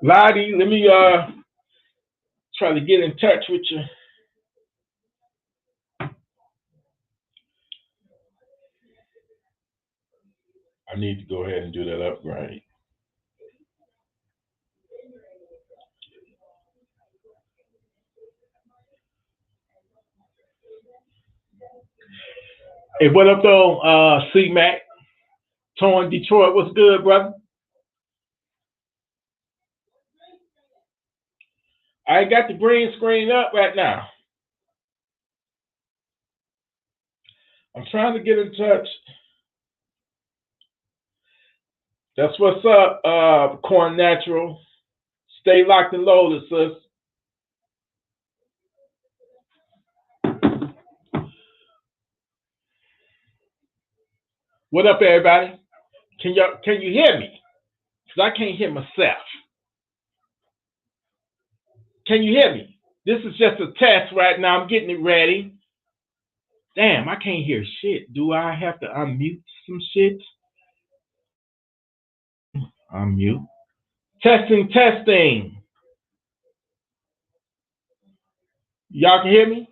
Lottie, let me try to get in touch with you. I need to go ahead and do that upgrade. Hey, what up though, C-Mac? Torn Detroit, what's good, brother? I ain't got the green screen up right now. I'm trying to get in touch. That's what's up, Corn Natural. Stay locked and loaded, sis. What up, everybody? Can you hear me? Because I can't hear myself. Can you hear me? This is just a test right now. I'm getting it ready. Damn, I can't hear shit. Do I have to unmute some shit? Unmute. Testing, testing. Y'all can hear me?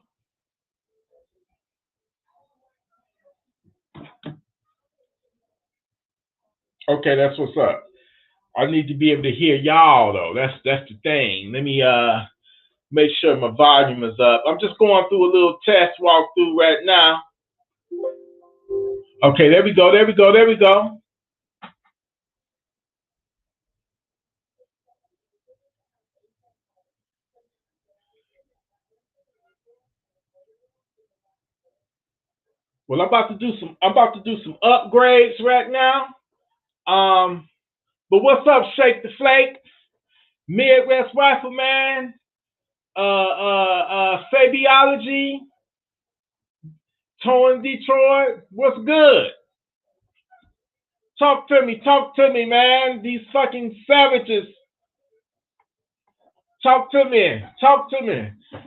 Okay, that's what's up. I need to be able to hear y'all though. That's the thing. Let me make sure my volume is up. I'm just going through a little test walkthrough right now. Okay, there we go. There we go. There we go. Well, I'm about to do some upgrades right now. But what's up, Shake the Flake, Midwest Rifleman, Fabiology, Torn Detroit. What's good? Talk to me, man. These fucking savages. Talk to me.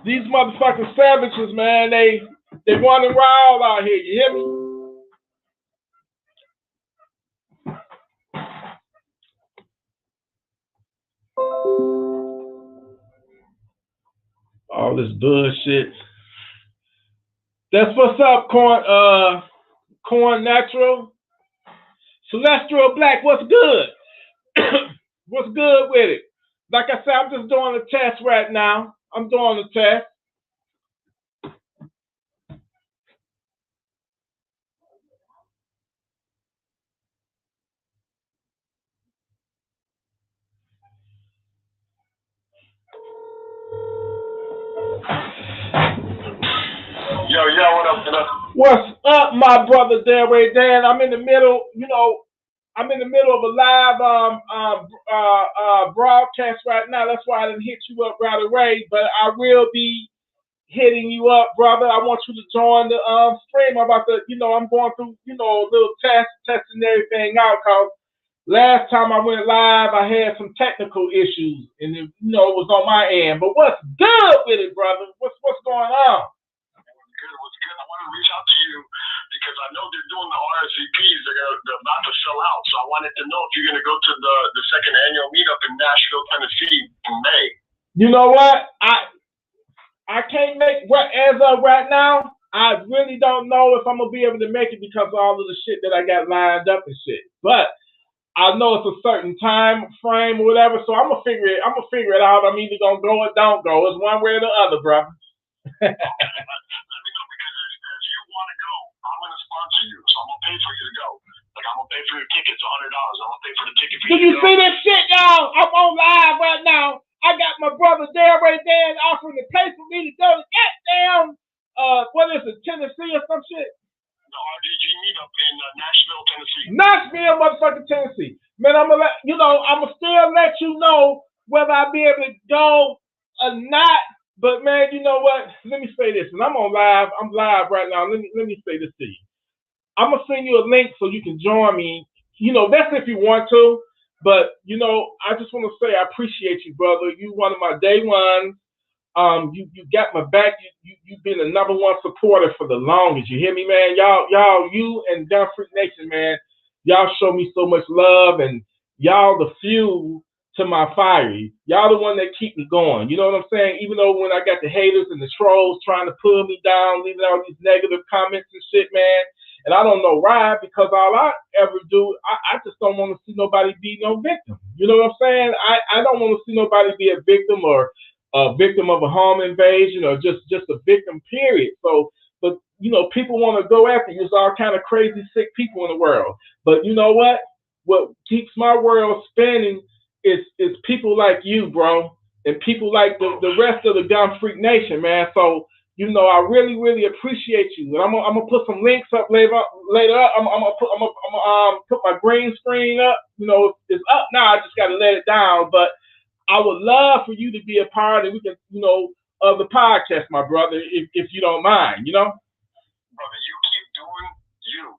These motherfucking savages, man. They running wild out here. You hear me? All this bullshit. That's what's up, Corn Natural. Celestial Black, what's good? What's good with it? Like I said, I'm just doing a test right now. I'm doing a test. Yo, what up, man? What's up, my brother Delray Dan? I'm in the middle, I'm in the middle of a live broadcast right now. That's why I didn't hit you up right away, but I will be hitting you up, brother. I want you to join the stream. I'm about to, I'm going through, a little testing everything out, because last time I went live, I had some technical issues, and it, it was on my end. But what's good with it, brother? What's going on? What's good? I want to reach out to you because I know they're doing the RSVPs. They're about to sell out. So I wanted to know if you're going to go to the second annual meetup in Nashville, Tennessee in May. You know what? I can't make as of right now. I really don't know if I'm gonna be able to make it because of all of the shit that I got lined up and shit. But I know it's a certain time frame or whatever, so I'm gonna figure it out. I'm either gonna go or don't go. It's one way or the other, brother. Let me know, because if you want to go, I'm gonna sponsor you, so I'm gonna pay for you to go. Like, I'm gonna pay for your tickets, $100. I'm gonna pay for the ticket for you. Did you see this shit, y'all? I'm on live right now. I got my brother Delray Dan offering to pay for me to go to goddamn, what is it, Tennessee or some shit? The RDG meetup in Nashville, Tennessee. Nashville, motherfucking Tennessee. Man, I'm gonna still let you know whether I'll be able to go or not. But man, you know what? Let me say this, and I'm live right now. Let me say this to you. I'm gonna send you a link so you can join me. That's if you want to. But you know, I just want to say I appreciate you, brother. You one of my day ones. You got my back. You've been the number one supporter for the longest. You hear me, man? Y'all, you and Gun Freak Nation, man. Y'all show me so much love, and y'all the fuel to my fire. Y'all the one that keep me going. You know what I'm saying? Even though when I got the haters and the trolls trying to pull me down, leaving all these negative comments and shit, man. And I don't know why, because all I ever do, I just don't want to see nobody be no victim. You know what I'm saying? I don't want to see nobody be a victim or a victim of a home invasion or just a victim, period. So, but, you know, people want to go after you. There's all kind of crazy, sick people in the world. But you know what? What keeps my world spinning is people like you, bro, and people like the rest of the Gun Freak Nation, man. So, you know, I really, really appreciate you. And I'm gonna put some links up later. I'm gonna put my green screen up. You know, it's up now. I just gotta let it down. But I would love for you to be a part, and we can, you know, of the podcast, my brother, if you don't mind. You know, brother, you keep doing you.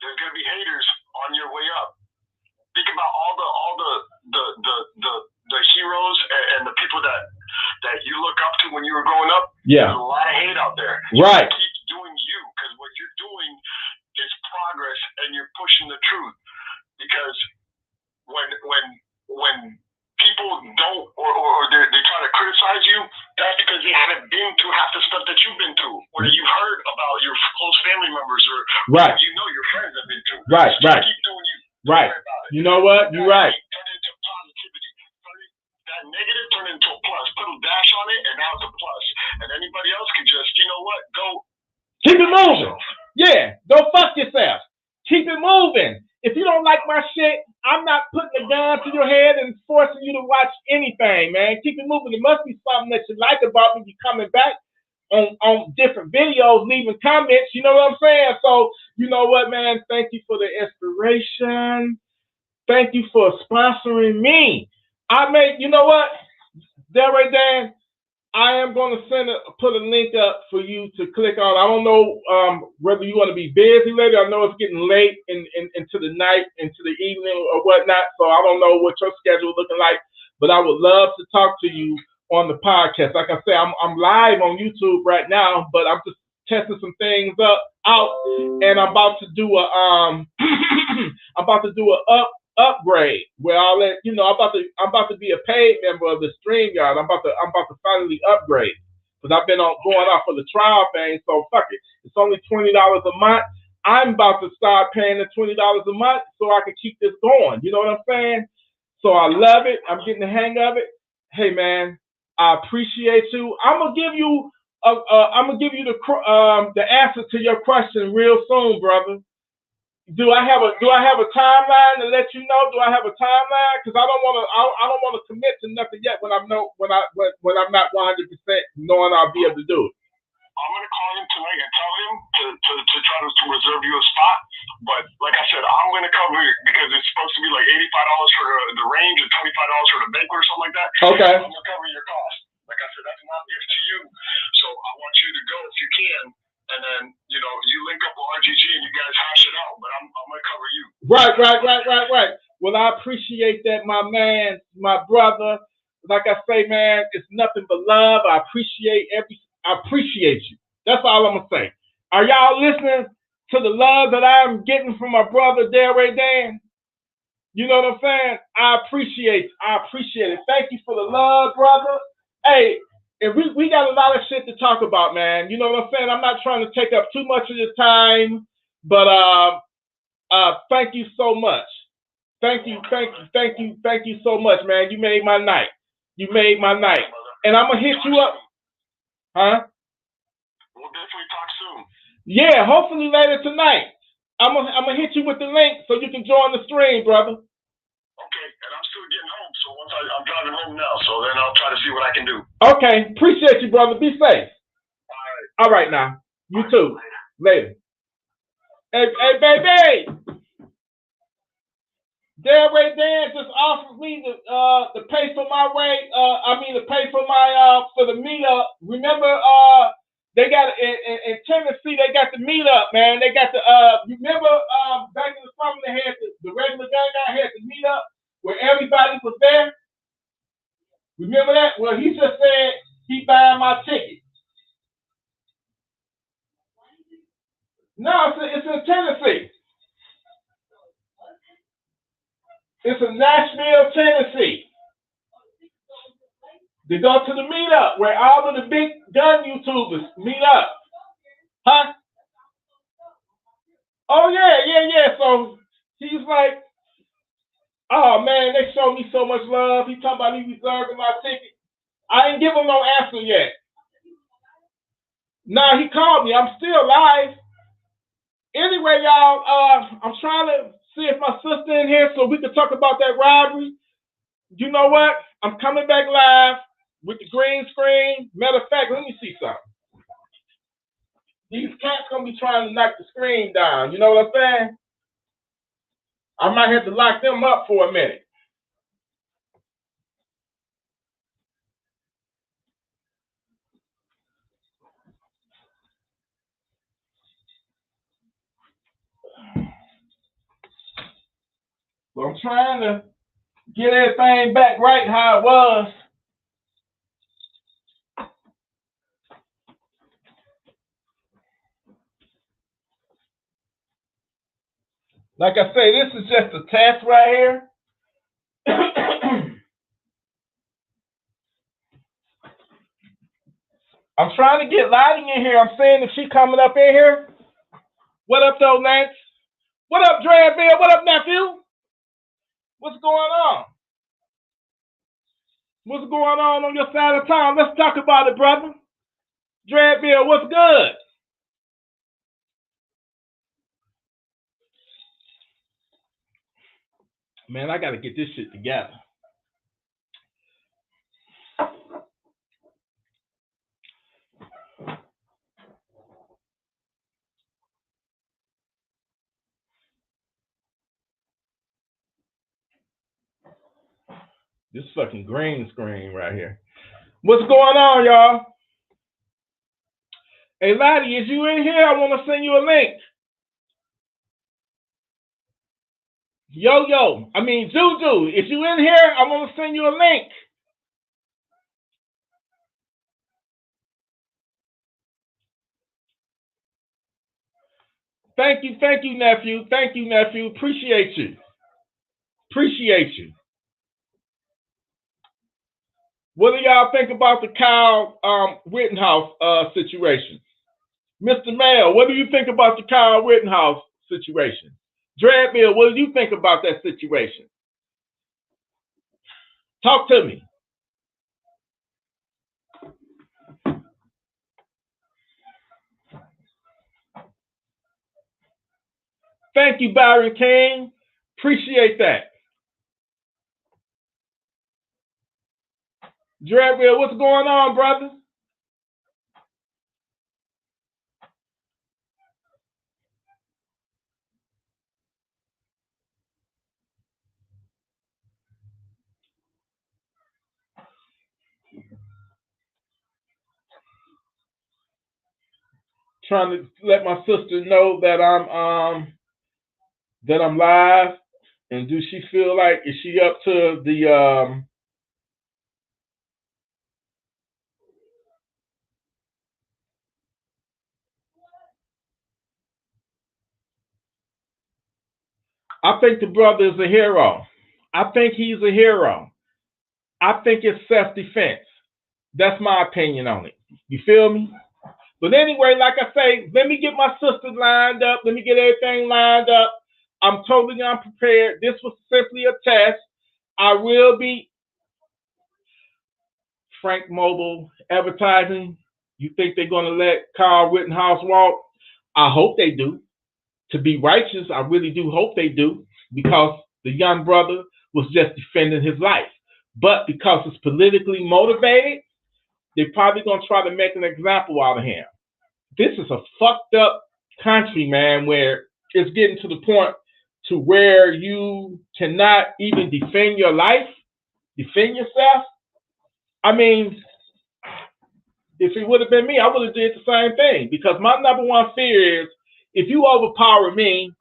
There's gonna be haters on your way up. Think about all the heroes and the people that you look up to when you were growing up. Yeah. There's a lot of hate out there. Right. Keep doing you, because what you're doing is progress, and you're pushing the truth. Because when people don't or they try to criticize you, that's because they haven't been through half the stuff that you've been through, or that you've heard about your close family members, or right. You know your friends have been through. Right. So right. Keep doing you. Right. You know what? You're right. Turn it into positivity. That negative turn into a plus. Put a dash on it, and now it's a plus. And anybody else can just, you know what? Go. Keep it moving. Yeah. Don't fuck yourself. Keep it moving. If you don't like my shit, I'm not putting a gun to your head and forcing you to watch anything, man. Keep it moving. There must be something that you like about me. You coming back on different videos, leaving comments. You know what I'm saying? So, you know what, man? Thank you for the inspiration. Thank you for sponsoring me. You know what? Delray Dan, I am going to put a link up for you to click on. I don't know whether you want to be busy later. I know it's getting late into the night, into the evening or whatnot. So I don't know what your schedule is looking like, but I would love to talk to you on the podcast. Like I said, I'm live on YouTube right now, but I'm just testing some things out, and I'm about to do a upgrade where I'll let you know I'm about to be a paid member of the StreamYard. I'm about to finally upgrade, because I've been going off of the trial thing. So fuck it. It's only $20 a month. I'm about to start paying the $20 a month so I can keep this going. You know what I'm saying? So I love it. I'm getting the hang of it. Hey man, I appreciate you. I'm gonna give you the answer to your question real soon, brother. Do I have a timeline to let you know? Do I have a timeline? Because I don't want to commit to nothing yet when I'm not 100% knowing I'll be able to do it. I'm gonna call him tonight and tell him to try to reserve you a spot. But like I said, I'm gonna cover it because it's supposed to be like $85 for the range and $25 for the banquet or something like that. Okay. I'm gonna cover your cost. Like I said, that's not a gift to you. So I want you to go if you can. And then, you know, you link up with RGG and you guys hash it out, but I'm going to cover you. Right. Well, I appreciate that, my man, my brother. Like I say, man, it's nothing but love. I appreciate you. That's all I'm going to say. Are y'all listening to the love that I'm getting from my brother, Delray Dan? You know what I'm saying? I appreciate it. Thank you for the love, brother. Hey, and we got a lot of shit to talk about, man. You know what I'm saying? I'm not trying to take up too much of your time, but thank you so much. Thank you so much, man. You made my night. And I'm gonna hit you up. Huh? We'll definitely talk soon. Yeah, hopefully later tonight. I'm gonna hit you with the link so you can join the stream, brother. Okay, and I'm still getting home, so once I'm driving home now, so then I'll try to see what I can do. Okay, appreciate you, brother. Be safe. All right now. You too. Later. Hey, baby. Delray Dan just offered me to pay for my way. To pay for my for the meetup. Remember, they got in Tennessee. They got the meetup, man. They got the remember back in the summer they had the regular gang. I had the meetup where Well, he just said he buying my ticket. No, it's in Tennessee. It's in Nashville, Tennessee. They go to the meetup where all of the big gun YouTubers meet up. Huh? Oh, yeah. So he's like, oh, man, they showed me so much love. He talking about he reserving my ticket. I ain't give him no answer yet. Nah, he called me. I'm still live. Anyway, y'all, I'm trying to see if my sister in here so we can talk about that robbery. You know what? I'm coming back live with the green screen. Matter of fact, let me see something. These cats gonna be trying to knock the screen down. You know what I'm saying? I might have to lock them up for a minute. So I'm trying to get everything back right how it was. Like I say, this is just a test right here. I'm trying to get Lottie in here. I'm saying if she coming up in here. What up, though, Lance? What up, Dreadville? What up, nephew? What's going on? What's going on your side of town? Let's talk about it, brother. Dreadville, what's good? Man, I got to get this shit together. This fucking green screen right here. What's going on, y'all? Hey, Lottie, is you in here? I want to send you a link. Juju, if you in here, I want to send you a link. Thank you, nephew. Thank you, nephew. Appreciate you. What do y'all think about the Kyle Rittenhouse situation? Mr. Mayo, what do you think about the Kyle Rittenhouse situation? Dreadville, what do you think about that situation? Talk to me. Thank you, Byron King. Appreciate that. Dreadville, what's going on, brother? Trying to let my sister know that I'm live, and do she feel like, is she up to the I think the brother is a hero. I think he's a hero. I think it's self-defense. That's my opinion on it. You feel me? But anyway, like I say, let me get my sister lined up. Let me get everything lined up. I'm totally unprepared. This was simply a test. I will be Frank Mobile Advertising. You think they're going to let Kyle Rittenhouse walk? I hope they do. To be righteous, I really do hope they do, because the young brother was just defending his life. But because it's politically motivated, they're probably going to try to make an example out of him. This is a fucked up country, man, where it's getting to the point to where you cannot even defend your life, defend yourself. I mean, if it would have been me, I would have did the same thing, because my number one fear is if you overpower me,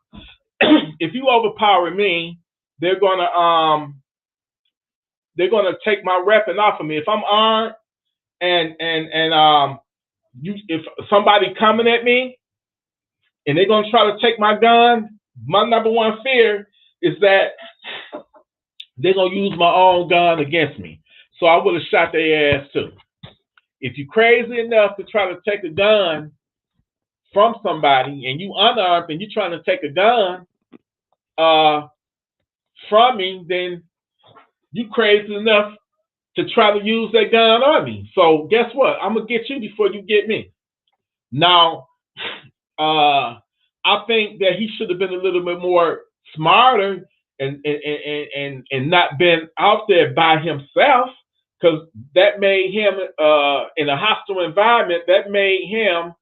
they're gonna they're gonna take my weapon off of me. If I'm armed and if somebody coming at me and they're gonna try to take my gun, my number one fear is that they're gonna use my own gun against me. So I would have shot their ass too. If you're crazy enough to try to take a gun from somebody and you unarmed and you're trying to take a gun from me, then you crazy enough to try to use that gun on me. So guess what? I'm gonna get you before you get me. Now, I think that he should have been a little bit more smarter and not been out there by himself, because that made him in a hostile environment. That made him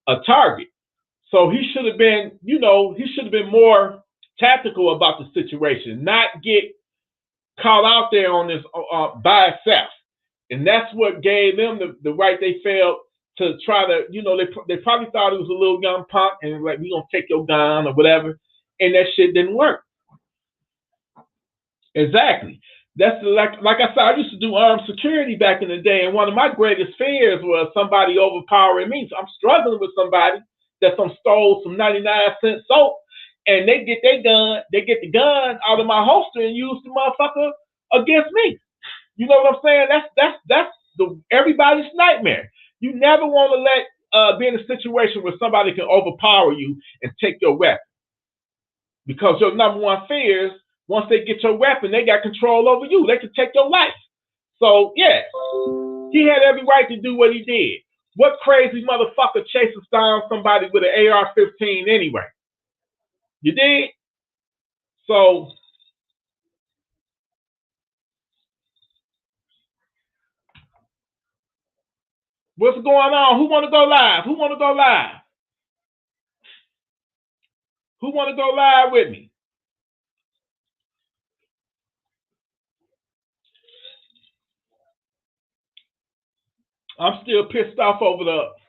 a target. So he should have been, he should have been more tactical about the situation, not get caught out there on this by itself. And that's what gave them the right they felt to try to, they probably thought it was a little young punk and like, we gonna take your gun or whatever, and that shit didn't work. Exactly. That's like I said, I used to do armed security back in the day, and one of my greatest fears was somebody overpowering me. So I'm struggling with somebody that stole some 99-cent soap, and they get the gun out of my holster and use the motherfucker against me. You know what I'm saying? That's everybody's nightmare. You never want to let be in a situation where somebody can overpower you and take your weapon, because your number one fear is once they get your weapon, they got control over you. They can take your life. So yeah, he had every right to do what he did. What crazy motherfucker chases down somebody with an AR-15 anyway? You did? So what's going on? Who want to go live? Who want to go live? Who want to go live with me? I'm still pissed off over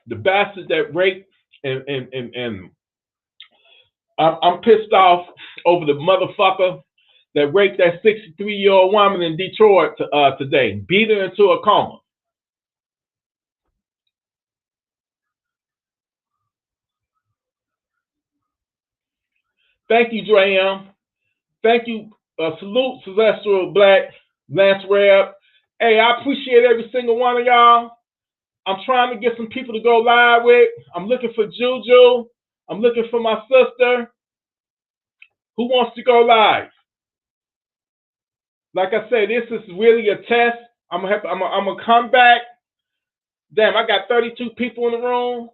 the bastard that raped and I'm pissed off over the motherfucker that raped that 63-year-old woman in Detroit today, beat her into a coma. Thank you, Dre. Thank you. Salute, Celestial Black, Lance Reb. Hey, I appreciate every single one of y'all. I'm trying to get some people to go live with. I'm looking for Juju. I'm looking for my sister. Who wants to go live? Like I said, this is really a test. I'm gonna come back. Damn, I got 32 people in the room.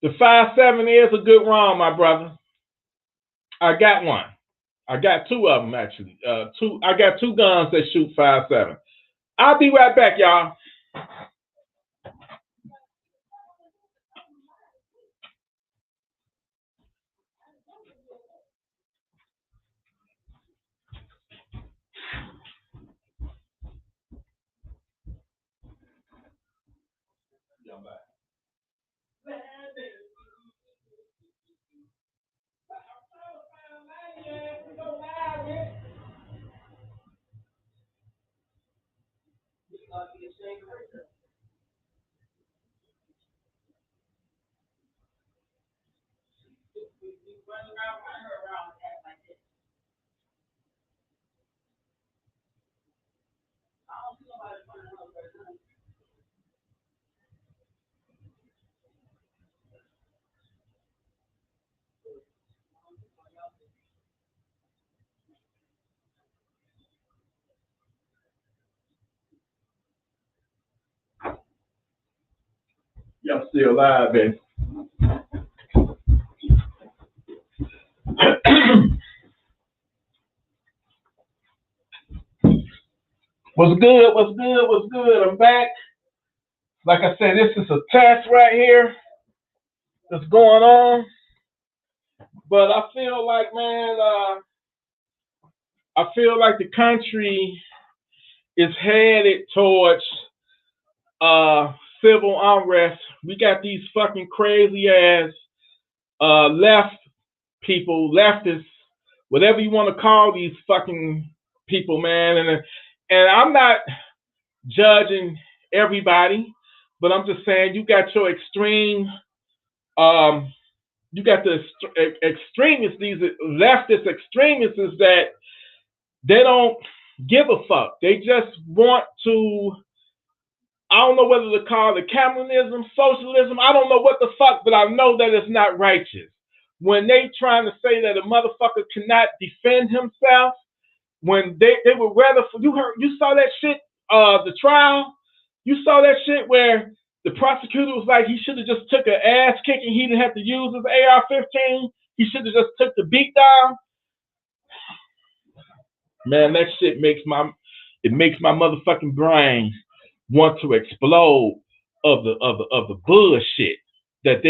The 5.7 is a good round, my brother. I got one. I got two of them actually. I got two guns that shoot 5.7. I'll be right back, y'all. Y'all still alive, baby. What's good? What's good? What's good? I'm back. Like I said, this is a test right here that's going on. But I feel like, man, I feel like the country is headed towards civil unrest. We got these fucking crazy ass left people, leftists, whatever you want to call these fucking people, man, and I'm not judging everybody, but I'm just saying you got your extreme, you got the extremists, these leftist extremists that they don't give a fuck. They just want to. I don't know whether to call it communism, socialism. I don't know what the fuck, but I know that it's not righteous. When they trying to say that a motherfucker cannot defend himself, when they would rather you saw that shit, the trial, you saw that shit where the prosecutor was like he should have just took an ass kicking, he didn't have to use his AR-15, he should have just took the beat down. Man, that shit makes my motherfucking brain want to explode of the bullshit that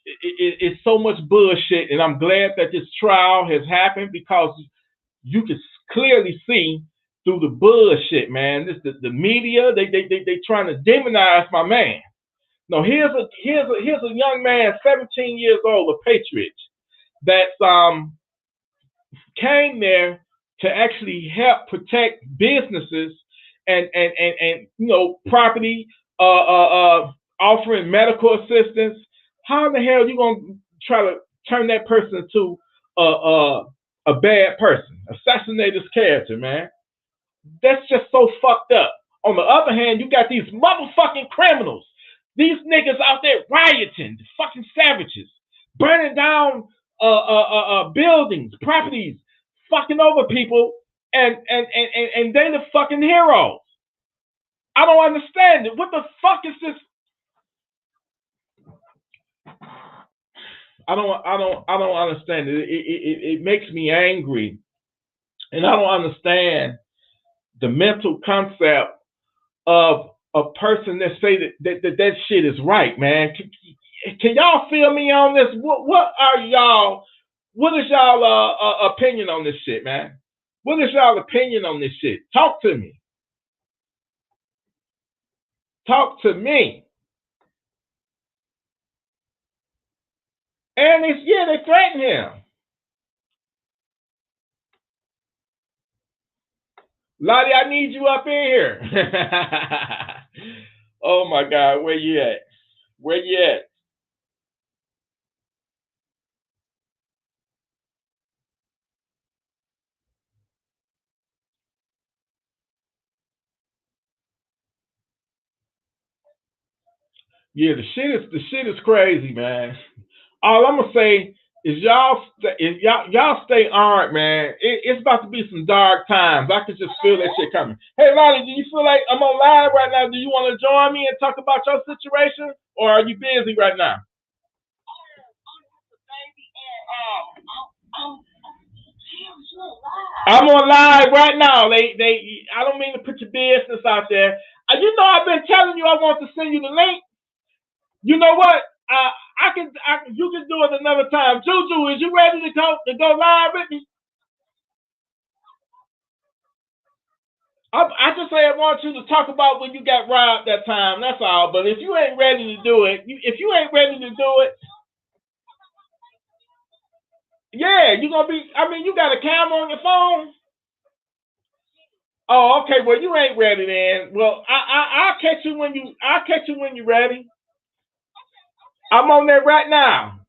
it's so much bullshit, and I'm glad that this trial has happened because you can clearly see through the bullshit, man. This the media, they trying to demonize my man. No, here's a young man, 17 years old, a patriot, that came there to actually help protect businesses and property, offering medical assistance. How in the hell are you gonna try to turn that person into a bad person, assassinate his character, man? That's just so fucked up. On the other hand, you got these motherfucking criminals, these niggas out there rioting, fucking savages, burning down buildings, properties, fucking over people, and they the fucking heroes. I don't understand it. What the fuck is this? I don't understand it. It makes me angry, and I don't understand the mental concept of a person that say that shit is right, man. Can y'all feel me on this? What are y'all? What is y'all opinion on this shit, man? What is y'all opinion on this shit? Talk to me. Talk to me. And they threaten him. Lottie, I need you up in here. Oh my God, where you at? Where you at? Yeah, the shit is crazy, man. All I'm gonna say is y'all stay armed, man. It's about to be some dark times. I can just feel that shit coming. Hey, Lottie, do you feel like I'm on live right now? Do you want to join me and talk about your situation, or are you busy right now? I'm on live right now. I don't mean to put your business out there. I've been telling you I want to send you the link. You know what? You can do it another time. Juju, is you ready to go live with me? I just say I want you to talk about when you got robbed that time. That's all. But if you ain't ready to do it, yeah, you gonna be. I mean, you got a camera on your phone. Oh, okay. Well, you ain't ready then. Well, I'll catch you when you're ready. I'm on there right now.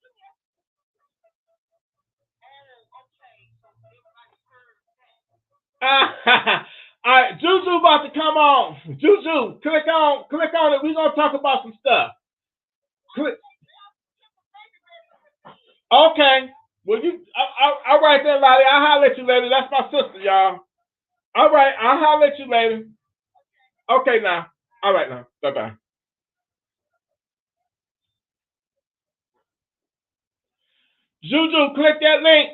All right, Juju about to come on. Juju, click on it. We're gonna talk about some stuff. Click. Okay. Well, all right then, Lottie. I'll holler at you later. That's my sister, y'all. All right, I'll holler at you later. Okay, now. All right, now. Bye bye. Juju, click that link.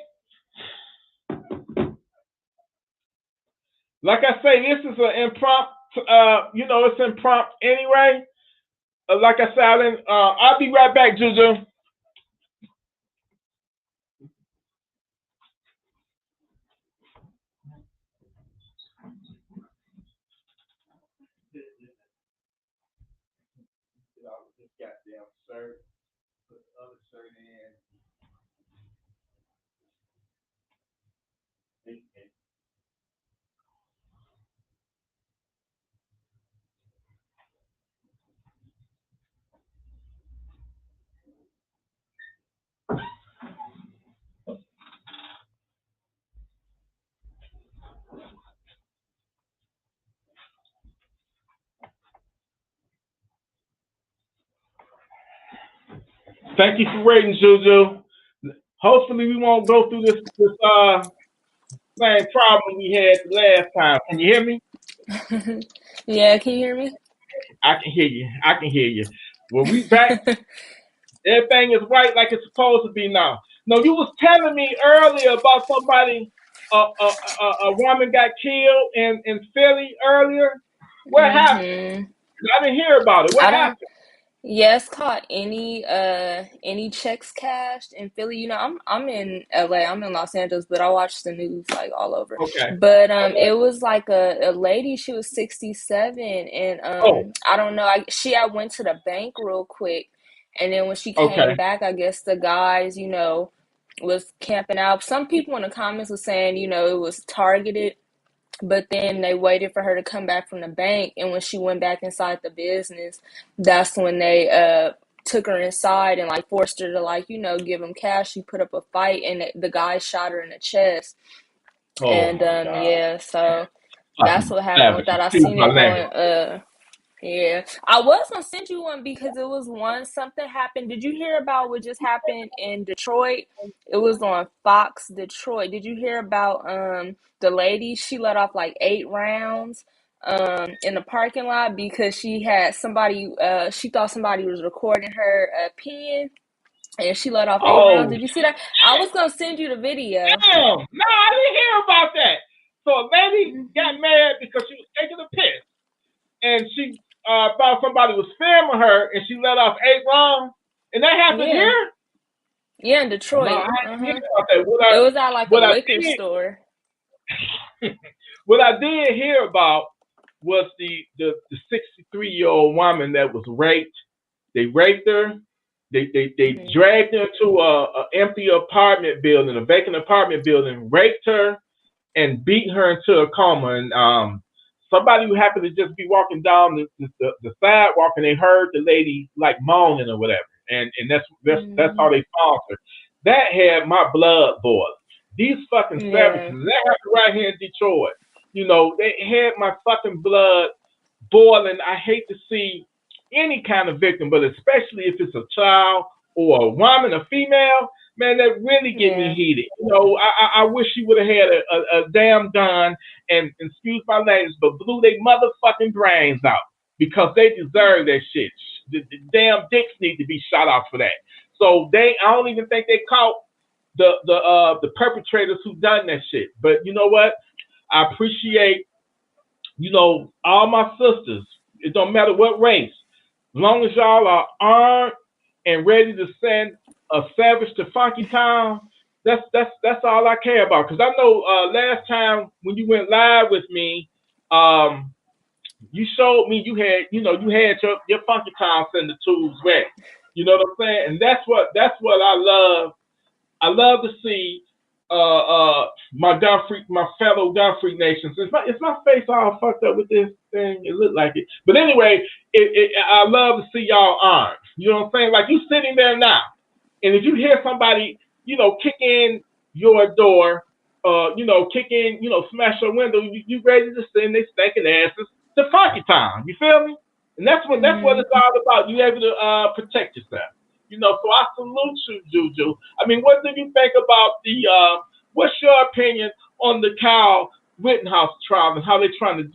Like I say, this is an impromptu. It's impromptu anyway. Like I said, I'll be right back, Juju. Goddamn shirt. Put the other shirt in. Thank you for waiting, Juju. Hopefully we won't go through this same problem we had the last time. Can you hear me? Yeah, can you hear me? I can hear you. I can hear you. Well, we back. Everything is right like it's supposed to be now. No, you was telling me earlier about somebody, a woman got killed in Philly earlier. What happened? hmm I didn't hear about it. What I don't. happened? Yeah, it's called any checks cashed in Philly. I'm in LA. I'm in Los Angeles, but I watch the news like all over. Okay. But Okay. it was like a lady. She was 67, and Oh. I don't know. I went to the bank real quick, and then when she came Okay. back, I guess the guys was camping out. Some people in the comments were saying it was targeted. But then they waited for her to come back from the bank, and when she went back inside the business, that's when they took her inside and like forced her to give them cash. She put up a fight, and the guy shot her in the chest. Oh And my God. yeah, so that's Fucking what happened with savage. that. I Excuse seen my it language. on. Yeah, I was gonna send you one because it was one something happened. Did you hear about what just happened in Detroit? It was on Fox Detroit. Did you hear about the lady? She let off like 8 rounds in the parking lot because she had somebody she thought somebody was recording her pen, and she let off 8 rounds. Oh Did you see that? I was gonna send you the video. damn! No, I didn't hear about that. So a lady got hmm mad because she was taking a piss, and she thought somebody was filming her, and she let off 8 rounds, and that happened Yeah, here. yeah, in No, I Detroit. didn't hear about that. It was at like a What I liquor store. did what I did hear about was the 63-year-old woman that was raped. They raped her. They hmm dragged her to a empty apartment building, a vacant apartment building, raped her, and beat her into a coma. And somebody who happened to just be walking down the sidewalk, and they heard the lady like moaning or whatever, and that's how hmm they found her. That had my blood boiling. These fucking savages. Yeah. That happened right here in Detroit. They had my fucking blood boiling. I hate to see any kind of victim, but especially if it's a child or a woman, a female, man, that really get me Yeah. heated. I wish she would have had a damn gun and excuse my language, but blew their motherfucking brains out because they deserve that shit. The damn dicks need to be shot off for that. So I don't even think they caught the perpetrators who done that shit. But you know what? I appreciate all my sisters. It don't matter what race, as long as y'all are armed and ready to send a savage to Funky Town. That's all I care about. Cause I know last time when you went live with me, um, you showed me you had your Funky Town send the tools ready. You know what I'm saying? And that's what I love. I love to see my fellow gun freak nations. Is my face all fucked up with this thing? It looked like it, but anyway, I love to see y'all armed. You know what I'm saying? Like you sitting there now, and if you hear somebody, kick in your door, kick in, smash your window, you ready to send they stinking asses to Funky Town. You feel me? And that's what it's hmm all about. You able to protect yourself. So I salute you, Juju. I mean, what do you think about what's your opinion on the Kyle Rittenhouse trial and how they're trying to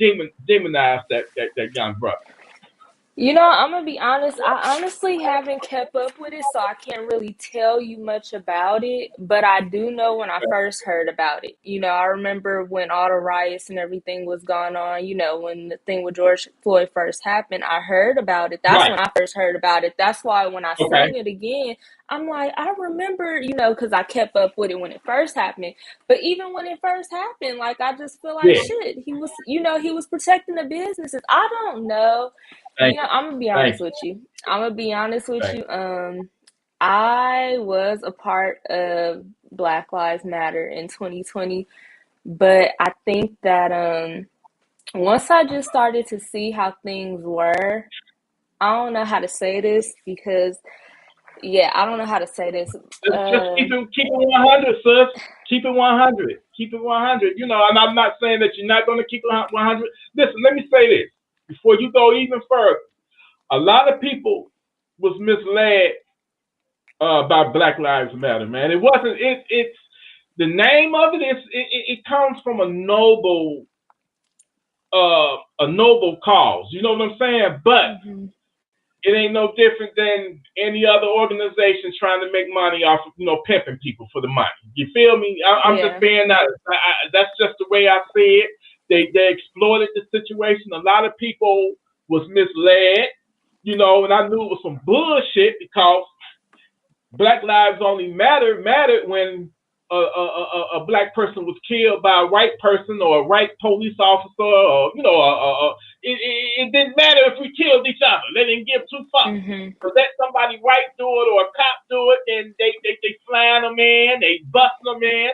demonize that young brother? I'm gonna be honest. I honestly haven't kept up with it, so I can't really tell you much about it. But I do know when I first heard about it. I remember when all the riots and everything was going on. When the thing with George Floyd first happened, I heard about it. That's Right. when I first heard about it. That's why when I Okay. seen it again, I'm like, I remember, because I kept up with it when it first happened. But even when it first happened, like I just feel like Yeah. shit. He was protecting the businesses. I don't know. Thank you. I'm gonna be Thank honest you. with you. I'm gonna be honest with Thank you. I was a part of Black Lives Matter in 2020, but I think that once I just started to see how things were, I don't know how to say this because yeah, I don't know how to say this. you. Just keep it 100, sis. Keep it 100. Keep it 100. And I'm not saying that you're not going to keep it 100. Listen, let me say this before you go even further. A lot of people was misled about Black Lives Matter, man. It wasn't. It's the name of it is. It comes from a noble cause. You know what I'm saying? But it ain't no different than any other organization trying to make money off of, pimping people for the money. You feel me? I'm just being honest. That's just the way I see it. They exploited the situation. A lot of people was misled, and I knew it was some bullshit because Black Lives Only mattered when a black person was killed by a white person or a white police officer, or it didn't matter if we killed each other. They didn't give two fucks. So let somebody white do it or a cop do it, and they flying them in, they busting them in.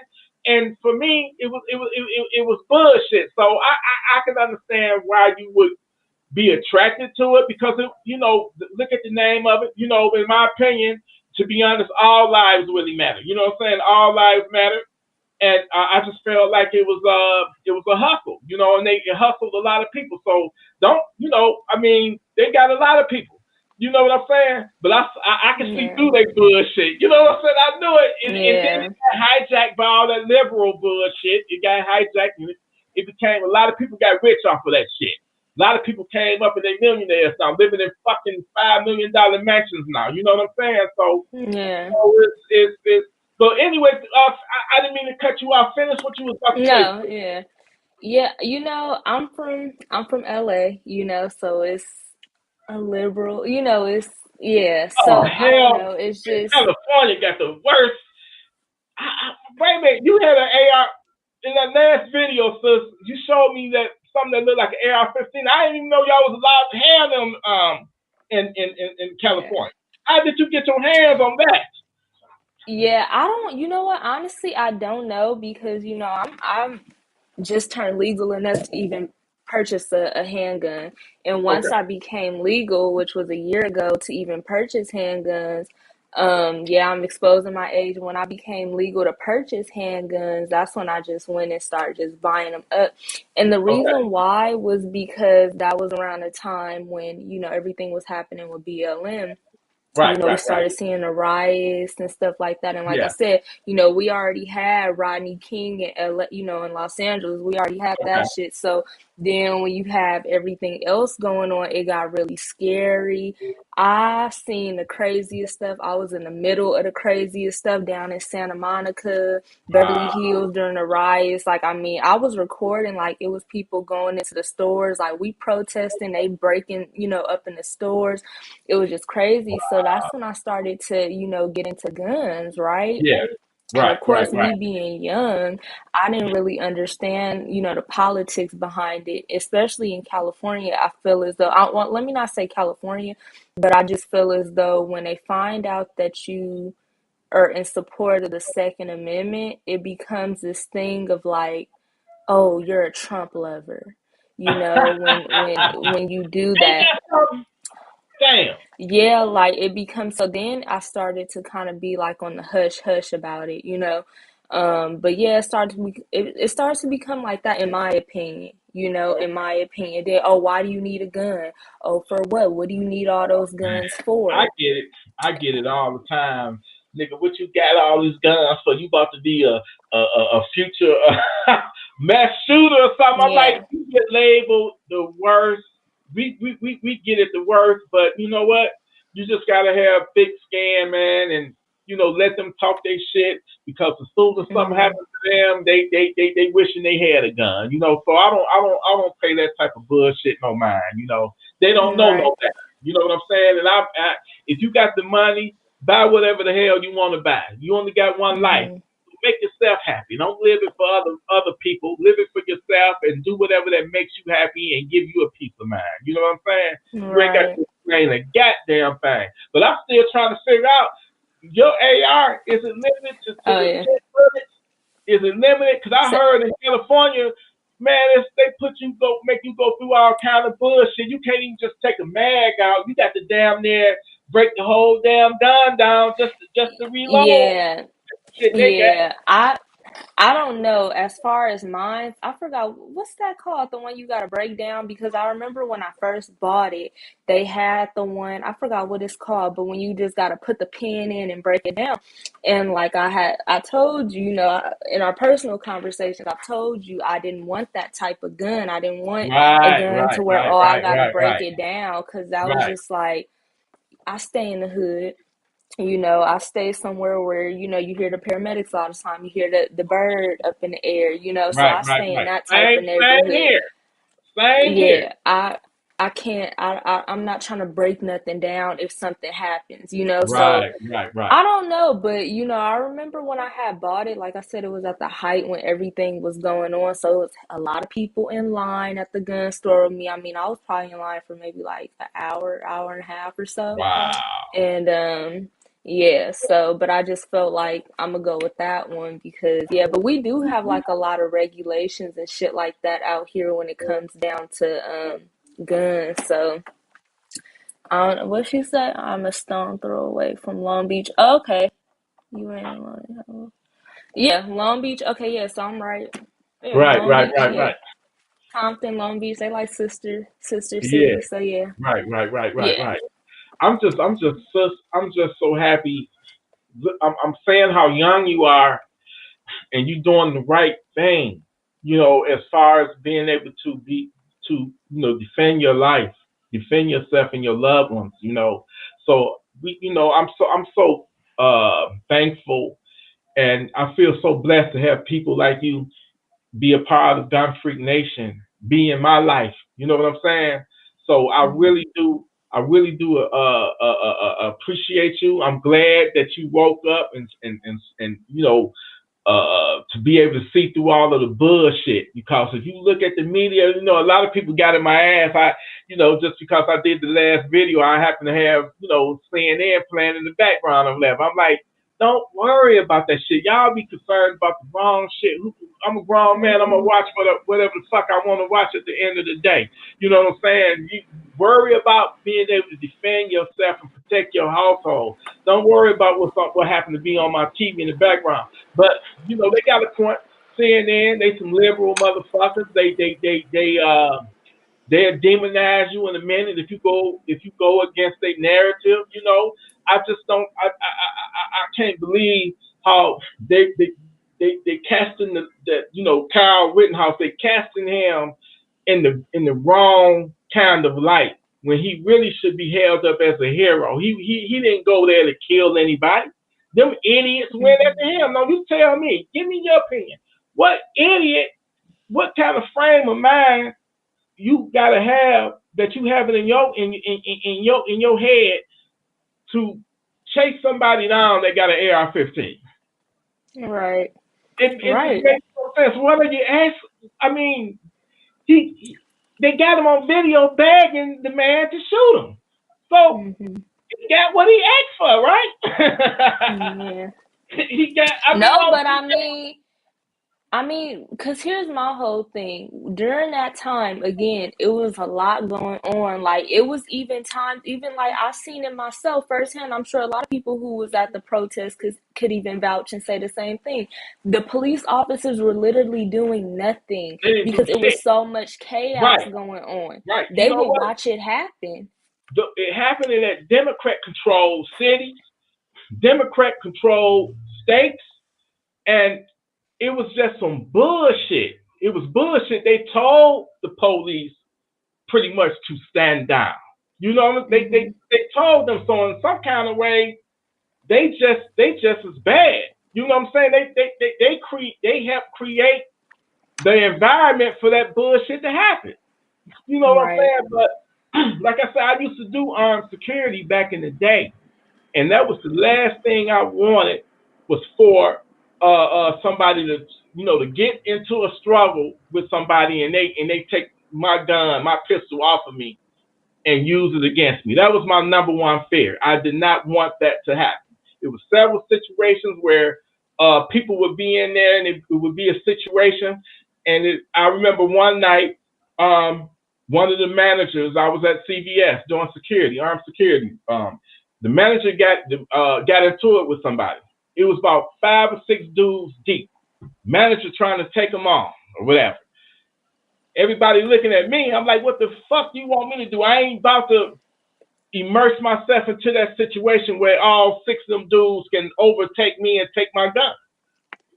And for me, it was bullshit. So I can understand why you would be attracted to it because look at the name of it. In my opinion, to be honest, all lives really matter. You know what I'm saying? All lives matter. And I just felt like it was a hustle, and they hustled a lot of people. So they got a lot of people. You know what I'm saying? But I can see through their bullshit. You know what I'm saying? I knew it. And then it got hijacked by all that liberal bullshit. It got hijacked, and it became a lot of people got rich off of that shit. A lot of people came up and they millionaires now, living in fucking $5 million mansions now. You know what I'm saying? So it's so anyway, I didn't mean to cut you off. Finish what you was about to say. Yeah. I'm from LA. So it's a liberal. It's So I don't know. It's just California got the worst. Wait a minute, you had an AR in that last video, sis. You showed me that something that looked like an AR-15. I didn't even know y'all was allowed to have them in California. How did you get your hands on that? Yeah, I don't. You know what? Honestly, I don't know because I'm just turned legal enough to even purchase a handgun, and once I became legal, which was a year ago, to even purchase handguns. I'm exposing my age. When I became legal to purchase handguns, that's when I just went and started just buying them up. And the reason why was because that was around the time when, everything was happening with BLM. We started seeing the riots and stuff like that. And like I said, we already had Rodney King in LA, in Los Angeles. We already had that shit. So then when you have everything else going on, it got really scary. I seen the craziest stuff. I was in the middle of the craziest stuff down in Santa Monica, Beverly Hills during the riots. I was recording, it was people going into the stores, we protesting, they breaking, up in the stores. It was just crazy. So that's when I started to, get into guns, right? Yeah. And of course, me being young, I didn't really understand, the politics behind it, especially in California. I feel as though, let me not say California, but I just feel as though when they find out that you are in support of the Second Amendment, it becomes this thing of oh, you're a Trump lover. When you do that. Damn. Yeah, it becomes so then I started to kind of be on the hush hush about it, but yeah, it starts to become like that in my opinion, Then, oh, why do you need a gun? Oh, for what? What do you need all those guns for? I get it all the time. Nigga, what you got all these guns for? You about to be a future mass shooter or something. I'm like, you get labeled the worst. We get it the worst, but you know what? You just gotta have thick skin, man, and let them talk their shit because as soon as something happens to them, they wishing they had a gun, So I don't pay that type of bullshit no mind, They don't know no better. You know what I'm saying? And if you got the money, buy whatever the hell you want to buy. You only got one life. Make yourself happy. Don't live it for other people. Live it for yourself and do whatever that makes you happy and give you a peace of mind. You know what I'm saying? You ain't got to explain a goddamn thing. But I'm still trying to figure out, your AR, is it limited to the 10 bullets? Is it limited? Because I heard in California, man, they make you go through all kind of bullshit. You can't even just take a mag out. You got to damn near break the whole damn gun down just to reload. Yeah. I I don't know. As far as mine, I forgot what's that called? The one you got to break down because I remember when I first bought it, they had the one, I forgot what it's called, but when you just got to put the pin in and break it down. And like I told you, you know, in our personal conversations, I told you I didn't want that type of gun. I didn't want a Right, gun right, to where, right, oh, I right, got to right, break right, it down because that was right, just like, I stay in the hood. You know, I stay somewhere where, you know, you hear the paramedics all the time. You hear the bird up in the air, you know, so right, I right, stay in right. that type Same, of same neighborhood. here. Same here. Yeah, I can't I'm not trying to break nothing down if something happens, you know. So Right, right, right, I don't know, but you know, I remember when I had bought it, like I said, it was at the height when everything was going on. So it was a lot of people in line at the gun store with me. I mean, I was probably in line for maybe like an hour, hour and a half or so. wow. And yeah, so but I just felt like I'm gonna go with that one because yeah, but we do have like a lot of regulations and shit like that out here when it comes down to guns. So I don't know what she said. I'm a stone throw away from Long Beach. Okay. You ain't alone. Yeah, Long Beach. Okay, yeah, so I'm right. Yeah, Right, Long right, Beach, right, yeah. right. Compton, Long Beach, they like sister Yeah. cities, so yeah. Right, right, right, right, Yeah. right. I'm just so happy. I'm saying how young you are, and you doing the right thing. You know, as far as being able defend your life, defend yourself and your loved ones. You know, so I'm so thankful, and I feel so blessed to have people like you be a part of Gun Freak Nation, be in my life. You know what I'm saying? So I Hmm. really do. I really do appreciate you. I'm glad that you woke up and to be able to see through all of the bullshit. Because if you look at the media, a lot of people got in my ass. Just because I did the last video, I happen to have, CNN playing in the background or whatever. I'm like, don't worry about that shit. Y'all be concerned about the wrong shit. I'm a grown man. I'm gonna Hmm. watch whatever the fuck I want to watch at the end of the day. You know what I'm saying? You worry about being able to defend yourself and protect your household. Don't worry about what happened to be on my TV in the background. But they got a point. CNN, they some liberal motherfuckers. They'll demonize you in a minute if you go against their narrative. I just don't. I can't believe how they casting Kyle Rittenhouse. They casting him in the wrong kind of light when he really should be held up as a hero. He didn't go there to kill anybody. Them idiots went after Hmm. him. No, you tell me. Give me your opinion. What idiot? What kind of frame of mind you gotta have that you have it in your head to chase somebody down that got an AR-15? Right. It Right. makes no sense. What are you asking? I mean, they got him on video begging the man to shoot him. So Hmm. he got what he asked for, right? Yeah. he got. I mean, No, all but he because here's my whole thing. During that time, again, it was a lot going on. Like, it was even times, even like I seen it myself firsthand. I'm sure a lot of people who was at the protest could even vouch and say the same thing. The police officers were literally doing nothing they didn't do because it shit. was so much chaos Right, going on. right. You They know would what? watch it happen. It happened in that Democrat-controlled cities, Democrat-controlled states, and it was just some bullshit. It was bullshit. They told the police pretty much to stand down. They Hmm. told them so in some kind of way. They just as bad. You know what I'm saying? They help create the environment for that bullshit to happen. You know what I'm Right. saying? But like I said, I used to do armed security back in the day, and that was the last thing I wanted was for somebody to get into a struggle with somebody and they take my gun, my pistol off of me and use it against me. That was my number one fear. I did not want that to happen. It was several situations where people would be in there and it would be a situation. And I remember one night, one of the managers, I was at CVS doing security, armed security. The manager got into it with somebody. It was about 5 or 6 dudes deep. Manager trying to take them on or whatever. Everybody looking at me. I'm like, what the fuck do you want me to do? I ain't about to immerse myself into that situation where all 6 of them dudes can overtake me and take my gun.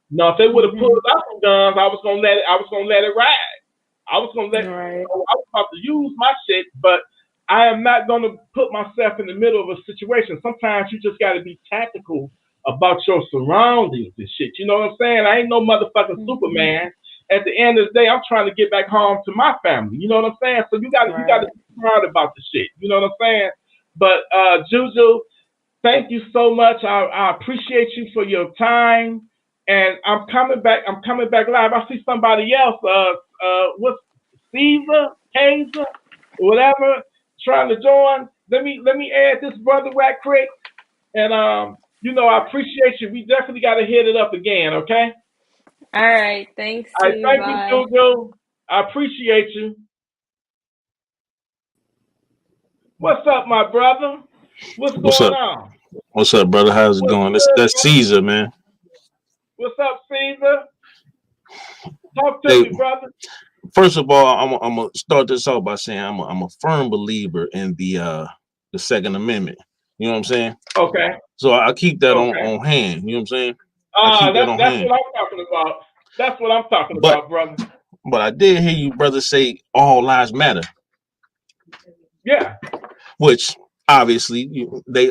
No, if they would have pulled out some guns, I was gonna let it ride. I was gonna I was about to use my shit, but I am not gonna put myself in the middle of a situation. Sometimes you just gotta be tactical about your surroundings and shit. You know what I'm saying? I ain't no motherfucking Superman. At the end of the day, I'm trying to get back home to my family. You know what I'm saying? So you gotta be smart about the shit. You know what I'm saying? But Juju, thank you so much. I appreciate you for your time. And I'm coming back live. I see somebody else, what's Caesar, Kaiser, whatever, trying to join. Let me add this brother right quick. And I appreciate you. We definitely gotta hit it up again, okay? All right, thanks. All right, thank Bye. you, Jojo. I appreciate you. What's up, my brother? What's going on? What's up, brother? How's it going? That's Caesar, man. What's up, Caesar? Talk to me, brother. First of all, I'm gonna start this off by saying I'm a firm believer in the Second Amendment. You know what I'm saying? Okay. So I keep that on hand. You know what I'm saying? That's what I'm talking about. That's what I'm talking about, brother. But I did hear you, brother, say all lives matter. Yeah. Which obviously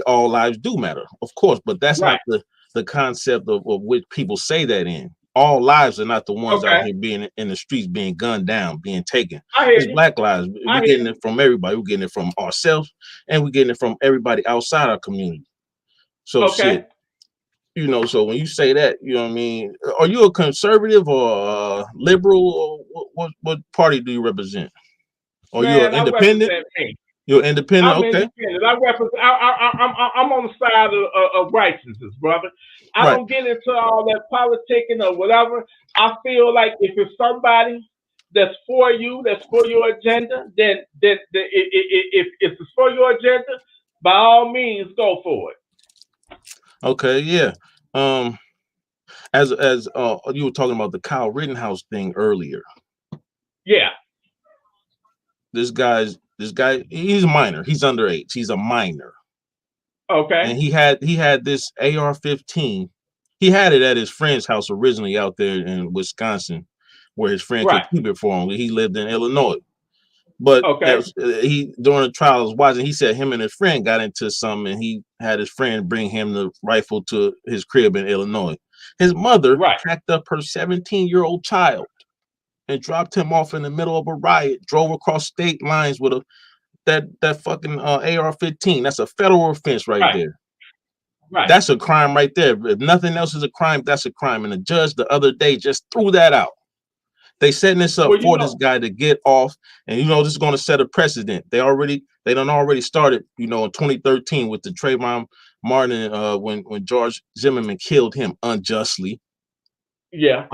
all lives do matter, of course, but that's not the concept of which people say that in. All lives are not the ones out here being in the streets, being gunned down, being taken. It's black lives. We're getting it from everybody. We're getting it from ourselves, and we're getting it from everybody outside our community. So shit, so when you say that, you know what I mean? Are you a conservative or a liberal, or what party do you represent? Are you an independent? You're independent. I'm independent. I'm on the side of righteousness, brother. I don't get into all that politicking or whatever. I feel like if it's somebody that's for you, that's for your agenda, then if it's for your agenda, by all means, go for it. Okay, yeah. As you were talking about the Kyle Rittenhouse thing earlier. Yeah. This guy, he's a minor. He's underage. He's a minor. Okay. And he had this AR-15. He had it at his friend's house originally out there in Wisconsin, where his friend could keep it for him. He lived in Illinois. But he during the trial I was watching, he said him and his friend got into something, and he had his friend bring him the rifle to his crib in Illinois. His mother packed up her 17-year-old child and dropped him off in the middle of a riot, drove across state lines with that fucking AR-15. That's a federal offense right there. Right. That's a crime right there. If nothing else is a crime, that's a crime. And the judge the other day just threw that out. They setting this up for this guy to get off, and this is going to set a precedent. They done already started, in 2013 with the Trayvon Martin when George Zimmerman killed him unjustly. Yeah.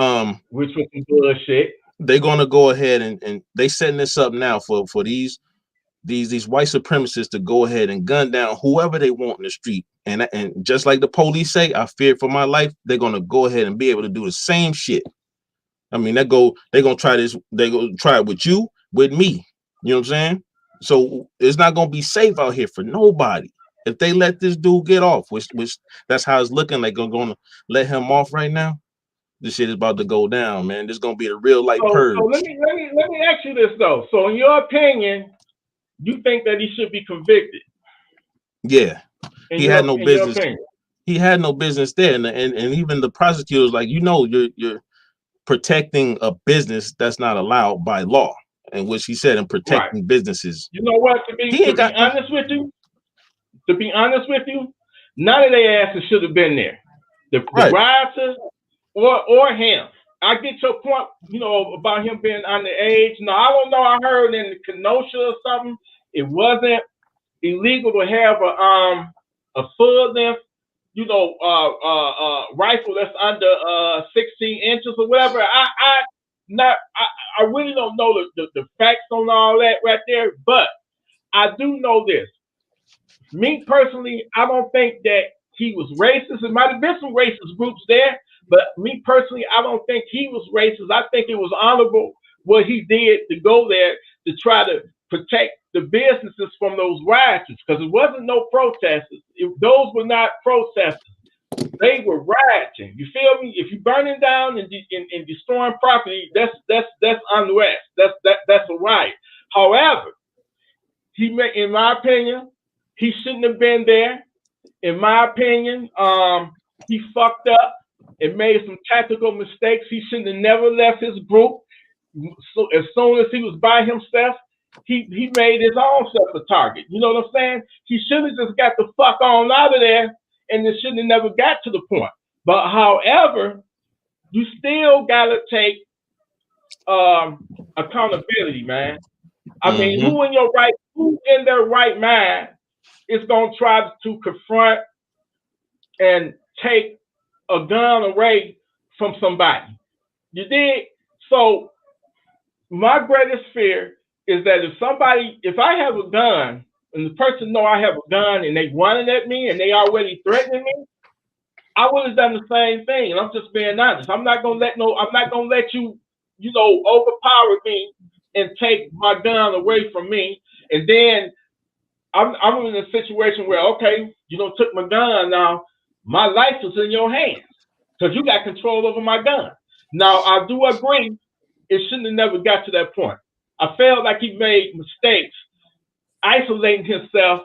Which was some bullshit. They're gonna go ahead and they setting this up now for these white supremacists to go ahead and gun down whoever they want in the street. And just like the police say, I fear for my life, they're gonna go ahead and be able to do the same shit. I mean, they're gonna try this, they're gonna try it with you, with me. You know what I'm saying? So it's not gonna be safe out here for nobody. If they let this dude get off, which that's how it's looking like they're gonna let him off right now. This shit is about to go down, man. This is gonna be a real light purge. So let me ask you this though. So in your opinion, you think that he should be convicted? Yeah. He had no business. He had no business there. And even the prosecutors, like, you're protecting a business that's not allowed by law, and which he said in protecting businesses. You know what? To be honest with you, none of their asses should have been there. The rioters or him. I get your point, about him being underage. No, I don't know. I heard in Kenosha or something, it wasn't illegal to have a full length, rifle that's under 16 inches or whatever. I really don't know the facts on all that right there, but I do know this. Me personally, I don't think that he was racist. There might have been some racist groups there, but me personally, I don't think he was racist. I think it was honorable what he did to go there to try to protect the businesses from those rioters, because it wasn't no protesters. Those were not protesters. They were rioting. You feel me? If you're burning down and destroying property, that's unrest. That's a riot. However, in my opinion, he shouldn't have been there. In my opinion, he fucked up and made some tactical mistakes. He shouldn't have never left his group. So as soon as he was by himself, he made his own self a target. You know what I'm saying? He should have just got the fuck on out of there, and it shouldn't have never got to the point. But however, you still gotta take accountability, man. I mean, who in their right mind is gonna try to confront and take a gun away from somebody? You dig? So my greatest fear is that if I have a gun and the person know I have a gun and they running at me and they already threatening me, I would have done the same thing. And I'm just being honest. I'm not gonna let you, overpower me and take my gun away from me. And then I'm in a situation where, okay, you took my gun, now my life is in your hands because you got control over my gun. Now I do agree it shouldn't have never got to that point. I felt like he made mistakes isolating himself,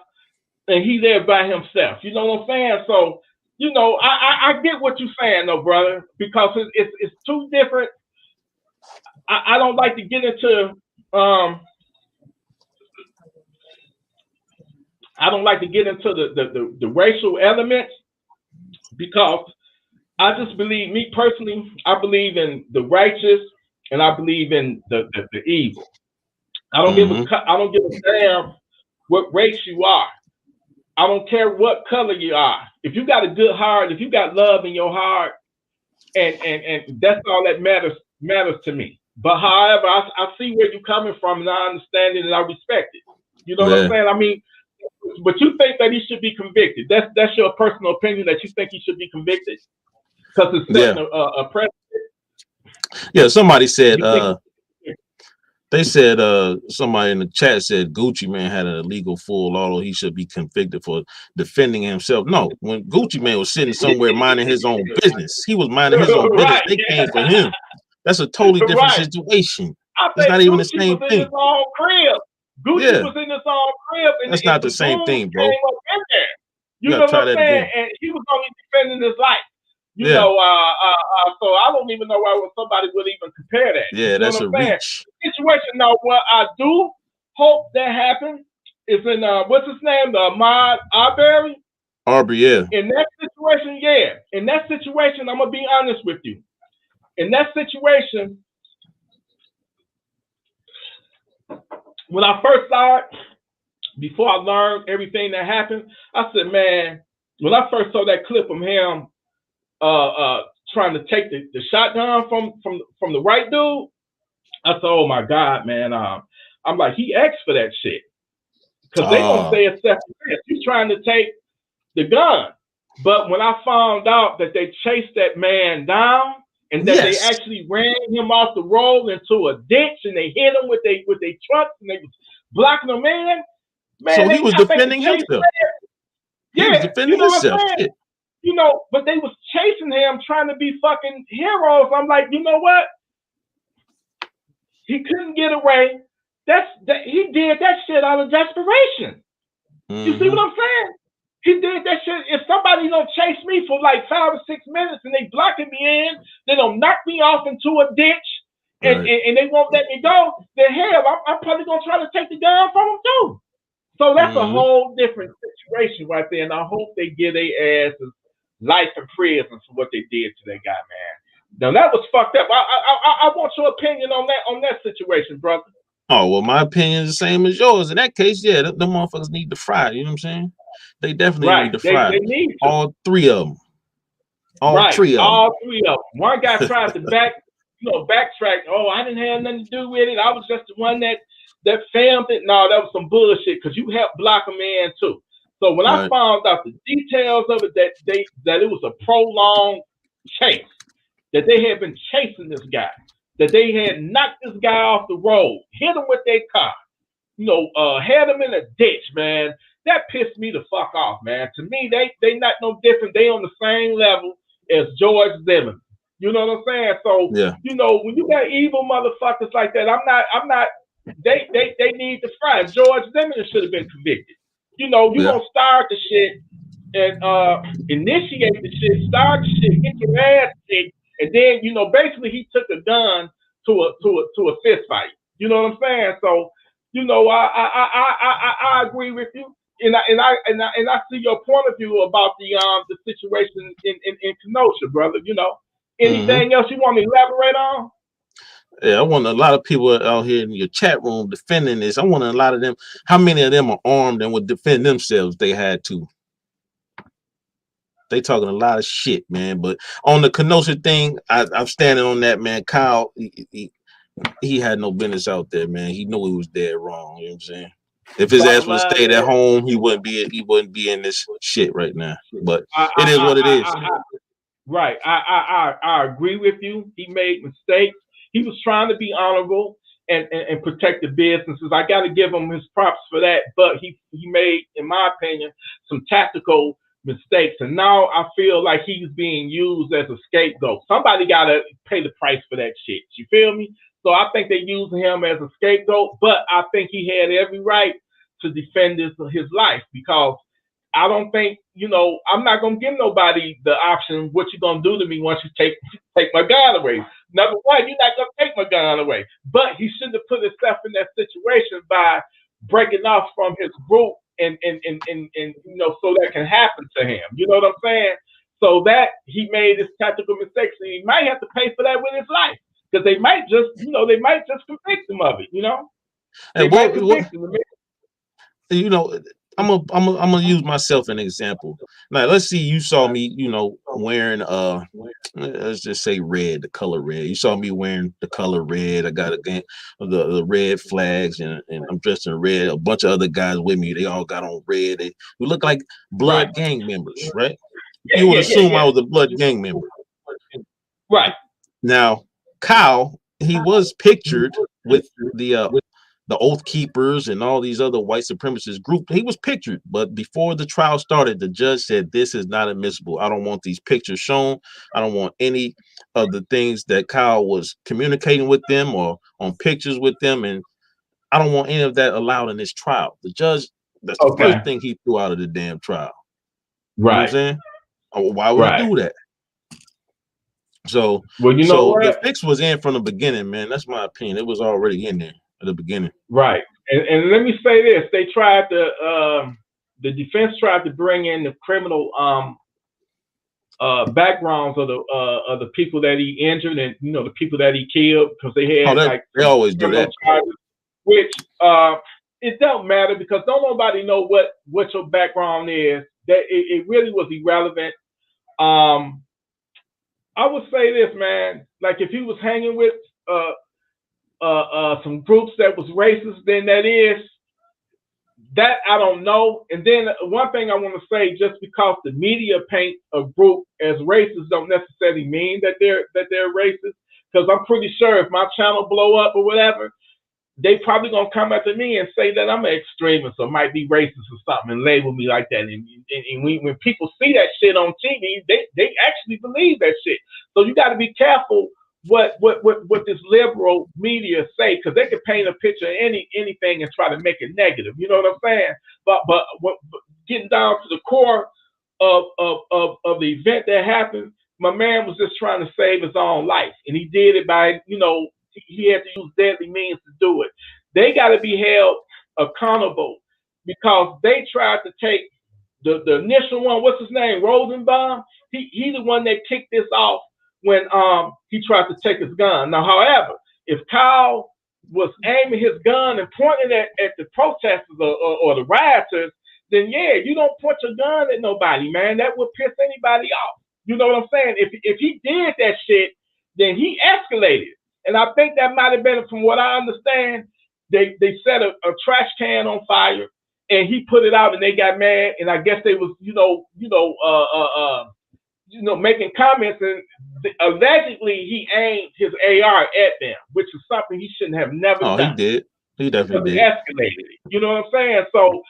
and he there by himself. You know what I'm saying? So, I get what you're saying, though, brother, because it's two different. I don't like to get into the racial elements, because I just believe, me personally, I believe in the righteous and I believe in the evil. I don't give a damn what race you are. I don't care what color you are. If you got a good heart, if you got love in your heart, and that's all that matters to me. But however, I see where you're coming from, and I understand it, and I respect it. You know what I'm saying? I mean, but you think that he should be convicted? That's your personal opinion, that you think he should be convicted because it's setting a precedent. Yeah, somebody said they said somebody in the chat said Gucci Mane had an illegal full auto. He should be convicted for defending himself. No, when Gucci Mane was sitting somewhere minding his own business, he was minding his own business. They came for him. That's a totally different situation. It's not even the same thing. Gucci was in his own crib. And that's not the same thing, bro. You know what I'm saying? And he was only defending his life. So I don't even know why somebody would even compare that. Yeah, that's a reach. Situation. Now, what I do hope that happens is in what's his name, Ahmaud Arbery. Arbery, yeah. In that situation, I'm gonna be honest with you. In that situation, when I first saw it, before I learned everything that happened, I said, man, when I first saw that clip of him trying to take the shotgun from the white dude, I said, oh my God, man. I'm like, he asked for that shit. Because they gonna say it's self-defense. He's trying to take the gun. But when I found out that they chased that man down and that they actually ran him off the road into a ditch and they hit him with their trucks and they was blocking him in, man. So he was defending himself. He was defending himself. But they was chasing him, trying to be fucking heroes. I'm like, you know what? He couldn't get away. He did that shit out of desperation. You see what I'm saying? He did that shit. If somebody don't chase me for like 5 or 6 minutes and they blocking me in, they don't knock me off into a ditch and they won't let me go, then hell, I'm probably gonna try to take the gun from them too. So that's a whole different situation right there. And I hope they give their asses life in prison for what they did to that guy, man. Now that was fucked up. I want your opinion on that situation, brother. Oh, well, my opinion is the same as yours. In that case, yeah, the motherfuckers need to fry. You know what I'm saying? They definitely need to fry. They need to. All three of them. All three of them. One guy tried to backtrack. Oh, I didn't have nothing to do with it. I was just the one that filmed it. No, that was some bullshit because you helped block them in too. So when I found out the details of it, that it was a prolonged chase, that they had been chasing this guy, that they had knocked this guy off the road, hit him with their car, had him in a ditch, man. That pissed me the fuck off, man. To me, they not no different. They on the same level as George Zimmerman. You know what I'm saying? So, when you got evil motherfuckers like that, I'm not. They need to fry. George Zimmerman should have been convicted. You gonna start the shit and initiate the shit, start the shit, get your ass kicked, and then basically he took a gun to a fist fight. You know what I'm saying? So, I agree with you, and I see your point of view about the situation in Kenosha, brother. Anything else you want me to elaborate on? Yeah, I want a lot of people out here in your chat room defending this. I want a lot of them. How many of them are armed and would defend themselves if they had to? They talking a lot of shit, man. But on the Kenosha thing, I'm standing on that, man. Kyle, he had no business out there, man. He knew he was dead wrong. You know what I'm saying? If his ass would have stayed at home, he wouldn't be in this shit right now. But it is what it is. Right. I agree with you. He made mistakes. He was trying to be honorable and protect the businesses. I got to give him his props for that. But he made, in my opinion, some tactical mistakes. And now I feel like he's being used as a scapegoat. Somebody got to pay the price for that shit. You feel me? So I think they're using him as a scapegoat. But I think he had every right to defend his life, because I don't think, I'm not going to give nobody the option, what you going to do to me once you take my gun away. Number one, you're not going to take my gun away. But he shouldn't have put himself in that situation by breaking off from his group and so that can happen to him. You know what I'm saying? So that he made his tactical mistakes, and he might have to pay for that with his life, because they might just convict him of it. They might convict him. I'm gonna use myself as an example. Now, let's see, you saw me, wearing let's just say red, the color red. You saw me wearing the color red. I got the red flags, and I'm dressed in red. A bunch of other guys with me, they all got on red. We look like blood gang members, right? You would assume I was a blood gang member. Right. Now, Kyle, he was pictured with the Oath Keepers and all these other white supremacist groups. He was pictured, but before the trial started, the judge said, this is not admissible. I don't want these pictures shown. I don't want any of the things that Kyle was communicating with them or on pictures with them, and I don't want any of that allowed in this trial. The judge, that's the first thing he threw out of the damn trial. Right. You know what I'm saying? Why would he do that? So, the fix was in from the beginning, man. That's my opinion. It was already in there at the beginning. Right. And let me say this: they tried to, the defense tried to bring in the criminal backgrounds of the people that he injured and the people that he killed, because they had they always do that. Charges, which it don't matter, because don't nobody know what your background is. That it really was irrelevant. I would say this, man. Like, if he was hanging with some groups that was racist, then that I don't know. And then one thing I want to say, just because the media paint a group as racist don't necessarily mean that they're racist. Because I'm pretty sure if my channel blow up or whatever, they probably gonna come after me and say that I'm an extremist or might be racist or something and label me like that. And when people see that shit on TV, they actually believe that shit. So you got to be careful what this liberal media say, because they can paint a picture of anything and try to make it negative. You know what I'm saying? But getting down to the core of the event that happened, my man was just trying to save his own life, and he did it by he had to use deadly means to do it. They got to be held accountable, because they tried to take the initial one. What's his name? Rosenbaum. He the one that kicked this off when he tried to take his gun. Now, however, if Kyle was aiming his gun and pointing at the protesters or the rioters, then yeah, you don't point your gun at nobody, man. That would piss anybody off. You know what I'm saying? If he did that shit, then he escalated. And I think that might have been, from what I understand, they set a trash can on fire, and he put it out, and they got mad, and I guess they was, making comments, and allegedly he aimed his AR at them, which is something he shouldn't have never done. He did. He definitely did. Escalated it. You know what I'm saying? So,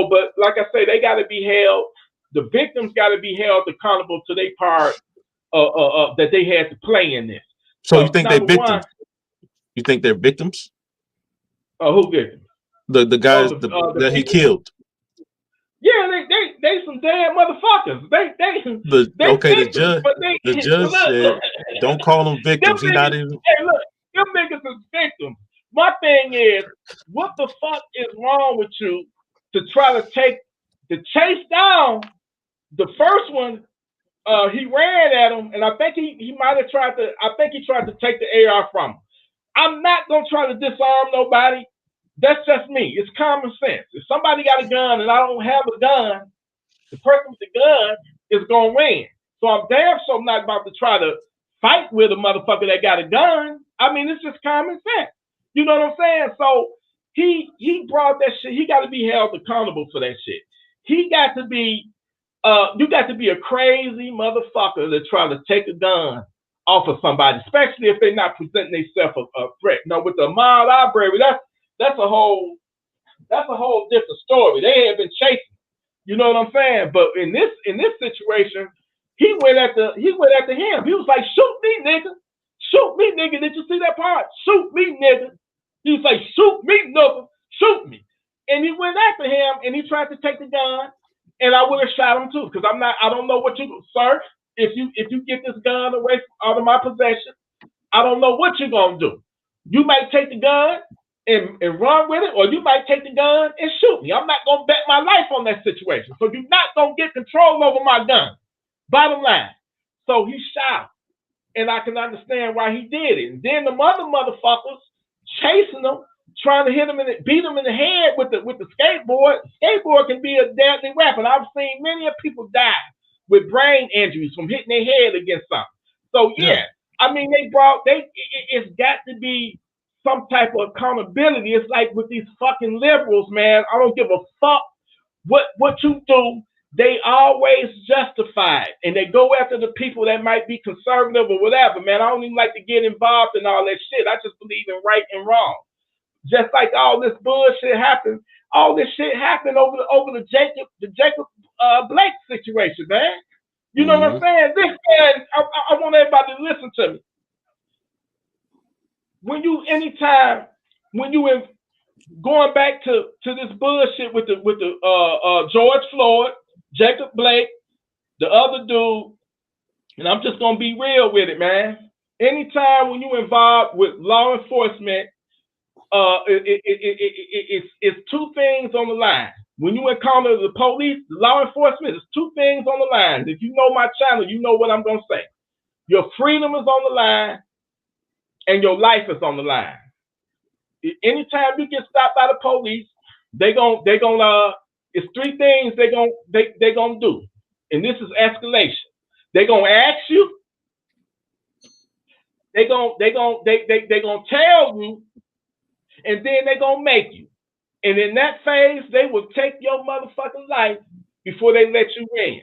but like I say, they got to be held. The victims got to be held accountable to their part that they had to play in this. So you think they're victims? You think they're victims? Who victims? The guys that he killed. Yeah, they some damn motherfuckers. The judge said, don't call them victims. He's not even. Hey, look, them niggas is victims. My thing is, what the fuck is wrong with you to try to chase down the first one? He ran at him, and I think he might have tried to. I think he tried to take the AR from him. I'm not gonna try to disarm nobody. That's just me. It's common sense. If somebody got a gun and I don't have a gun, the person with the gun is gonna win. So I'm damn sure not about to try to fight with a motherfucker that got a gun. I mean, it's just common sense. You know what I'm saying? So he brought that shit. He got to be held accountable for that shit. He got to be. You got to be a crazy motherfucker to try to take a gun off of somebody, especially if they're not presenting themselves a threat. Now with the Ahmaud Arbery, that's a whole different story. They had been chasing. You know what I'm saying? But in this situation, he went after him. He was like, shoot me, nigga. Shoot me, nigga. Did you see that part? Shoot me, nigga. He was like, shoot me, nigga. Shoot me. And he went after him and he tried to take the gun. And I would have shot him too, because I don't know what you, sir, if you get this gun away out of my possession, I don't know what you're gonna do. You might take the gun and run with it, or you might take the gun and shoot me. I'm not gonna bet my life on that situation. So you're not gonna get control over my gun. Bottom line. So he shot him, and I can understand why he did it. And then the other motherfuckers chasing him, trying to hit him beat him in the head with the skateboard. Skateboard can be a deadly weapon. I've seen many people die with brain injuries from hitting their head against something. So yeah. I mean, it's got to be some type of accountability. It's like with these fucking liberals, man. I don't give a fuck what you do. They always justify it, and they go after the people that might be conservative or whatever, man. I don't even like to get involved in all that shit. I just believe in right and wrong. Just like all this bullshit happened, all this shit happened over the Jacob Blake situation, man. You know what I'm saying? This man, I want everybody to listen to me. When you going back to this bullshit with the George Floyd, Jacob Blake, the other dude, and I'm just gonna be real with it, man. Anytime when you involved with law enforcement, it's two things on the line. When you encounter the police, the law enforcement, there's two things on the line. If you know my channel, you know what I'm gonna say. Your freedom is on the line, and your life is on the line. Anytime you get stopped by the police, it's three things they gonna do, and this is escalation. They're gonna ask you. They're gonna tell you, and then they're gonna make you. And in that phase, they will take your motherfucking life before they let you in.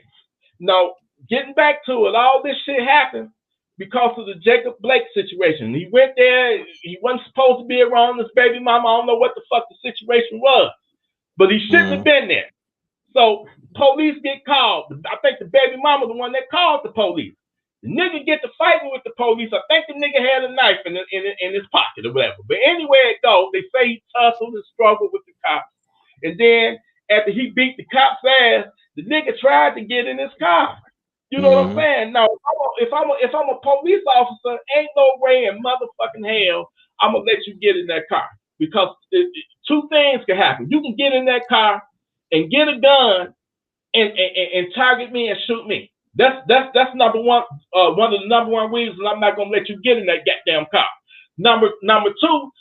Now, getting back to it, all this shit happened because of the Jacob Blake situation. He went there, he wasn't supposed to be around his baby mama. I don't know what the fuck the situation was, but he shouldn't have been there. So police get called. I think the baby mama the one that called the police. The nigga get to fighting with the police. I think the nigga had a knife in his pocket or whatever. But anywhere it goes, they say he tussled and struggled with the cops. And then after he beat the cop's ass, the nigga tried to get in his car. You know what I'm saying? No, if I'm a police officer, ain't no way in motherfucking hell I'm gonna let you get in that car, because two things can happen. You can get in that car and get a gun and target me and shoot me. That's number one. One of the number one reasons I'm not gonna let you get in that goddamn car. Number two,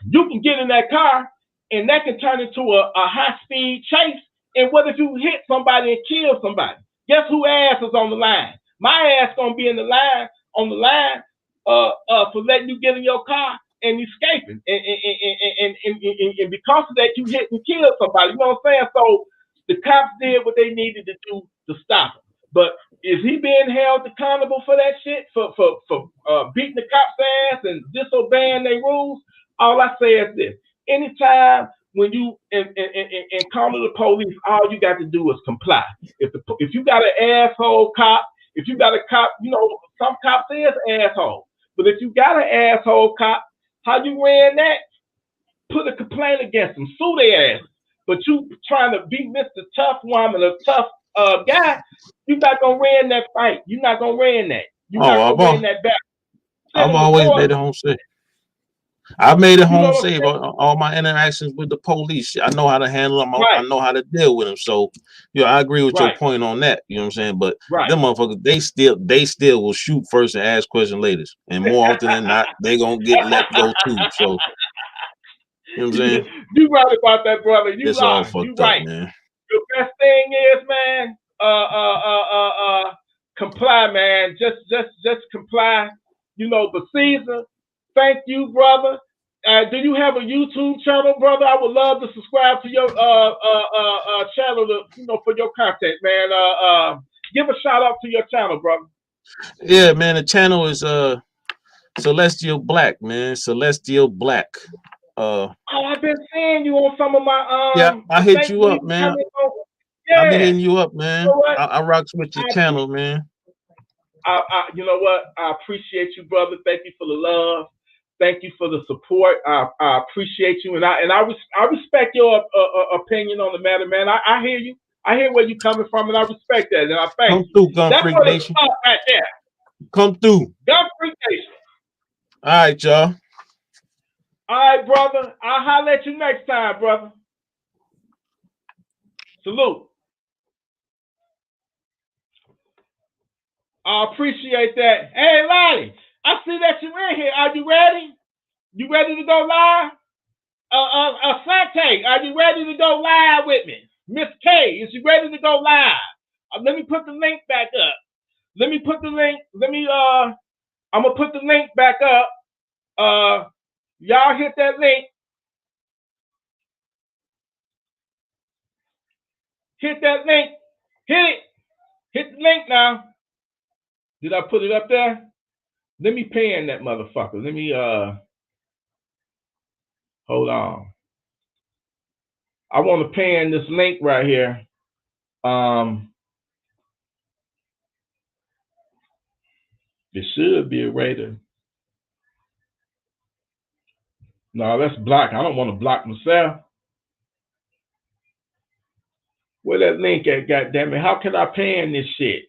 you can get in that car and that can turn into a high speed chase. And what if you hit somebody and kill somebody? Guess who ass is on the line? My ass gonna be on the line for letting you get in your car and escaping. And because of that, you hit and kill somebody. You know what I'm saying? So the cops did what they needed to do to stop him. But is he being held accountable for that shit? For beating the cops' ass and disobeying their rules? All I say is this. Anytime when you encounter the police, all you got to do is comply. If you got an asshole cop, if you got a cop, you know, some cops is asshole. But if you got an asshole cop, how you ran that? Put a complaint against them, sue their ass. But you trying to be Mr. Tough Woman, a tough guy, you're not gonna win that fight. You're not gonna win that. You're not gonna win that battle. I've always made it home safe. I made it home safe. All my interactions with the police, I know how to handle them. I know how to deal with them. So, you know, I agree with your point on that. You know what I'm saying? But them motherfuckers, they still will shoot first and ask questions later. And more often than not, they gonna get let go too. So, you know what I'm saying? You right about that, brother. You it's all fucked up, man. The best thing is, man, comply, man. Just comply. You know, but Caesar, thank you, brother. Do you have a YouTube channel, brother? I would love to subscribe to your channel, for your content, man. Give a shout out to your channel, brother. Yeah, man. The channel is Celestial Black, man. Celestial Black. I've been seeing you on some of my yeah, I hit you up, man. Yeah. I've been hitting you up, man. You know I rocks with your channel, man. You know what? I appreciate you, brother. Thank you for the love. Thank you for the support. I appreciate you, and I respect your opinion on the matter, man. I hear you. I hear where you're coming from, and I respect that, and I thank you. Come through, Gun That's Freak what Nation. It's right there. Come through. Gun Freak Nation. All right, y'all. All right, brother. I'll holler at you next time, brother. Salute. I appreciate that. Hey, Lonnie, I see that you're in here. Are you ready? You ready to go live? Sante, are you ready to go live with me? Miss K, is you ready to go live? Let me put the link back up. I'm gonna put the link back up. Y'all hit that link. Hit that link. Hit it. Hit the link now. Did I put it up there? Let me pan that motherfucker. Let me hold on. I want to pan this link right here. It should be a way to. No, that's block. I don't want to block myself. Where that link at, goddammit? How can I pan this shit?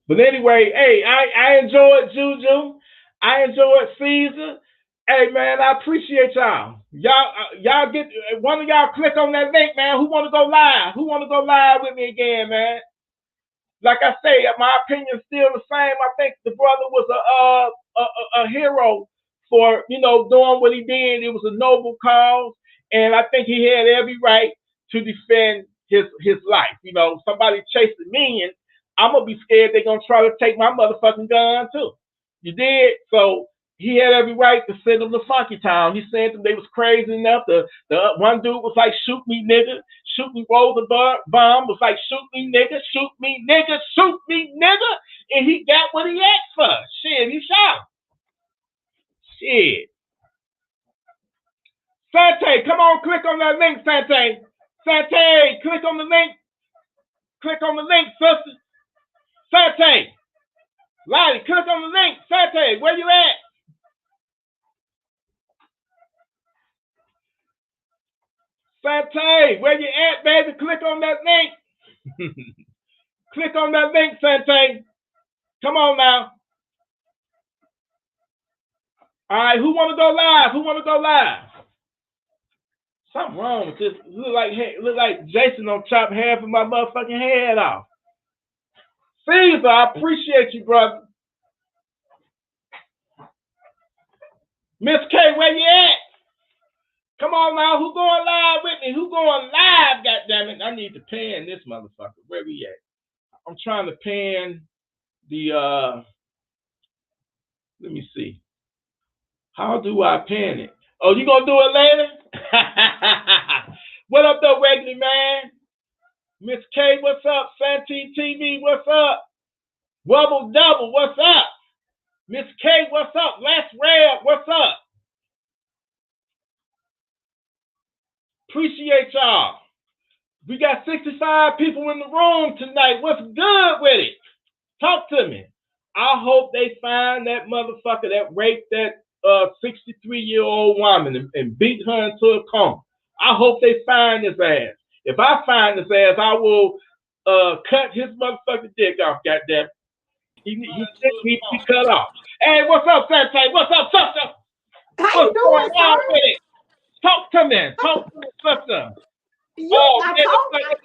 But anyway, hey, I enjoyed Juju. I enjoyed Caesar. Hey, man, I appreciate y'all. Y'all get one of y'all click on that link, man. Who want to go live? Who want to go live with me again, man? Like I say, my opinion's still the same. I think the brother was a hero for doing what he did. It was a noble cause, and I think he had every right to defend his life. Somebody chasing me, and I'm gonna be scared they're gonna try to take my motherfucking gun too. You did? So he had every right to send them to Funky Town. He said them they was crazy enough. The one dude was like, "Shoot me, nigga. Shoot me, roll the bomb." Was like, "Shoot me, nigga. Shoot me, nigga. Shoot me, nigga." And he got what he asked for. Shit, he shot. Shit. Sante, come on, click on that link, Sante. Sante, click on the link. Click on the link, sister. Sante. Lottie, click on the link. Sante, where you at? Sante, where you at, baby? Click on that link. Click on that link, Sante. Come on now. All right, who want to go live? Who want to go live? Something wrong with this. Look like Jason don't chop half of my motherfucking head off. Caesar, I appreciate you, brother. Miss K, where you at? Come on now, who going live with me? Who going live, goddammit? I need to pan this motherfucker. Where we at? I'm trying to pan let me see. How do I pin it? Oh, you gonna do it later? What up, though, regular man? Miss K, what's up? Santee TV, what's up? Wubble Double, what's up? Miss K, what's up? Les Red, what's up? Appreciate y'all. We got 65 people in the room tonight. What's good with it? Talk to me. I hope they find that motherfucker that raped that 63-year-old woman and beat her into a coma. I hope they find his ass. If I find his ass, I will cut his motherfucking dick off, goddamn. He cut off. Hey, what's up, Santee? What's up, sister? What's going on with it? Talk to me. Talk to me, sister. It's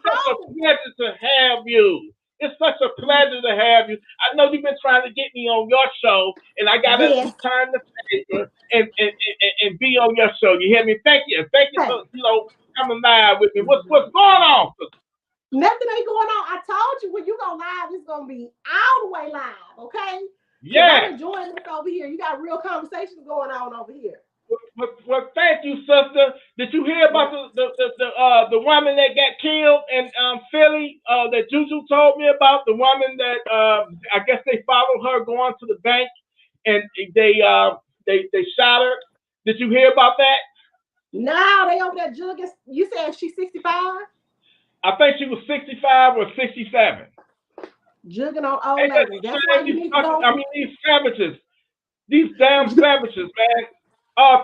such a pleasure to have you. It's such a pleasure to have you. I know you've been trying to get me on your show, and I got to turn the paper and be on your show. You hear me? Thank you. Thank you for coming live with me. What's going on? Nothing ain't going on. I told you when you go live, it's gonna be all the way live. Okay? Yeah. I'm enjoying this over here. You got real conversations going on over here. Well, thank you, sister. Did you hear about the woman that got killed in Philly? That Juju told me about, the woman that I guess they followed her going to the bank and they shot her. Did you hear about that? No, they over there jugging. You said she's 65? I think she was 65 or 67. Jugging on old ladies. That's why you need to go. I mean, these savages, these damn savages, man.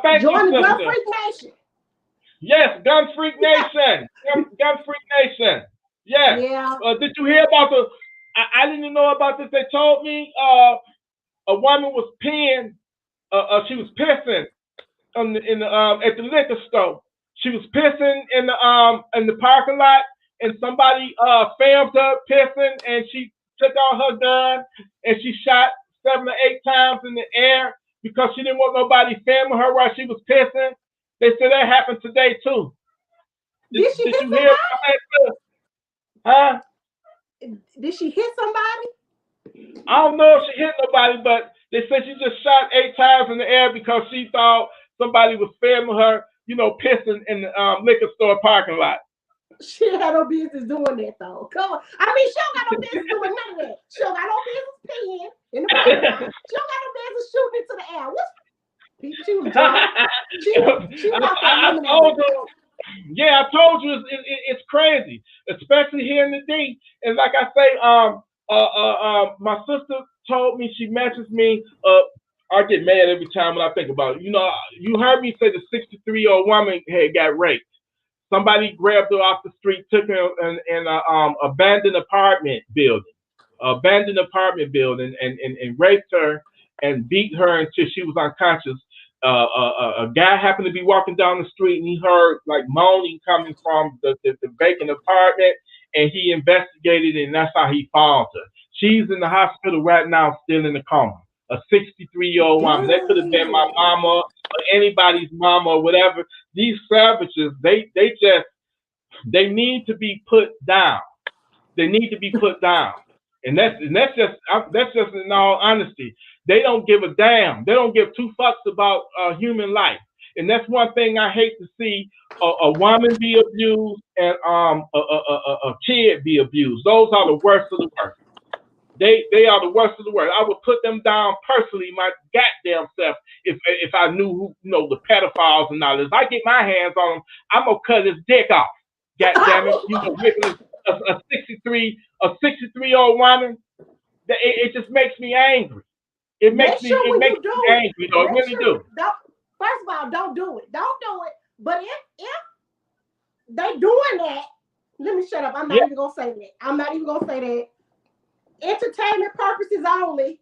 Thank Join you, the sister. Gun Freak Nation. Yes, Gun Freak Nation. Gun Freak Nation. Yes. Yeah. Did you hear about I didn't know about this. They told me a woman was peeing. She was pissing at the liquor store. She was pissing in the parking lot, and somebody filmed her pissing, and she took out her gun and she shot 7 or 8 times in the air because she didn't want nobody filming her while she was pissing. They said that happened today too. Did she hit you hear about that too? Huh? Did she hit somebody? I don't know if she hit nobody, but they said she just shot 8 times in the air because she thought somebody was filming her, pissing in the liquor store parking lot. She had no business doing that though. Come on. I mean, she don't got no business doing none of that. She don't got no business peeing in the parking lot. She don't got no business shooting into the air. She was drunk. She I told you it's crazy, especially here in the D. And like I say, my sister told me, she messaged me. I get mad every time when I think about it. You heard me say the 63-year-old woman had got raped. Somebody grabbed her off the street, took her in an abandoned apartment building, and raped her and beat her until she was unconscious. A guy happened to be walking down the street, and he heard like moaning coming from the vacant apartment, and he investigated, and that's how he found her. She's in the hospital right now, still in the coma. A 63-year-old woman. That could have been my mama or anybody's mama or whatever. These savages, they need to be put down. They need to be put down. And that's just in all honesty. They don't give a damn. They don't give 2 fucks about human life. And that's one thing I hate to see: a woman be abused and a kid be abused. Those are the worst of the worst. They are the worst of the worst. I would put them down personally, my goddamn self, if I knew who, the pedophiles and all this. If I get my hands on them, I'm gonna cut his dick off. God damn it, a 63-year-old woman. It just makes me angry. It makes me angry. It really do. First of all, don't do it. Don't do it. But if they doing that, let me shut up. I'm not even gonna say that. I'm not even gonna say that. Entertainment purposes only.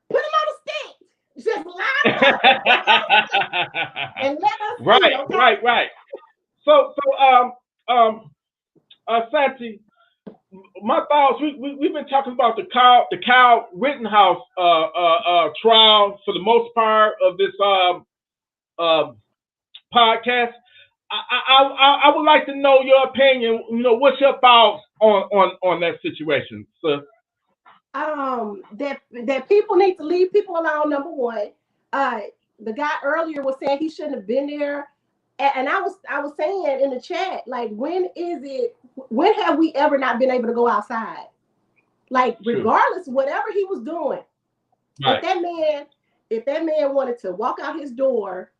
Put them on the stick. Just line them up and let us see, okay? Right. So Santee, my thoughts. We've been talking about the Kyle Rittenhouse trial for the most part of this podcast. I would like to know your opinion. What's your thoughts on that situation, sir? that people need to leave people alone. Number one, the guy earlier was saying he shouldn't have been there, and I was saying in the chat, like, when have we ever not been able to go outside? Like, regardless, whatever he was doing, if that man wanted to walk out his door,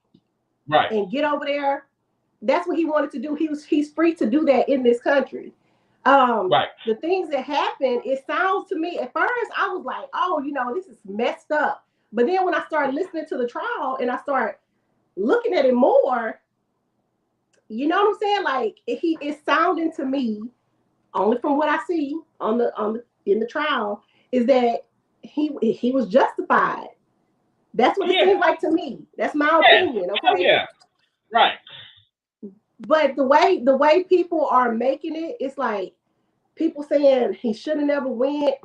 and get over there, that's what he wanted to do. He's free to do that in this country. The things that happen, it sounds to me, at first I was like, oh, this is messed up. But then when I started listening to the trial and I started looking at it more, you know what I'm saying? Like, it's sounding to me, only from what I see in the trial, is that he was justified. That's what it seems like to me. That's my opinion. Okay. Oh, yeah. Right. But the way people are making it, it's like people saying he should have never went.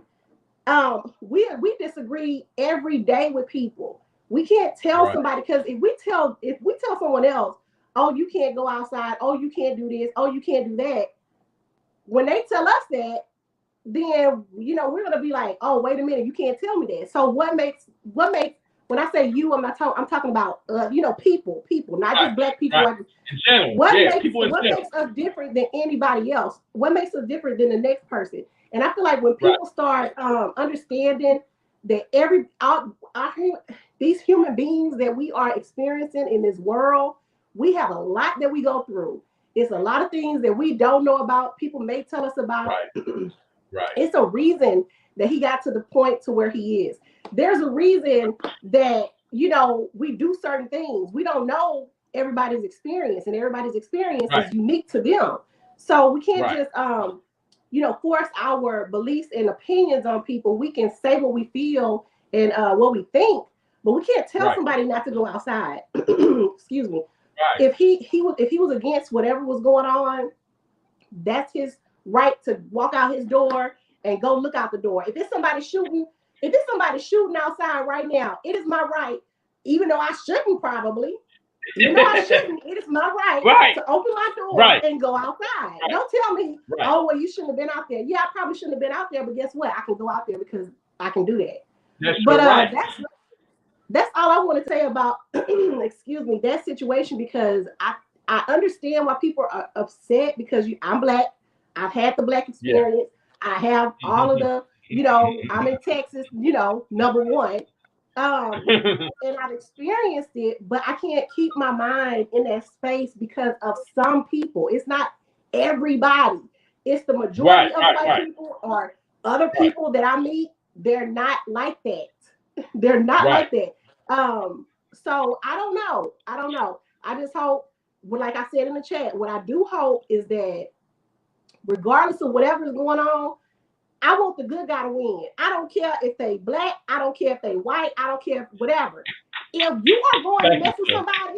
We disagree every day with people. We can't tell somebody, because if we tell someone else, oh, you can't go outside, oh, you can't do this, oh, you can't do that. When they tell us that, then we're gonna be like, oh, wait a minute, you can't tell me that. So what makes when I say you, I'm talking about people, not just black people. Right. In general, what makes us different than anybody else? What makes us different than the next person? And I feel like when people start understanding that these human beings that we are experiencing in this world, we have a lot that we go through. It's a lot of things that we don't know about. People may tell us about. Right. It's a reason that he got to the point to where he is. There's a reason that, we do certain things. We don't know everybody's experience, and everybody's experience is unique to them. So we can't just, force our beliefs and opinions on people. We can say what we feel and what we think, but we can't tell somebody not to go outside. Excuse me. Right. If he was against whatever was going on, that's his right to walk out his door and go look out the door. If it's somebody shooting outside right now, it is my right, even though I shouldn't probably. It is my right to open my door and go outside. Don't tell me, oh, well, you shouldn't have been out there. Yeah, I probably shouldn't have been out there, but guess what? I can go out there because I can do that. That's all I want to say about excuse me, that situation, because I understand why people are upset, because I'm black. I've had the black experience. I have all of the, I'm in Texas, number one. And I've experienced it, but I can't keep my mind in that space because of some people. It's not everybody. It's the majority of white people or other people that I meet. They're not like that. They're not like that. So I don't know. I just hope, like I said in the chat, what I do hope is that regardless of whatever is going on, I want the good guy to win. I don't care if they black. I don't care if they white. I don't care if whatever. If you are going to mess with somebody,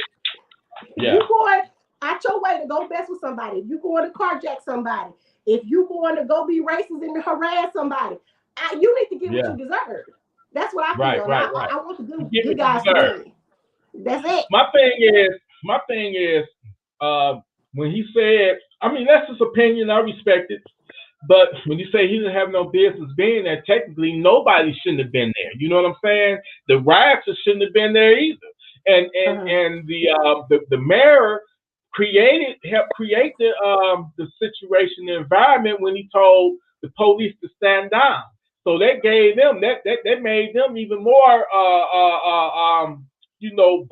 if you're going out your way to go mess with somebody, if you're going to carjack somebody, if you're going to go be racist and harass somebody, you need to get what you deserve. That's what I feel. I want the good guys to win. That's it. My thing is, when he said, I mean, that's his opinion. I respect it. But when you say he didn't have no business being there, technically nobody shouldn't have been there. You know what I'm saying? The rioters shouldn't have been there either. And the mayor helped create the situation, the environment, when he told the police to stand down. So that gave them that made them even more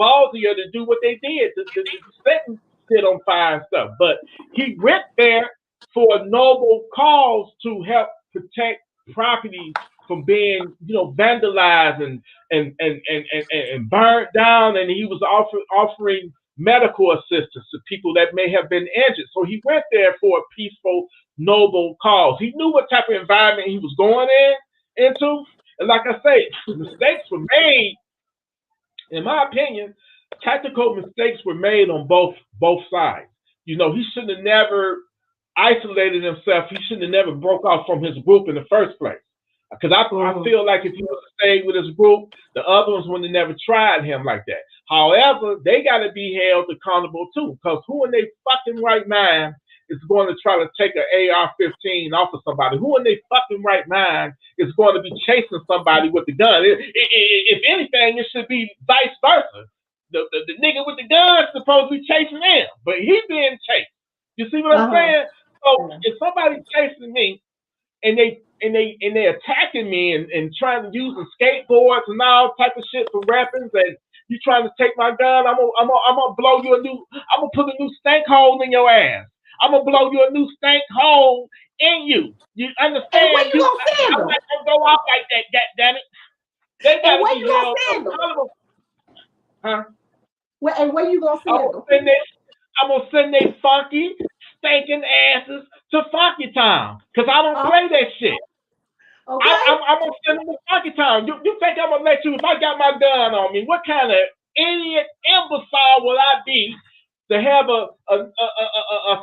ballsier to do what they did, to set shit on fire and stuff. But he went there for a noble cause to help protect property from being, vandalized and burnt down, and he was offering medical assistance to people that may have been injured. So he went there for a peaceful, noble cause. He knew what type of environment he was going into, and like I say, mistakes were made. In my opinion, tactical mistakes were made on both sides. He shouldn't have never isolated himself. He shouldn't have never broke off from his group in the first place. Because I feel like if he would have stayed with his group, the other ones would have never tried him like that. However, they got to be held accountable too. Because who in their fucking right mind is going to try to take an AR-15 off of somebody? Who in their fucking right mind is going to be chasing somebody with the gun? If anything, it should be vice versa. The nigga with the gun is supposed to be chasing him, but he's being chased. You see what I'm saying? So if somebody's chasing me and they're attacking me and trying to use skateboards and all type of shit for weapons, and you trying to take my gun, I'm gonna blow you I'm gonna put a new stank hole in your ass. I'm gonna blow you a new stank hole in you. You understand? And where you gonna send them? I'm not gonna go out like that, goddammit. They gotta be held accountable. Huh? And where you gonna send them? I'm gonna send they funky, stinking asses to Funky Town, because I don't play that shit. Okay. I'm gonna send them to Funky Town. You think I'm gonna let you, if I got my gun on me, what kind of idiot imbecile will I be to have a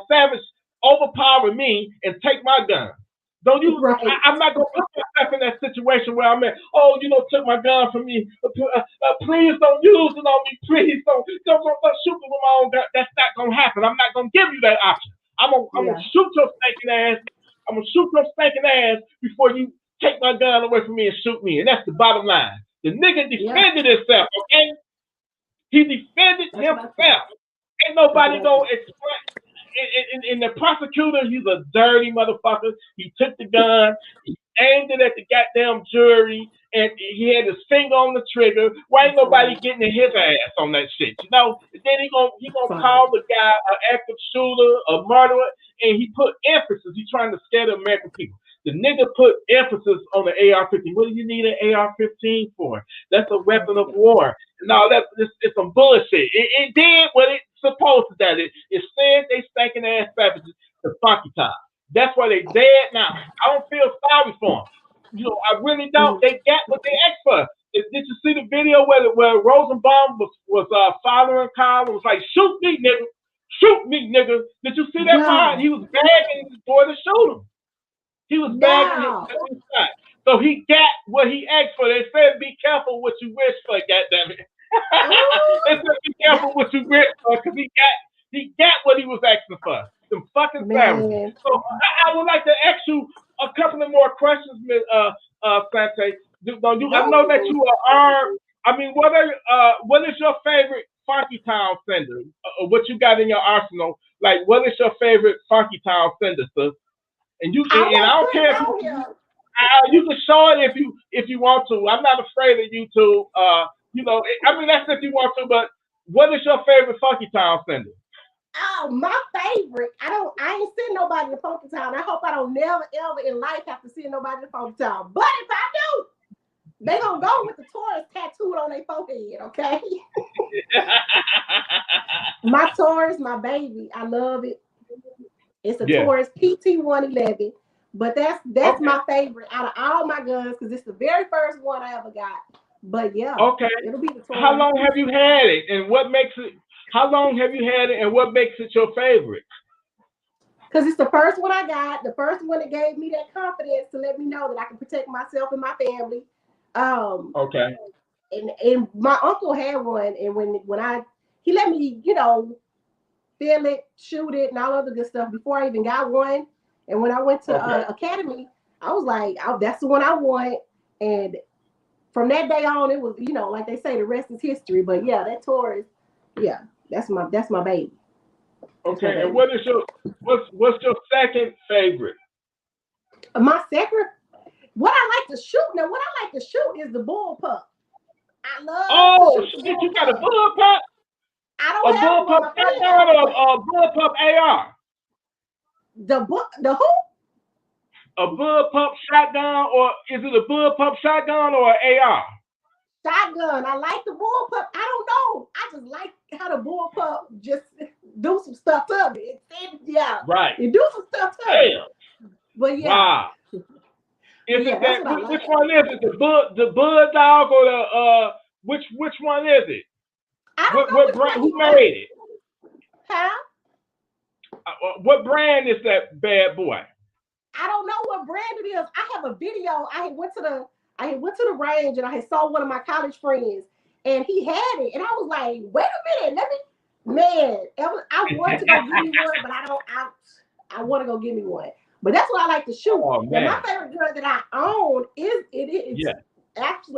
savage overpower me and take my gun? Don't you? Right. I'm not gonna put myself in that situation where I'm at. Oh, took my gun from me. Please don't use it on me. Please don't shoot me with my own gun. That's not gonna happen. I'm not gonna give you that option. I'm gonna shoot your stinking ass. I'm gonna shoot your stinking ass before you take my gun away from me and shoot me. And that's the bottom line. The nigga defended himself. Okay, he defended himself. Ain't nobody gonna explain. And the prosecutor, he's a dirty motherfucker. He took the gun, he aimed it at the goddamn jury, and he had his finger on the trigger. Why ain't nobody getting his ass on that shit? And then he gonna call the guy an active shooter, a murderer, and he put emphasis. He's trying to scare the American people. The nigga put emphasis on the AR-15. What do you need an AR-15 for? That's a weapon of war. No, it's some bullshit. It did what it's supposed to do. It sent they stinking ass savages to Funky Town. That's why they dead now. I don't feel sorry for them. I really don't. They got what they asked for. Did you see the video where Rosenbaum was following Kyle and was like, "Shoot me, nigga! Shoot me, nigga!" Did you see that part? He was begging his boy to shoot him. He was begging him. So he got what he asked for. They said, "Be careful what you wish for, goddammit." They said, "Be careful what you wish for," because he got what he was asking for. Some fucking savages. So I would like to ask you a couple of more questions, Ms. Sante. I know that you are. I mean, what is your favorite Funky Town sender? What you got in your arsenal? Like, what is your favorite Funky Town sender, sis? And I don't care if you can show it if you want to. I'm not afraid of YouTube. That's if you want to. But what is your favorite Funky Town sender? Oh, my favorite. I ain't seen nobody in Funky Town. I hope I don't never ever in life have to see nobody in Funky Town. But if I do, they gonna go with the Taurus tattooed on their forehead. Okay. My Taurus, my baby. I love it. It's a Taurus PT-111, but that's my favorite out of all my guns because it's the very first one I ever got. But it'll be the Taurus. How long have you had it, and what makes it? How long have you had it, and what makes it your favorite? Because it's the first one I got, the first one that gave me that confidence to let me know that I can protect myself and my family. And my uncle had one, and when he let me, feel it, shoot it, and all other good stuff before I even got one. And when I went to Academy, I was like, that's the one I want. And from that day on, it was, like they say, the rest is history. But that Taurus, that's my baby. Okay, and what's your second favorite? My second, what I like to shoot is the bullpup. I love. Oh, shit, you got a bullpup? I don't have a bullpup shotgun or a bullpup AR? The who? A bullpup shotgun, or is it a bullpup shotgun or an AR? Shotgun. I like the bullpup. I don't know. I just like how the bullpup just do some stuff to it. Right. It do some stuff to it. But wow. Is it that? Which one is it? The bulldog or the which one is it? I don't know. What brand? Who made it? Huh? What brand is that bad boy? I don't know what brand it is. I have a video. I went to the range and I saw one of my college friends and he had it and I was like, wait a minute, I wanted to go get one, but I want to go get me one. But that's what I like to shoot. Oh, now, my favorite gun that I own is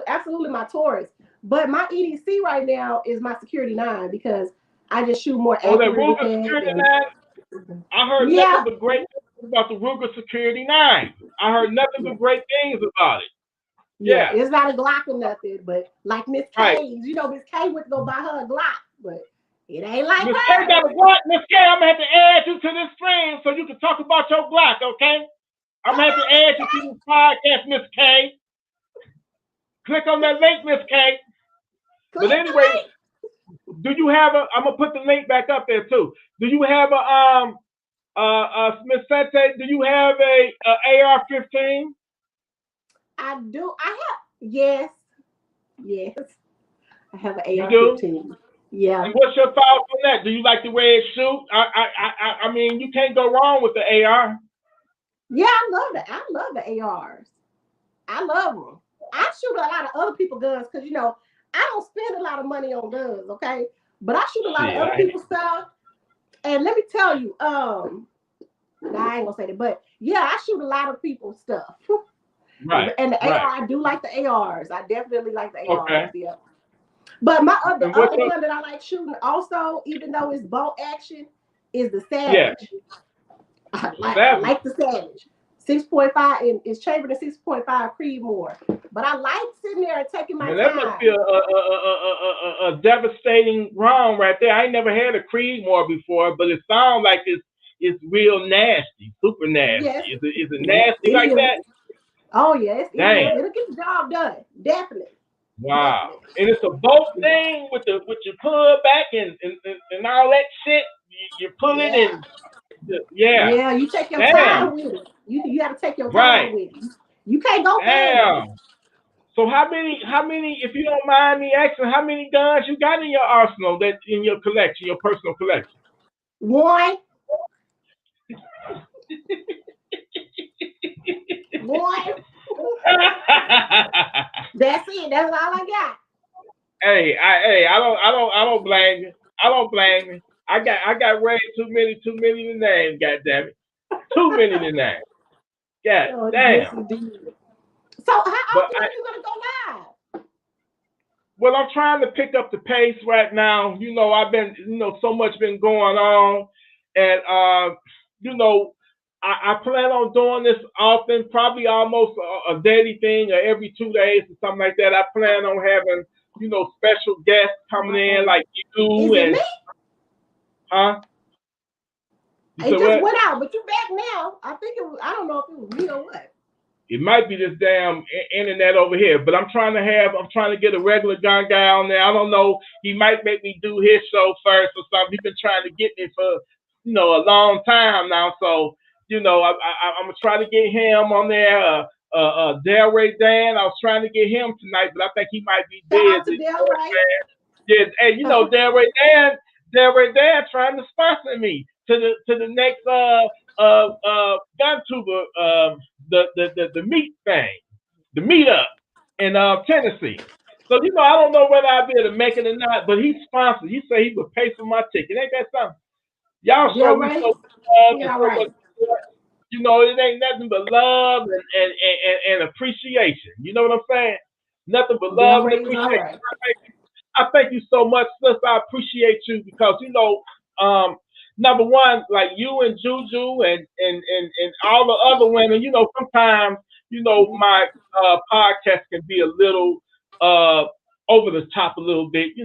absolutely my Taurus. But my EDC right now is my Security 9 because I just shoot more accurate with it. Security 9? I heard nothing but great things about the Ruger Security 9. I heard nothing but great things about it. Yeah, it's not a Glock or nothing, but like Miss K, you know, Miss K went to go buy her a Glock, but it ain't like Miss her. K got a Glock. Miss K, I'm gonna have to add you to this stream so you can talk about your Glock, okay? I'm gonna have to add you to this podcast, Miss K. Click on that link, Miss K. But anyway, do you have a? I'm gonna put the link back up there too. Do you have a Miss Sante? Do you have a AR-15? I do. I have. Yes. I have an AR-15. Yeah. And what's your thoughts on that? Do you like the way it shoots? I mean, you can't go wrong with the AR. Yeah, I love the ARs. I love them. I shoot a lot of other people's guns because, you know, I don't spend a lot of money on guns, okay? But I shoot a lot of other people's stuff. And let me tell you, I ain't gonna say that, but yeah, I shoot a lot of people's stuff. Right. And the AR, I do like the ARs. I definitely like the ARs. Yeah. But my other gun that I like shooting also, even though it's bolt action, is the Savage. I like the Savage. 6.5 and it's chambered in 6.5 Creedmoor. But I like sitting there and taking my time. That must be a devastating round right there. I ain't never had a Creedmoor before, but it sounds like it's real nasty, super nasty. Yes. Is it nasty like that? Oh yes, it'll get the job done. Definitely. Wow. Definitely. And it's a bolt thing with your pull back and all that shit. You pull it and yeah, you take your time with it. You have to take your time with it. You can't go fast. So how many, if you don't mind me asking, how many guns you got in your arsenal that in your collection, your personal collection? One. That's it. That's all I got. Hey, I don't blame you. I don't blame you. I got way too many to name. God damn it, too many to name. God damn. So how often are you gonna go live? Well, I'm trying to pick up the pace right now. You know, I've been, so much been going on, and I plan on doing this often, probably almost a daily thing, or every 2 days or something like that. I plan on having, special guests coming in like you and. Me? Huh? It just went out, but you back now. I think it was. I don't know if it was me or what. It might be this damn internet over here, but I'm trying to get a regular gun guy on there. I don't know. He might make me do his show first or something. He's been trying to get me for, a long time now. So, I'm gonna try to get him on there. Delray Dan, I was trying to get him tonight, but I think he might be busy. Yeah, hey, Delray Dan trying to sponsor me to the next gun tuber the meet thing, the meetup in Tennessee. So I don't know whether I'll be able to make it or not, but he's sponsored. He said he would pay for my ticket. Ain't that something? Y'all show me so much. It ain't nothing but love and appreciation. You know what I'm saying? Nothing but love and appreciation. I thank you so much, sis. I appreciate you because number one, like you and Juju and all the other women, sometimes my podcast can be a little over the top a little bit,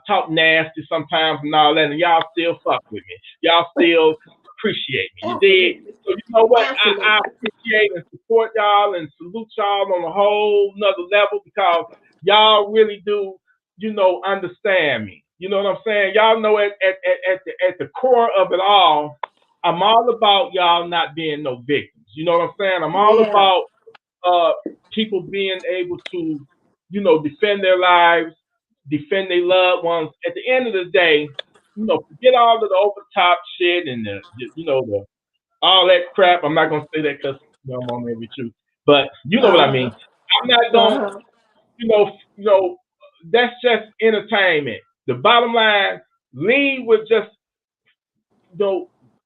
talk nasty sometimes and all that, and y'all still fuck with me. Y'all still appreciate me. You did. So you know what? I appreciate and support y'all and salute y'all on a whole nother level because y'all really do, understand me. You know what I'm saying? Y'all know at the core of it all, I'm all about y'all not being no victims. You know what I'm saying? I'm all about people being able to, defend their lives, defend their loved ones. At the end of the day, forget all of the over top shit and the all that crap. I'm not gonna say that because I'm on there with you, but you know what I mean. I'm not gonna, that's just entertainment. The bottom line, lead with just,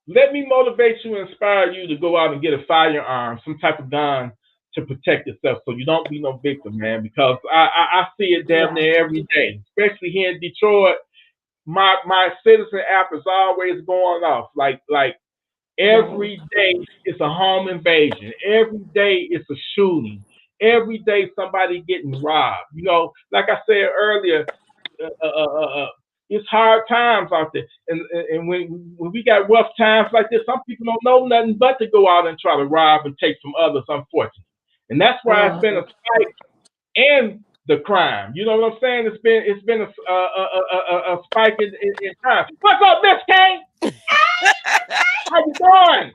let me motivate you and inspire you to go out and get a firearm, some type of gun to protect yourself, so you don't be no victim, man. Because I see it damn near every day, especially here in Detroit. My citizen app is always going off. Like every day it's a home invasion. Every day it's a shooting. Every day somebody getting robbed. You know, like I said earlier, it's hard times out there. And when we got rough times like this, some people don't know nothing but to go out and try to rob and take from others, unfortunately. And that's why it's been a spike in the crime. You know what I'm saying? It's been a spike in crime. What's up, Miss K? How you doing?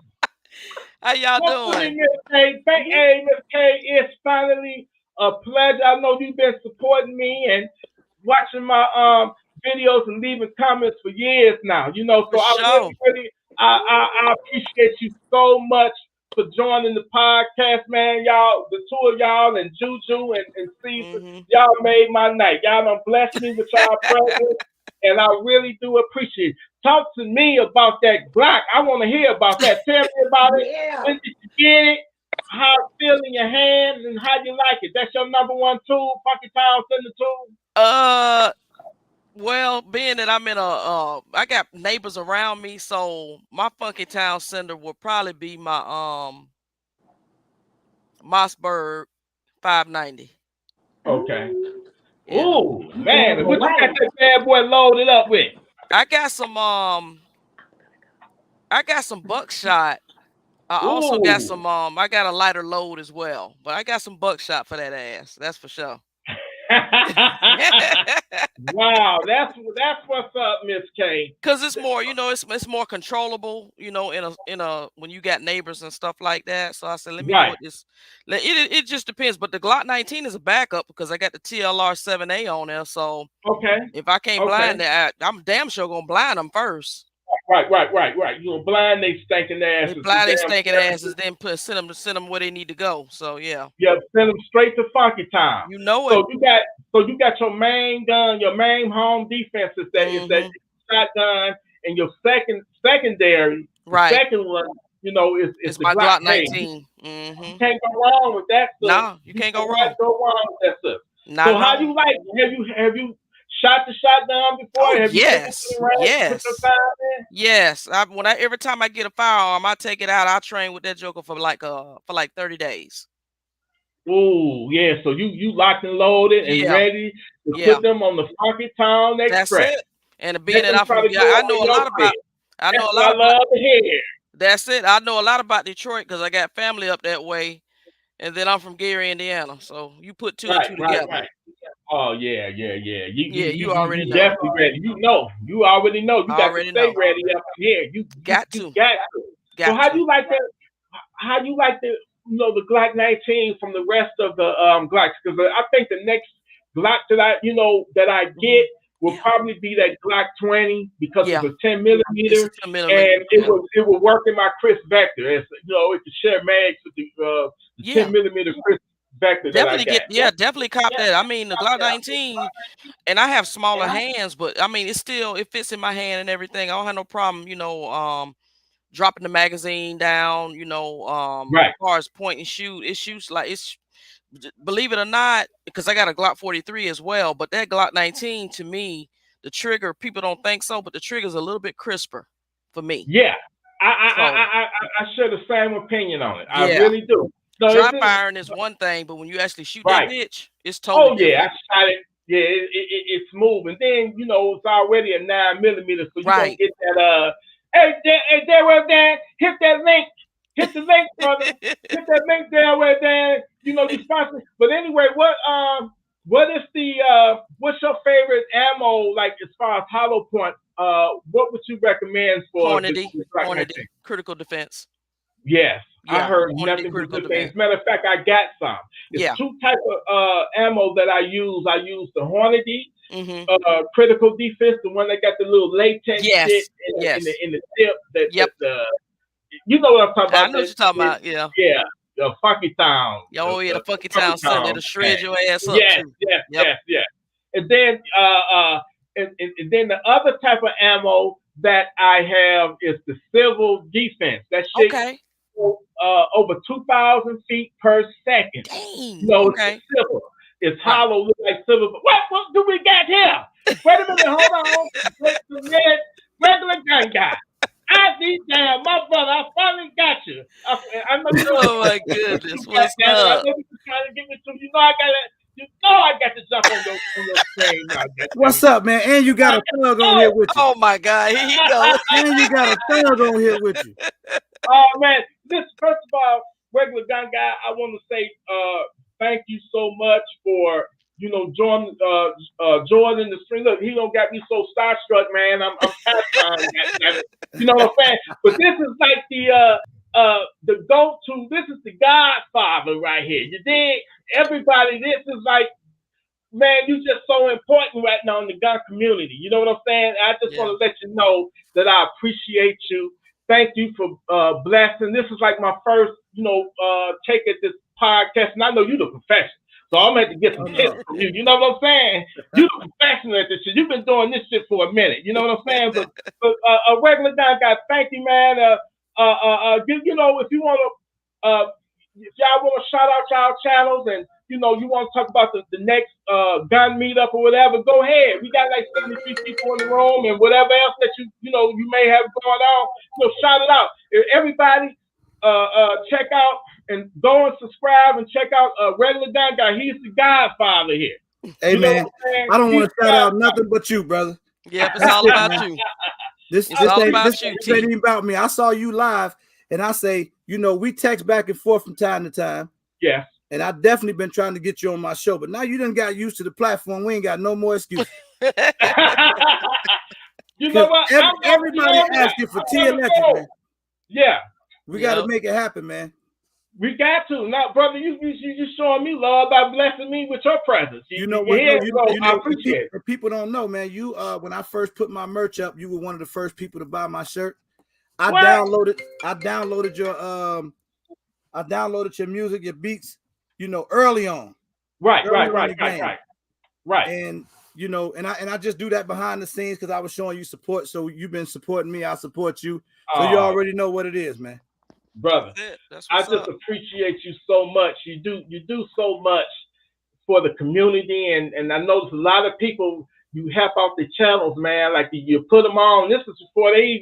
How y'all doing? Miss K. Hey, Miss K, it's finally a pleasure. I know you've been supporting me and watching my videos and leaving comments for years now. You know, so I really I appreciate you so much for joining the podcast, man. Y'all, the two of y'all and Juju and Caesar, y'all made my night. Y'all done blessed me with y'all presence, and I really do appreciate it. Talk to me about that Glock. I want to hear about that. Tell me about it. When did you get it? How it feel in your hand and how you like it? That's your number one tool, Funky Town Center tool? Well, being that I'm in I got neighbors around me, so my Funky Town Center will probably be my Mossberg 590. Okay. Yeah. Oh man, what you got that bad boy loaded up with? I got some buckshot. I also got some I got a lighter load as well, but I got some buckshot for that ass. That's for sure. Wow, that's what's up, Miss K. Because it's more, it's more controllable, in a when you got neighbors and stuff like that. So I said, let me go with this. It just depends. But the Glock 19 is a backup because I got the TLR 7A on there. So if I can't blind that, I'm damn sure gonna blind them first. Right. You gonna blind they stinking asses. They blind they stinking asses, then send them where they need to go. So yeah. Yeah, send them straight to Funky Town. You know so it. You got your main gun, your main home defense is that shotgun, and your secondary, right? The second one, is the my Glock 19. You can't go wrong with that stuff. No, you can't go wrong. Go wrong with that stuff. So how you like? Have you shot the shotgun before? Have yes. Every time I get a firearm, I take it out. I train with that joker for like 30 days. Oh yeah, so you locked and loaded and ready to put them on the Funky Town Express. That's it. And being that I know a lot about. I love to hear. That's it. I know a lot about Detroit because I got family up that way, and then I'm from Gary, Indiana. So you put two and two together. Right. Oh yeah. You already know. Definitely ready. You already know. You got to stay ready up here. You got to. So how you like that? How you like the the Glock 19 from the rest of the Glocks? Because I think the next Glock that I get will probably be that Glock 20 because it's a 10 millimeter, and it will work in my Chris Vector. It's, it can share mags with the 10 millimeter Chris Vector. Definitely cop that. I mean, the Glock 19, and I have smaller hands, but I mean, it fits in my hand and everything. I don't have no problem, dropping the magazine down, as far as point and shoot, it shoots like believe it or not, because I got a Glock 43 as well, but that Glock 19 to me, the trigger, people don't think so, but the trigger's a little bit crisper for me. Yeah. I share the same opinion on it. I really do. So dry firing is one thing, but when you actually shoot that bitch, it's totally different. I shot it. Yeah, it's smooth. And then, it's already a 9 millimeter, so you don't get that hey, Dan, hit that link. Hit the link, brother. Hit that link there where Dan, you sponsor. But anyway, what is what's your favorite ammo, like as far as hollow point? What would you recommend for Hornady, critical defense? Yes. I heard nothing but good things. Matter of fact, I got some. It's two types of ammo that I use. I use the Hornady critical defense, the one that got the little latex shit in the tip. You know what I'm talking about. I know what you're talking about. Yeah. Yeah. The Funky Town. The Funky Town Center. It'll shred your ass up. Yes. And then and then the other type of ammo that I have is the civil defense. That shit over 2,000 feet per second. Dang. It's civil. It's hollow, look like silver. But what do we got here? Wait a minute, hold on. Regular gun guy. I see, damn, my brother, I finally got you. I know you. Oh my goodness, what's up? I know you trying to get me to. I got to jump on your screen now. What's up, man? And you got a thug on here with you. Oh my God, here he goes. And you got a thug on here with you. Oh man, first of all, regular gun guy, I want to say thank you so much for joining the stream. Look, he don't got me so starstruck, man. I'm past you know what I'm saying? But this is like the go-to. This is the Godfather right here. You dig? Everybody, this is like, man, you just so important right now in the gun community. You know what I'm saying? I just want to let you know that I appreciate you. Thank you for blessing. This is like my first, take at this podcast, and I know you're the professional. So I'm going to get some tips from you. You know what I'm saying? You're the professional at this shit. You've been doing this shit for a minute. You know what I'm saying? But a regular guy, thank you, man. If you want to, if y'all want to shout out y'all channels and, you want to talk about the next gun meetup or whatever, go ahead. We got like 73 people in the room and whatever else that you may have going on, shout it out. Everybody, check out and go and subscribe and check out Regular Gun Guy. He's the Godfather here. Hey, man, I don't want to shout out nothing but you, brother. Yeah, it's all about you. This ain't even about me. I saw you live, and I say, we text back and forth from time to time. Yes. And I've definitely been trying to get you on my show, but now you done got used to the platform. We ain't got no more excuses. You know what? Everybody asking for T Electric, man. Yeah. We got to make it happen, man. We got to. Now, brother, you showing me love by blessing me with your presence. I appreciate it. People don't know, man. You when I first put my merch up, you were one of the first people to buy my shirt. I downloaded your music, your beats, early on. Right. And and I just do that behind the scenes because I was showing you support. So you've been supporting me, I support you. So you already know what it is, man. Brother, I just appreciate you so much. You do so much for the community, and I know there's a lot of people you help out the channels, man. Like you put them on. This is before they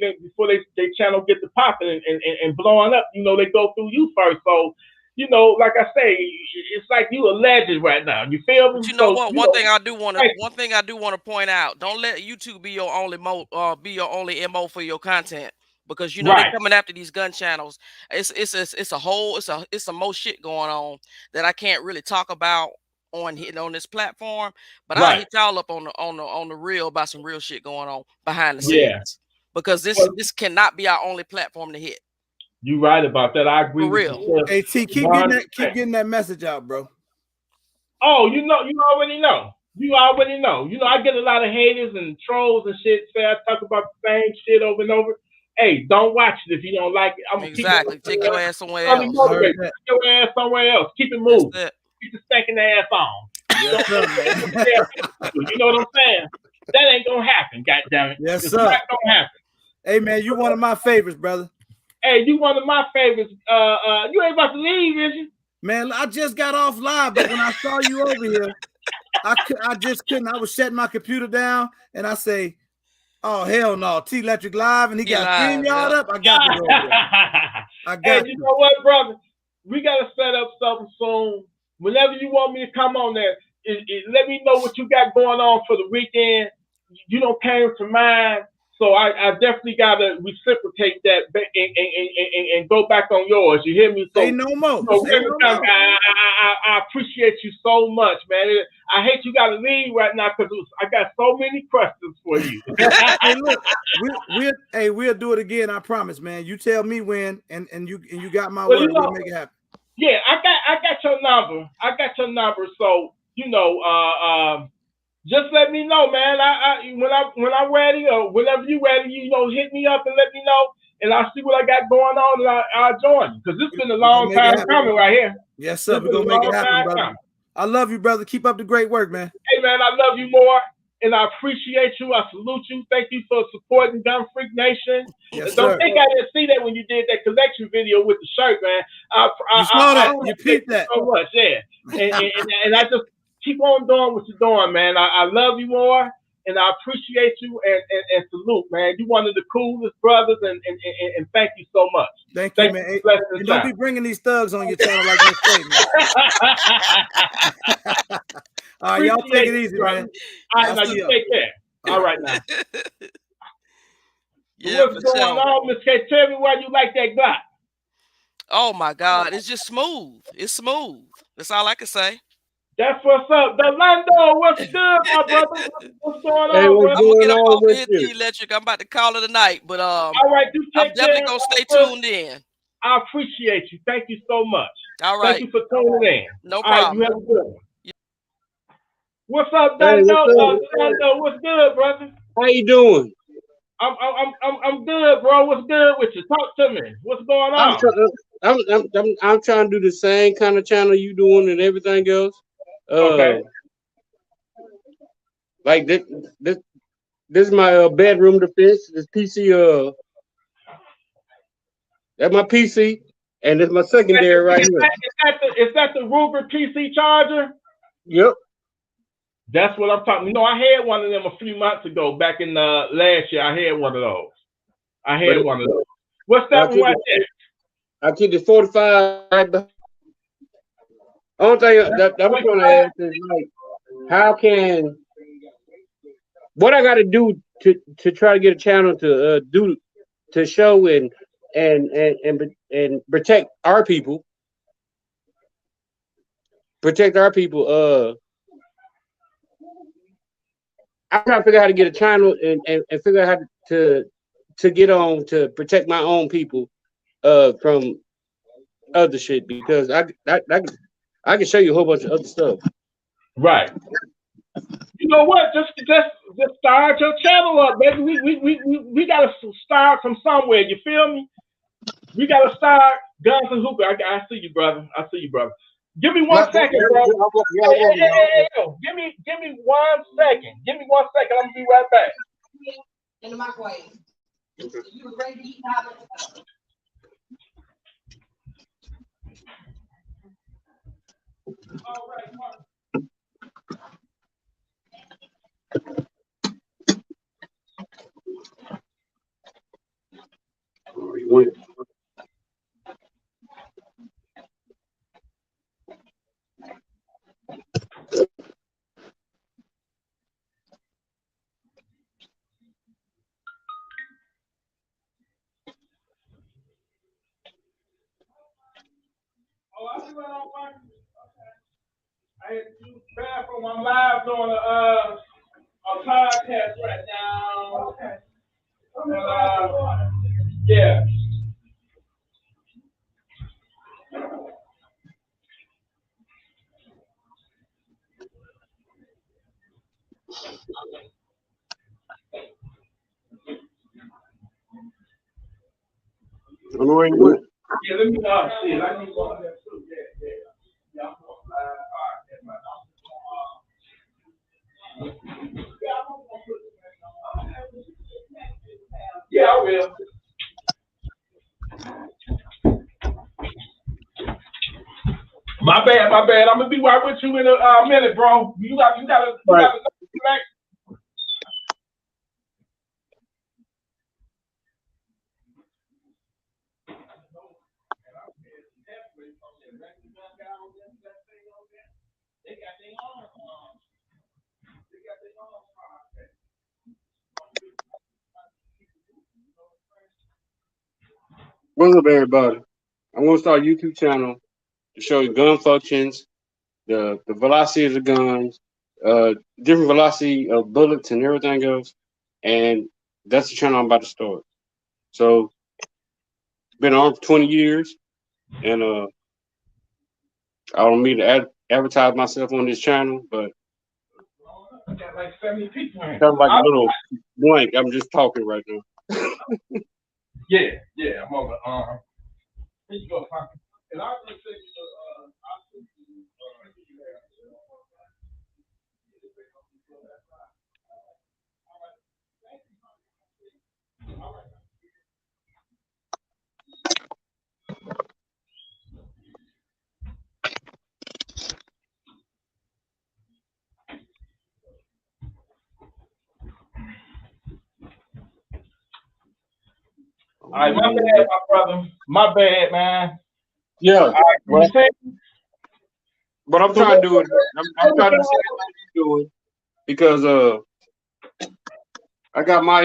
channel get to popping and blowing up. They go through you first. So like I say, it's like you a legend right now. You feel me? But you know what? One thing I do want to point out: don't let YouTube be your only MO for your content. Because they're coming after these gun channels. It's some more shit going on that I can't really talk about on this platform. But I'll hit y'all up on the real about some real shit going on behind the scenes. Yeah. Because this cannot be our only platform to hit. You right about that. I agree for with real. you. Hey T, keep getting that message out, bro. Oh, you already know. I get a lot of haters and trolls and shit. Say I talk about the same shit over and over. Hey, don't watch it if you don't like it. I'm gonna take your ass somewhere else. Take your ass somewhere else. Keep it moving. Keep the stinking ass on. Yes, sir, you know what I'm saying? That ain't gonna happen. Goddammit. Yes, it's sir. not gonna happen. Hey man, you one of my favorites, brother. Hey, you one of my favorites. You ain't about to leave, is you? Man, I just got off live, but when I saw you over here, I just couldn't. I was shutting my computer down, and I say, oh, hell no. T Electric live, and he got StreamYard up. I got to go. I got you know what, brother? We got to set up something soon. Whenever you want me to come on there, let me know what you got going on for the weekend. You don't came to mind. So I definitely got to reciprocate that and go back on yours. You hear me? So, say no more. I appreciate you so much, man. I hate you got to leave right now because I got so many questions for you. Hey, look, we'll do it again. I promise, man. You tell me when, and you got my word. We'll make it happen. Yeah, I got your number. So just let me know, man. When I'm ready or whenever you ready, hit me up and let me know, and I'll see what I got going on, and I'll join. Because this has been a long time coming right here. Yes, sir. We're gonna make it happen, brother. I love you, brother. Keep up the great work, man. Hey, man, I love you more. and I appreciate you. I salute you. Thank you for supporting Gun Freak Nation. Yes, Don't sir. think I didn't see that when you did that collection video with the shirt, man. You saw that. You peeped that. So much, yeah. And I just keep on doing what you're doing, man. I love you more, and I appreciate you and salute, man. You're one of the coolest brothers, and thank you so much. Thank you, man. And don't be bringing these thugs on your channel like Miss K, man. All right, y'all take it easy, man. All right, now you take care. All right, now. Yeah, what's going on, Miss K? Tell me why you like that Glock. Oh my God, it's just smooth. It's smooth. That's all I can say. That's what's up. Delando, what's good, my brother? What's going on, brother? I'm gonna get up off here, T-Electric. I'm about to call it a night, but all right, I'm definitely gonna stay tuned in. I appreciate you. Thank you so much. All right. Thank you for tuning in. No problem. All right, you have a good one. What's up, Delando? What's good, brother? How you doing? I'm good, bro. What's good with you? Talk to me. What's going on? I'm trying to do the same kind of channel you doing and everything else. Okay. Like this is my bedroom defense. This PC. That's my PC, and it's my secondary right here. Is that the Ruger PC charger? Yep. That's what I'm talking. You know, I had one of them a few months ago. Back in last year, I had one of those. One of those. What's that one right there? I keep the 45 right behind. Only thing that I'm trying to ask is, like, how can what I got to do to try to get a channel to do to show and protect our people. Protect our people. I'm trying to figure out how to get a channel and figure out how to get on to protect my own people from other shit, because I can show you a whole bunch of other stuff. Right. You know what? Just start your channel up, baby. We gotta start from somewhere. You feel me? We gotta start Guns and Hookah. I see you, brother. Give me 1 second, bro. Hey, give me 1 second. Give me 1 second. I'm gonna be right back. In the microwave. You were ready to eat now. All right, Mark. Oh, I see what I'm watching. Okay. I had to use the bathroom. I'm live doing a podcast right now. Okay. Yeah. I don't know where you went. Yeah, let me see it. I need one of them too. Yeah. I'm going live. Yeah, I will. My bad. I'm gonna be right with you in a minute, bro. You gotta relax. What's up, everybody? I'm gonna start a YouTube channel to show you gun functions, the velocity of the guns, different velocity of bullets and everything else. And that's the channel I'm about to start. So, been on for 20 years, and I don't mean to advertise myself on this channel, but I got like 70 people in. Sounds like a little blank. I'm just talking right now. Yeah, I'm on the here you go, Poppy. And I'll just send you All right, my bad, my brother. My bad, man. Yeah. What but I'm trying to do it. I'm trying to see what you're doing because I got my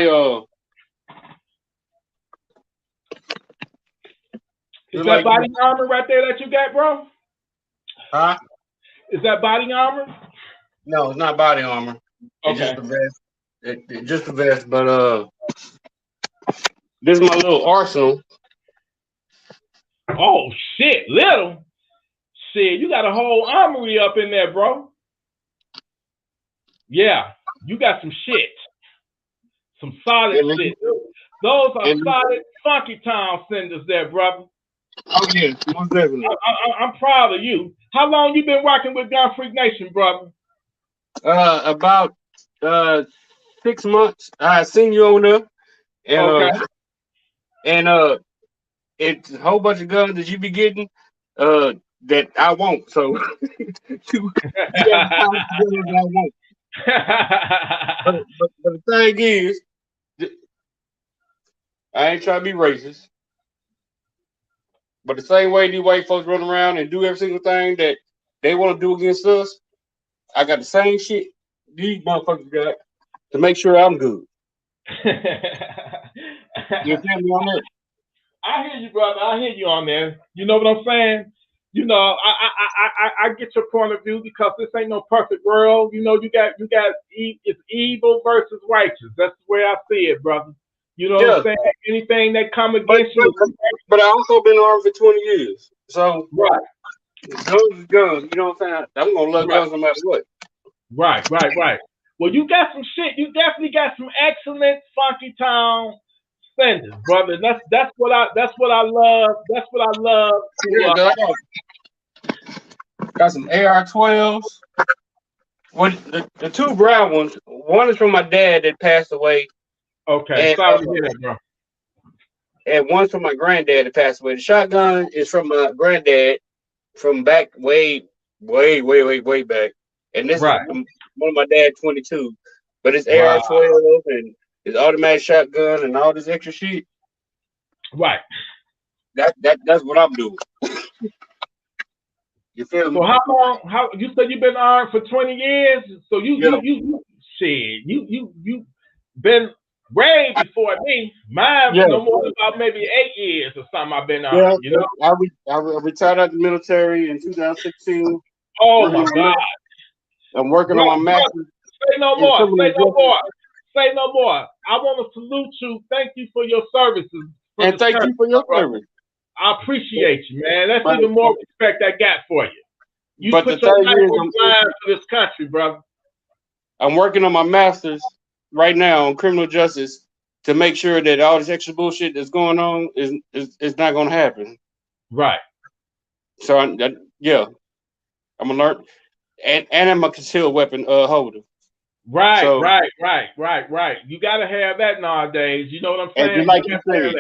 Is that body armor right there that you got, bro? Huh? Is that body armor? No, it's not body armor. It's Okay. just the vest. It's just the vest, but this is my little arsenal. Oh shit, little shit. You got a whole armory up in there, bro. Yeah, you got some shit, some solid shit. Those are solid Funky Town senders there, brother. Oh yeah, most definitely. I'm proud of you. How long you been working with Gun Freak Nation, brother? About 6 months. I seen you on there, and it's a whole bunch of guns that you be getting that I won't. So you got to count the guns I won't. but the thing is, I ain't trying to be racist. But the same way these white folks run around and do every single thing that they want to do against us, I got the same shit these motherfuckers got to make sure I'm good. You feel me on that? I hear you, brother. I hear you on there. You know what I'm saying? You know, I get your point of view because this ain't no perfect world. You know, you got it's evil versus righteous. That's the way I see it, brother. You know what I'm saying? Anything that come against you. But I also been armed for 20 years. So right. Guns is guns. You know what I'm saying? I'm gonna love guns no matter what. Right. Well, you got some shit. You definitely got some excellent Funky Town senders, brother. That's what I love. That's what I love. Got some AR-12s. Well, the two brown ones. One is from my dad that passed away. Okay, sorry to hear that, bro. And one's from my granddad that passed away. The shotgun is from my granddad from back way back. And this is one of my dad's 22. But it's AR-12 and it's automatic shotgun and all this extra shit. Right. That's what I'm doing. You feel me? So how long? How you said you've been armed for 20 years? So you been way before me. Mine no more than about maybe 8 years or something. I've been armed. You know, I retired out of the military in 2016. Oh my God! I'm working on my master's. Say no more. Say no more. Say no more. I want to salute you. Thank you for your services. And thank you for your service. I appreciate you, man. That's even more respect I got for you. You put your life on the line for this country, brother. I'm working on my master's right now on criminal justice to make sure that all this extra bullshit that's going on is not going to happen. Right. So I'm gonna learn, and I'm a concealed weapon holder. Right, so, right. You gotta have that nowadays. You know what I'm saying? And like you said,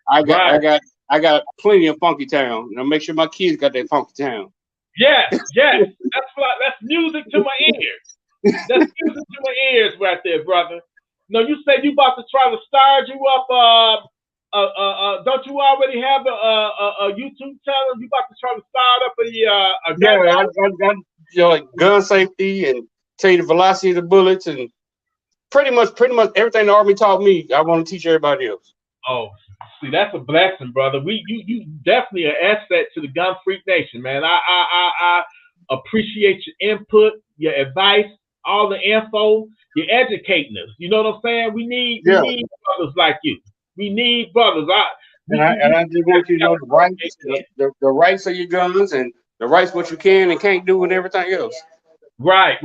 I got plenty of Funky Town. You know, make sure my kids got that Funky Town. Yes. That's music to my ears. That's music to my ears right there, brother. No, you said you about to try to start you up. Don't you already have a YouTube channel? You about to try to start up a gun? Yeah, I like gun safety and tell you the velocity of the bullets and pretty much everything the Army taught me. I want to teach everybody else. Oh, see, that's a blessing, brother. You definitely an asset to the Gun Freak Nation, man. I appreciate your input, your advice, all the info. You're educating us. You know what I'm saying? We need brothers like you. We need brothers. I just want you to know the rights of your guns and the rights what you can and can't do and everything else. Right.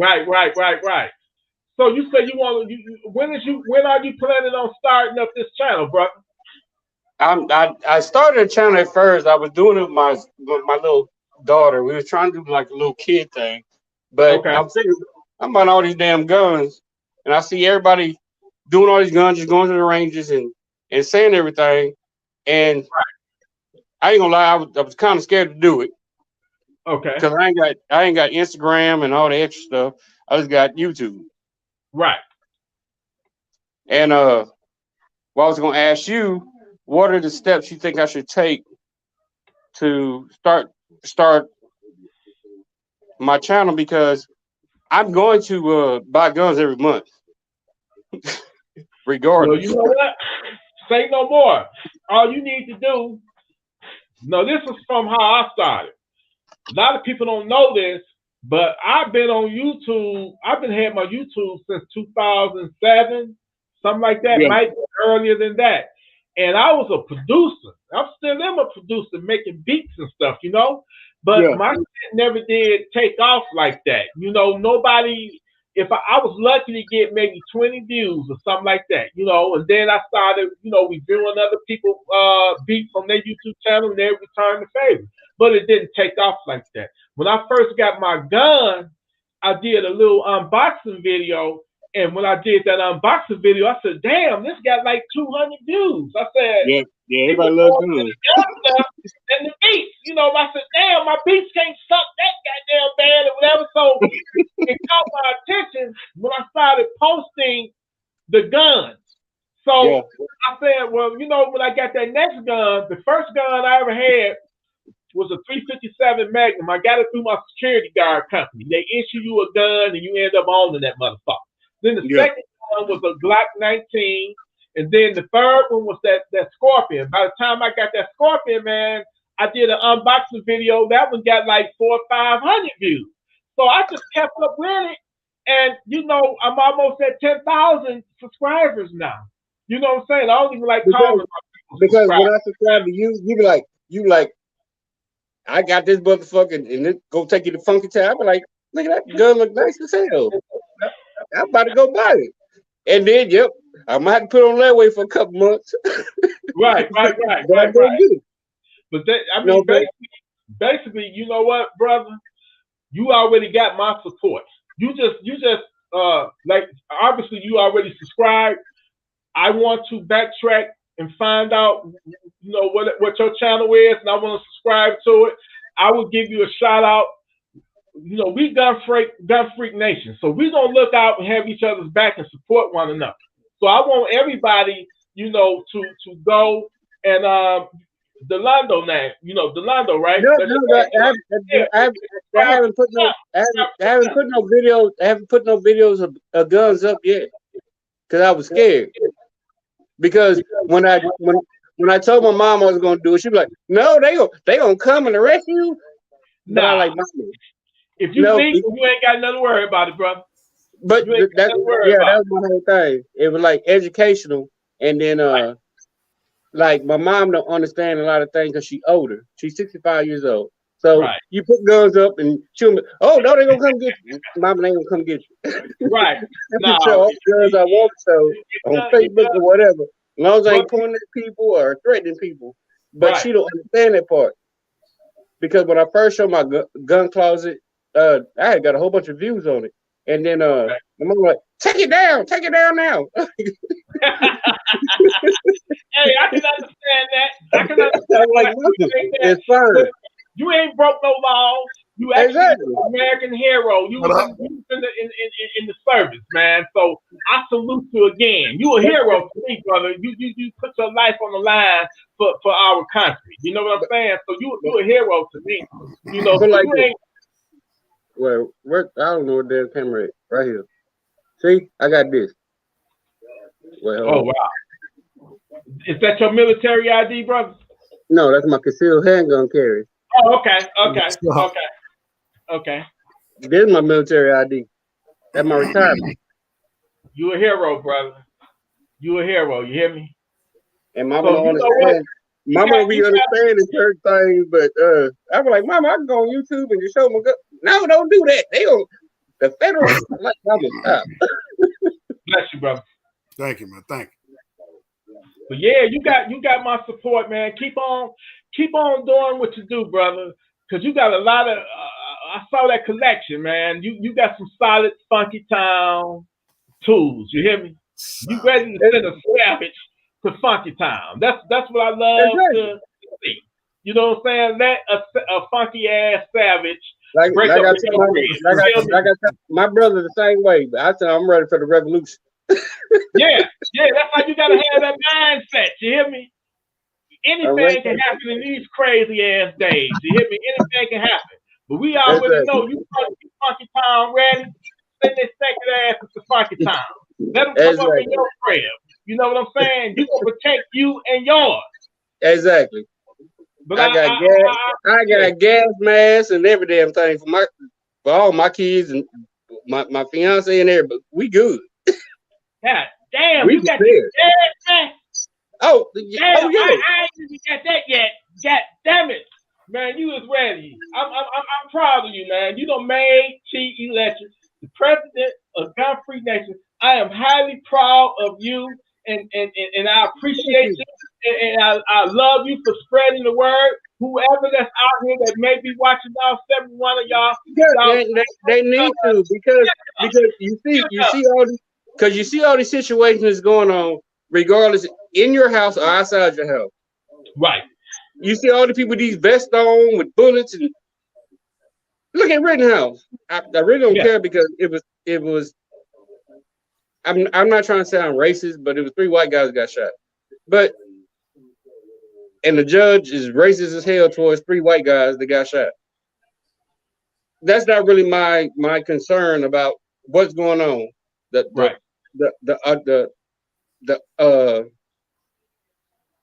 So you said you want when are you planning on starting up this channel, brother? I started a channel at first. I was doing it with my little daughter. We were trying to do like a little kid thing, but I'm thinking I'm about all these damn guns, and I see everybody doing all these guns, just going to the ranges and saying everything, and I ain't gonna lie, I was kind of scared to do it. Okay. Because I ain't got Instagram and all the extra stuff. I just got YouTube. Right. And well, I was gonna ask you, what are the steps you think I should take to start my channel, because I'm going to buy guns every month, regardless. Well, you know what? Say no more. All you need to do. No, this is from how I started. A lot of people don't know this, but I've been on YouTube. I've been had my YouTube since 2007, something like that. Yeah. Might be earlier than that. And I was a producer. I still am a producer, making beats and stuff, you know. But my shit never did take off like that. You know, nobody. If I was lucky to get maybe 20 views or something like that, you know, and then I started, you know, reviewing other people's beats on their YouTube channel, and they returned the favor. But it didn't take off like that. When I first got my gun, I did a little unboxing video. And when I did that unboxing video, I said, damn, this got like 200 views. I said, yeah, everybody loves guns. And the beats, you know, I said, damn, my beats can't suck that goddamn bad or whatever. So it caught my attention when I started posting the guns. So I said, well, you know, when I got that next gun, the first gun I ever had was a 357 Magnum. I got it through my security guard company. They issue you a gun and you end up owning that motherfucker. Then the second one was a Glock 19. And then the third one was that Scorpion. By the time I got that Scorpion, man, I did an unboxing video. That one got like 400 or 500 views. So I just kept up with it. And, you know, I'm almost at 10,000 subscribers now. You know what I'm saying? I don't even like calling my people. Because when I subscribe to you, you like, I got this motherfucker, and it go take you to Funky Town. I be like, look at that gun, look nice as hell. I'm about to go buy it. And then, I might have to put on layaway for a couple months. Right. But that, I mean, basically, you know what, brother? You already got my support. You just like, obviously you already subscribed. I want to backtrack and find out, you know, what your channel is, and I want to subscribe to it. I will give you a shout out. You know, we gun freak nation, so we gonna look out and have each other's back and support one another. So I want everybody, you know, to go and Delando now, you know, Delando, right? I haven't put no videos. I haven't put no videos of guns up yet because I was scared. Because when I told my mom I was gonna do it, she was like, "No, they gonna come and arrest you." But I like, Mama, if you think you ain't got nothing to worry about it, brother. But that was my whole thing. It was like educational, and then like my mom don't understand a lot of things because she's older. She's 65 years old. So you put guns up and she'll be, oh no, they gonna come get you. Mama ain't gonna come get you. Right. No, show all the guns I want to show on Facebook or whatever. As long as I ain't pointing at people or threatening people. But she don't understand that part. Because when I first showed my gun closet, I had got a whole bunch of views on it. And then my mom was like, take it down now. Hey, I can understand that. I can understand like, it's fine. You ain't broke no laws. You actually an American hero. You was in the service, man. So I salute you again. You a hero to me, brother. You put your life on the line for our country. You know what I'm saying? So you a hero to me. You know, so like you ain't. Well, I don't know what damn camera is. Right here. See, I got this. Well, wow. Is that your military ID, brother? No, that's my concealed handgun carry. Oh, okay. This is my military ID. That's my retirement. You a hero, brother. You a hero. You hear me? And Mama don't understand. Mama be understanding certain things, but I was like, Mama, I can go on YouTube and just show my gun. No, don't do that. They don't. The federal. I'm like, Mama, stop. Bless you, brother. Thank you, man. Thank you. But yeah, you got my support, man. Keep on doing what you do, brother. Cause you got a lot of. I saw that collection, man. You got some solid Funky Town tools. You hear me? You ready to send a savage to Funky Town? That's what I love to see. You know what I'm saying? Let a funky ass savage. Like I said, my brother the same way. But I said I'm ready for the revolution. yeah, that's how you gotta have that mindset. You hear me? anything can happen in these crazy ass days. You hear me? Anything can happen. But we already know you Funky Town ready. Send this second ass to Funky Town. Let them come up in your crib. You know what I'm saying? You gonna protect you and yours. Exactly. But I got gas masks and every damn thing for all my kids and my fiance and everybody. We good. God damn, you got your gas mask. Oh, damn, yeah. I ain't even got that yet. God damn it. Man, you was ready. I'm proud of you, man. You done made T Electric the president of Gun Free Nation. I am highly proud of you, and I appreciate you, and I love you for spreading the word. Whoever that's out here that may be watching now, 71 of y'all, they need to because you see all these situations going on, regardless in your house or outside your house. Right. You see all the people these vests on with bullets and look at Rittenhouse. I really don't care because it was. I'm not trying to sound racist, but it was 3 white guys that got shot. And the judge is racist as hell towards 3 white guys that got shot. That's not really my concern about what's going on. The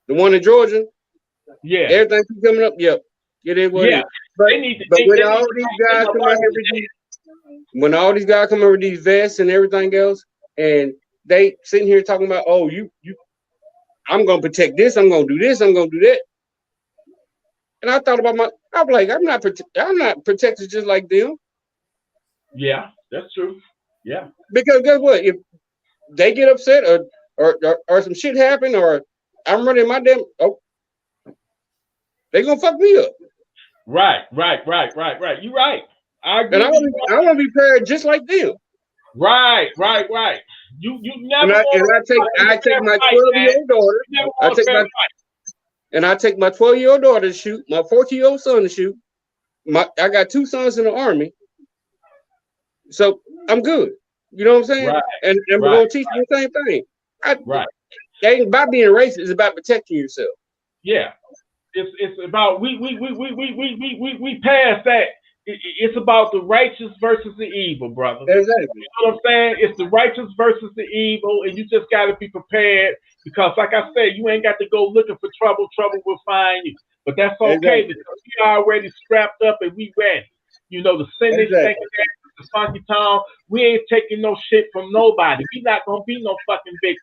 one in Georgia. Yeah. Everything keeps coming up. Yep. It is what it is. But when all these guys come out here when all these guys come over with these vests and everything else, and they sitting here talking about, oh, I'm gonna protect this, I'm gonna do this, I'm gonna do that. And I thought about I'm like, I'm not protected just like them. Yeah, that's true. Yeah. Because guess what? If they get upset or some shit happen or I'm running my damn they gonna fuck me up. Right. You right. I agree. And I want to be prepared just like them. Right. You never. I take my 12-year-old daughter. I take my 12-year-old daughter to shoot. My 14-year-old son to shoot. I got 2 sons in the Army, so I'm good. You know what I'm saying? Right. And we're gonna teach them the same thing. It ain't about being racist. It's about protecting yourself. Yeah. It's about we passed that. It's about the righteous versus the evil, brother. Exactly. You know what I'm saying? It's the righteous versus the evil, and you just got to be prepared because, like I said, you ain't got to go looking for trouble. Trouble will find you. But that's okay because we already strapped up and we ready. You know, the Senate, the Funky Town, we ain't taking no shit from nobody. We not gonna be no fucking victims.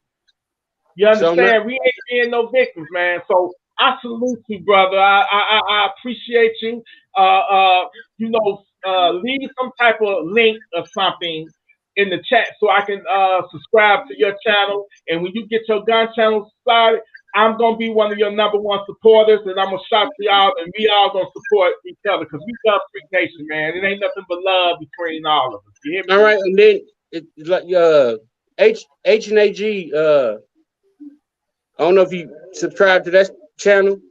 You understand? We ain't being no victims, man. So I salute you, brother. I appreciate you. Leave some type of link or something in the chat so I can subscribe to your channel. And when you get your gun channel started, I'm gonna be one of your #1 supporters, and I'm gonna shout to y'all, and we all gonna support each other because we Gun Free Nation, man. It ain't nothing but love between all of us. You hear me? All right, and then it's like H&AG. I don't know if you subscribe to that channel.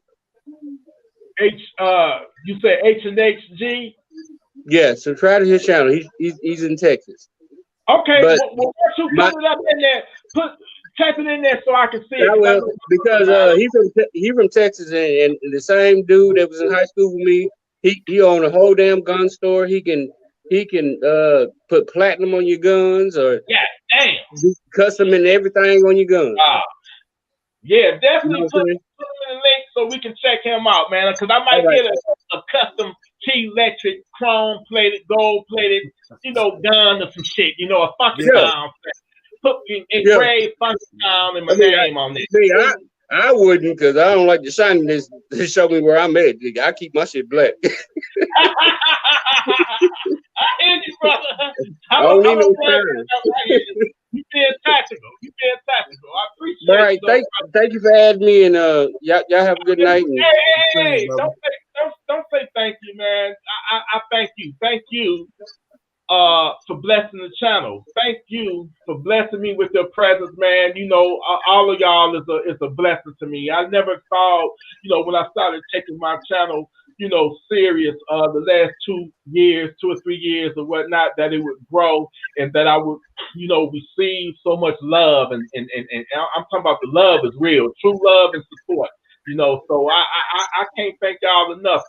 You said H&HG? Yeah, subscribe to his channel. He's in Texas. Okay, well, once you put it up in there, type it in there so I can see it. I will, because he's from Texas, and the same dude that was in high school with me, he owned a whole damn gun store. He can put platinum on your guns or do custom and everything on your guns. Yeah, definitely put him in the link so we can check him out, man. Because I might get a custom T-electric, chrome plated, gold plated, gun or some shit. A Funky Town. Put engraved Funky Town and my name on it. I wouldn't, because I don't like the shininess to show me where I'm at. I keep my shit black. I hear you, brother. I don't need no shine. You being tactical. I appreciate it. All right, thank you for having me, and y'all have a good night. Hey, don't say thank you, man. I thank you. Thank you for blessing the channel. Thank you for blessing me with your presence, man. All of y'all is a blessing to me. I never thought, when I started taking my channel, serious the last 2 or 3 years or whatnot, that it would grow and that I would, receive so much love and I'm talking about the love is real, true love and support. You know, so I can't thank y'all enough.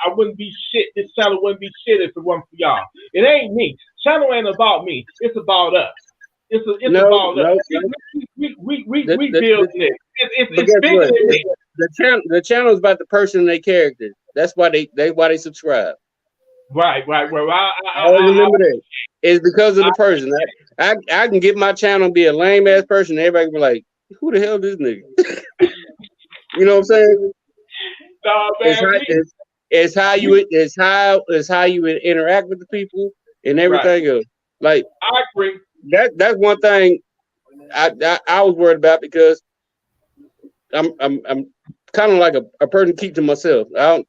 I wouldn't be shit. This channel wouldn't be shit if it wasn't for y'all. It ain't me. Channel ain't about me. It's about us. It's about us. We building it. It's bigger than me. The channel is about the person and their character. That's why they subscribe. Right. Well, I remember that. It's because of the person. I can get my channel and be a lame ass person. And everybody can be like, "Who the hell is this nigga?" You know what I'm saying? No, man, it's how you interact with the people and everything else. Like I agree. That's one thing I was worried about because I'm kind of like a person keep to myself. I'm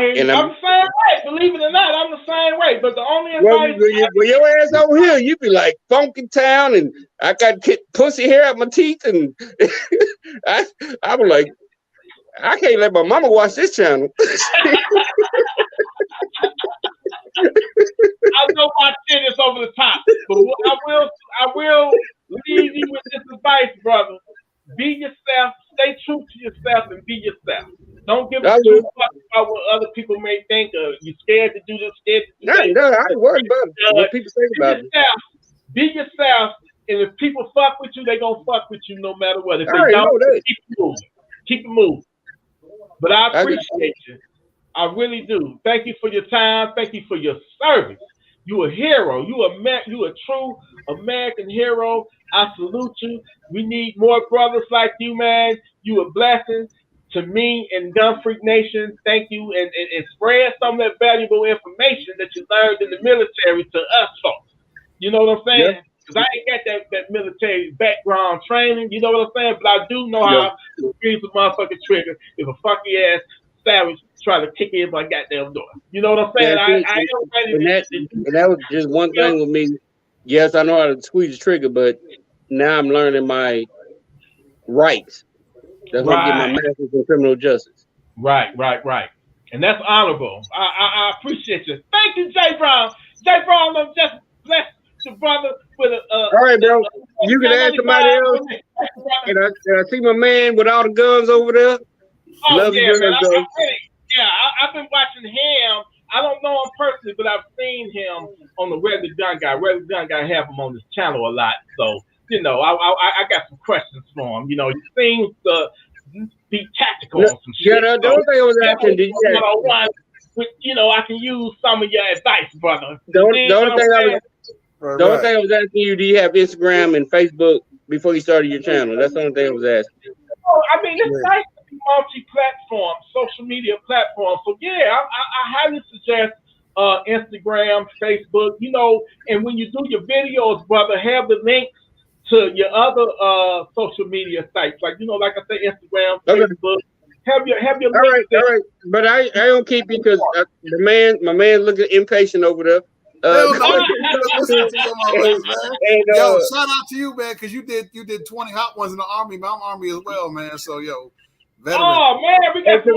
the same way. Believe it or not, I'm the same way. But the only advice, well, your ass over here, you be like Funky Town, and I got pussy hair out my teeth, and I was like, I can't let my mama watch this channel. I know my shit is over the top, but I will leave you with this advice, brother. Be yourself. Stay true to yourself and be yourself. Don't give a two fuck about what other people may think. You scared to do this, scared to do that. No, I ain't worried about what people think about me. Be yourself, and if people fuck with you, they gonna fuck with you no matter what. If they don't, keep it moving. Keep it moving. But I appreciate you. I really do. Thank you for your time. Thank you for your service. You a hero. You a true American hero. I salute you. We need more brothers like you, man. You a blessing to me and Gun Freak Nation. Thank you, and spread some of that valuable information that you learned in the military to us folks. You know what I'm saying? Because I ain't got that military background training. You know what I'm saying? But I do know how to freeze a motherfucking trigger if a funky ass savage try to kick in my goddamn door. You know what I'm saying? I am ready and that was just one thing with me. Yes, I know how to squeeze the trigger, but now I'm learning my rights. That's why I get my master's in criminal justice. Right. And that's honorable. I appreciate you. Thank you, Jay Brown. Jay Brown, I'm just blessed the brother with a. All right, bro. You can ask somebody else. And I see my man with all the guns over there. Oh, love yeah, you, man. I've been watching him. I don't know him personally, but I've seen him on the Where the Gun Guy. Where the Gun Guy have him on his channel a lot. So, you know, I got some questions for him. You know, he seems to be tactical on some shit. Yeah, the only thing I was asking, did you know, I can use some of your advice, brother. The only thing I was asking you, do you have Instagram and Facebook before you started your channel? That's the only thing I was asking. Oh, I mean, it's nice to be multi-platform, social media platform. So yeah, I highly suggest Instagram, Facebook, you know, and when you do your videos, brother, have the links to your other social media sites, like, you know, like I said, Instagram, Facebook. Have your links. All right. But I don't keep you because my man looking impatient over there. Yo, shout out to you, man, because you did 20 hot ones in the Army. Man, I'm Army as well, man. So, veteran. Oh, man, we got some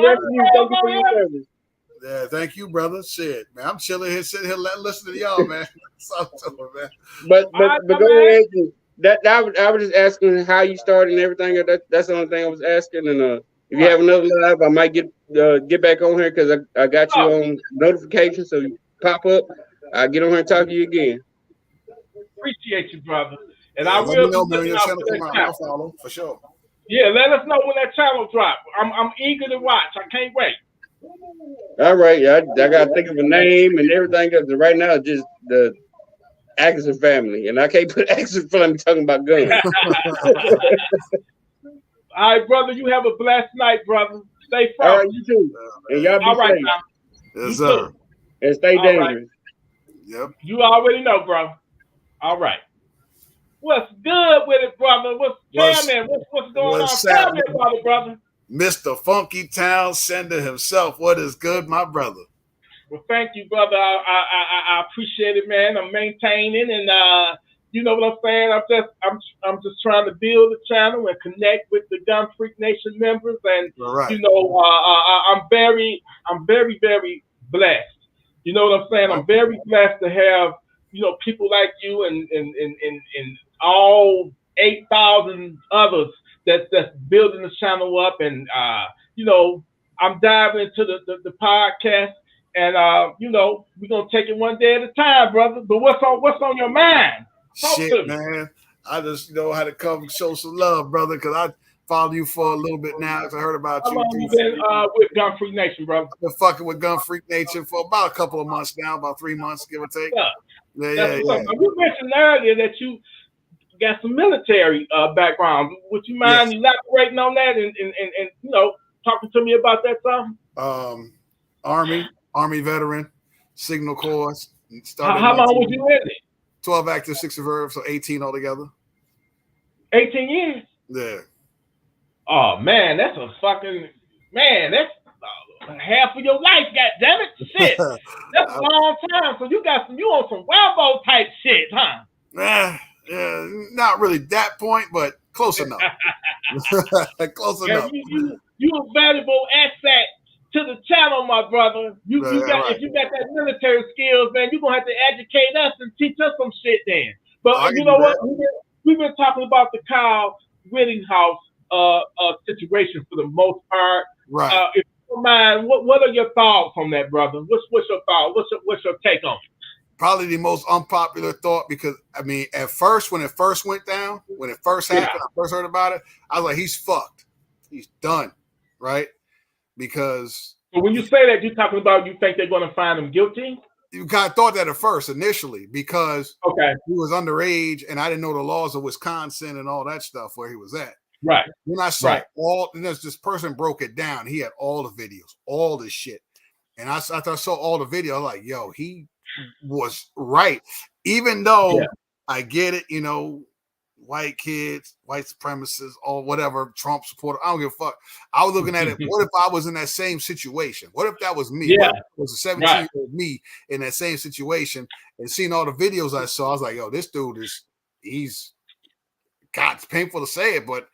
yeah, thank you, brother. Shit, man, I'm chilling here, sitting here, listening to y'all, man. Man. But go ahead. I was just asking how you started and everything. That's the only thing I was asking. And if you have another live, I might get back on here because I got you on notification, so you pop up. I'll get on here and talk to you again. Appreciate you, brother. And I will know, man, your channel come out. I'll follow for sure. Yeah, let us know when that channel drops. I'm eager to watch. I can't wait. All right, I gotta think of a name and everything. Because right now, it's just the Atkinson family, and I can't put Atkinson family talking about guns. All right, brother. You have a blessed night, brother. Stay frosty. All right, you too. And y'all be all right, safe. Now. Yes, sir. Too. And stay dangerous. Right. Yep. You already know, bro. All right. What's good with it, brother? What's going on? Tell me about it, brother. Mr. Funky Town Sender himself. What is good, my brother? Well, thank you, brother. I appreciate it, man. I'm maintaining, and you know what I'm saying. I'm just trying to build the channel and connect with the Gun Freak Nation members, and you know, I'm very, very blessed. You know what I'm saying? I'm very blessed to have, you know, people like you and all 8,000 others that's building the channel up, and you know, I'm diving into the podcast, and you know, we're gonna take it one day at a time, brother. But what's on your mind? Talk Shit, to me. man. I just had to come show some love, brother, because I followed you for a little bit now. Because I heard about How you. long you been with Gun Freak Nation, brother? I've been fucking with Gun Freak Nation for about a couple of months now, about 3 months, give or take. Yeah. You mentioned earlier that you got some military background. Would you mind elaborating on that and you know, talking to me about that something? Army veteran, Signal Corps. How long was you in it? 12 active, 6 reserve, so 18 altogether. 18 years? Yeah. Oh man, that's a fucking that's half of your life, goddammit. Shit. That's a long time. So you on some Rambo type shit, huh? Yeah, not really that point, but close enough. Close enough. You a valuable asset to the channel, my brother. If you got that military skills, man, you're gonna have to educate us and teach us some shit then. But you know what? We've been talking about the Kyle Rittenhouse situation for the most part. Right. If you don't mind, what are your thoughts on that, brother? What's your thought? What's your take on it? Probably the most unpopular thought, because I mean, at first, when it first went down, when it first happened, I first heard about it, I was like, he's fucked. He's done. Right? Because when you say that, you're talking about you think they're going to find him guilty? You kind of thought that at first, initially, because he was underage and I didn't know the laws of Wisconsin and all that stuff where he was at. Right. When I saw and this person broke it down, he had all the videos, all this shit. And after I saw all the video, I was like, yo, he was right. Even though I get it, you know, white kids, white supremacists, or whatever, Trump supporter, I don't give a fuck. I was looking at it, what if I was in that same situation? What if that was me? Yeah. What if it was a 17-year-old me in that same situation and seeing all the videos I saw? I was like, yo, this dude he's it's painful to say it, but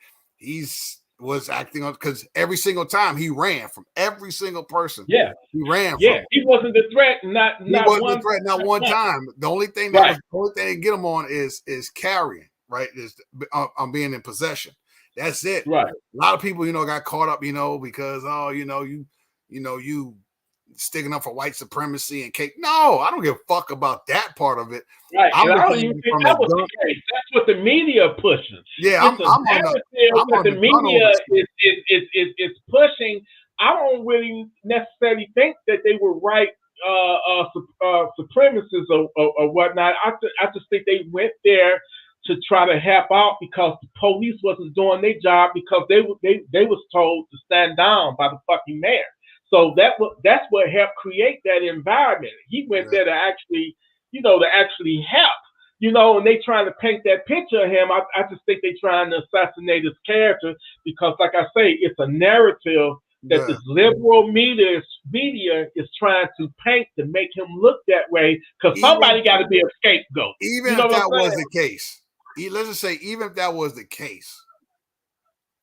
was acting on, because every single time he ran from every single person. Yeah. He ran from. He wasn't the threat, not one time. The only thing that get him on is carrying, right? Is I'm being in possession. That's it. Right. A lot of people, got caught up, because you sticking up for white supremacy and cake. No, I don't give a fuck about that part of it. Right. I don't even think that was the case. That's what the media pushes. Yeah, I'm on the media is pushing. I don't really necessarily think that they were right supremacists or whatnot. I just think they went there to try to help out because the police wasn't doing their job, because they was told to stand down by the fucking mayor. So that's what helped create that environment. He went there to actually, help, and they trying to paint that picture of him. I just think they trying to assassinate his character because, like I say, it's a narrative that this liberal media is trying to paint to make him look that way, because somebody got to be a scapegoat. Even if that was the case, let's just say, even if that was the case,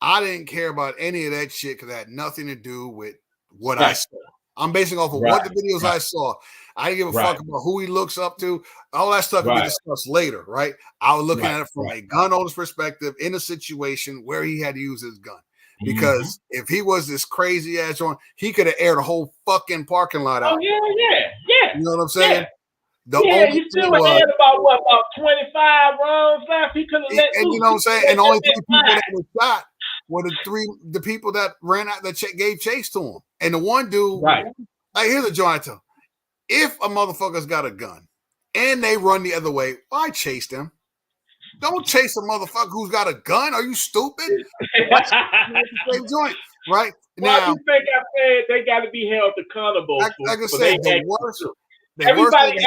I didn't care about any of that shit because it had nothing to do with what I saw. I'm basing off of what the videos I saw. I didn't give a fuck about who he looks up to. All that stuff can be discussed later, right? I was looking at it from a gun owner's perspective in a situation where he had to use his gun. Because if he was this crazy ass on, he could have aired a whole fucking parking lot out. Oh, yeah. You know what I'm saying? You still had about 25 rounds left. He could have let and you know what I'm saying? And only 3 people that were shot were the people that ran out, that gave chase to him. And the one dude, like, here's a joint. If a motherfucker's got a gun and they run the other way, why chase them? Don't chase a motherfucker who's got a gun. Are you stupid? Same joint, right? Well, now, you think I said they got to be held accountable. Like I said, the worst. Everybody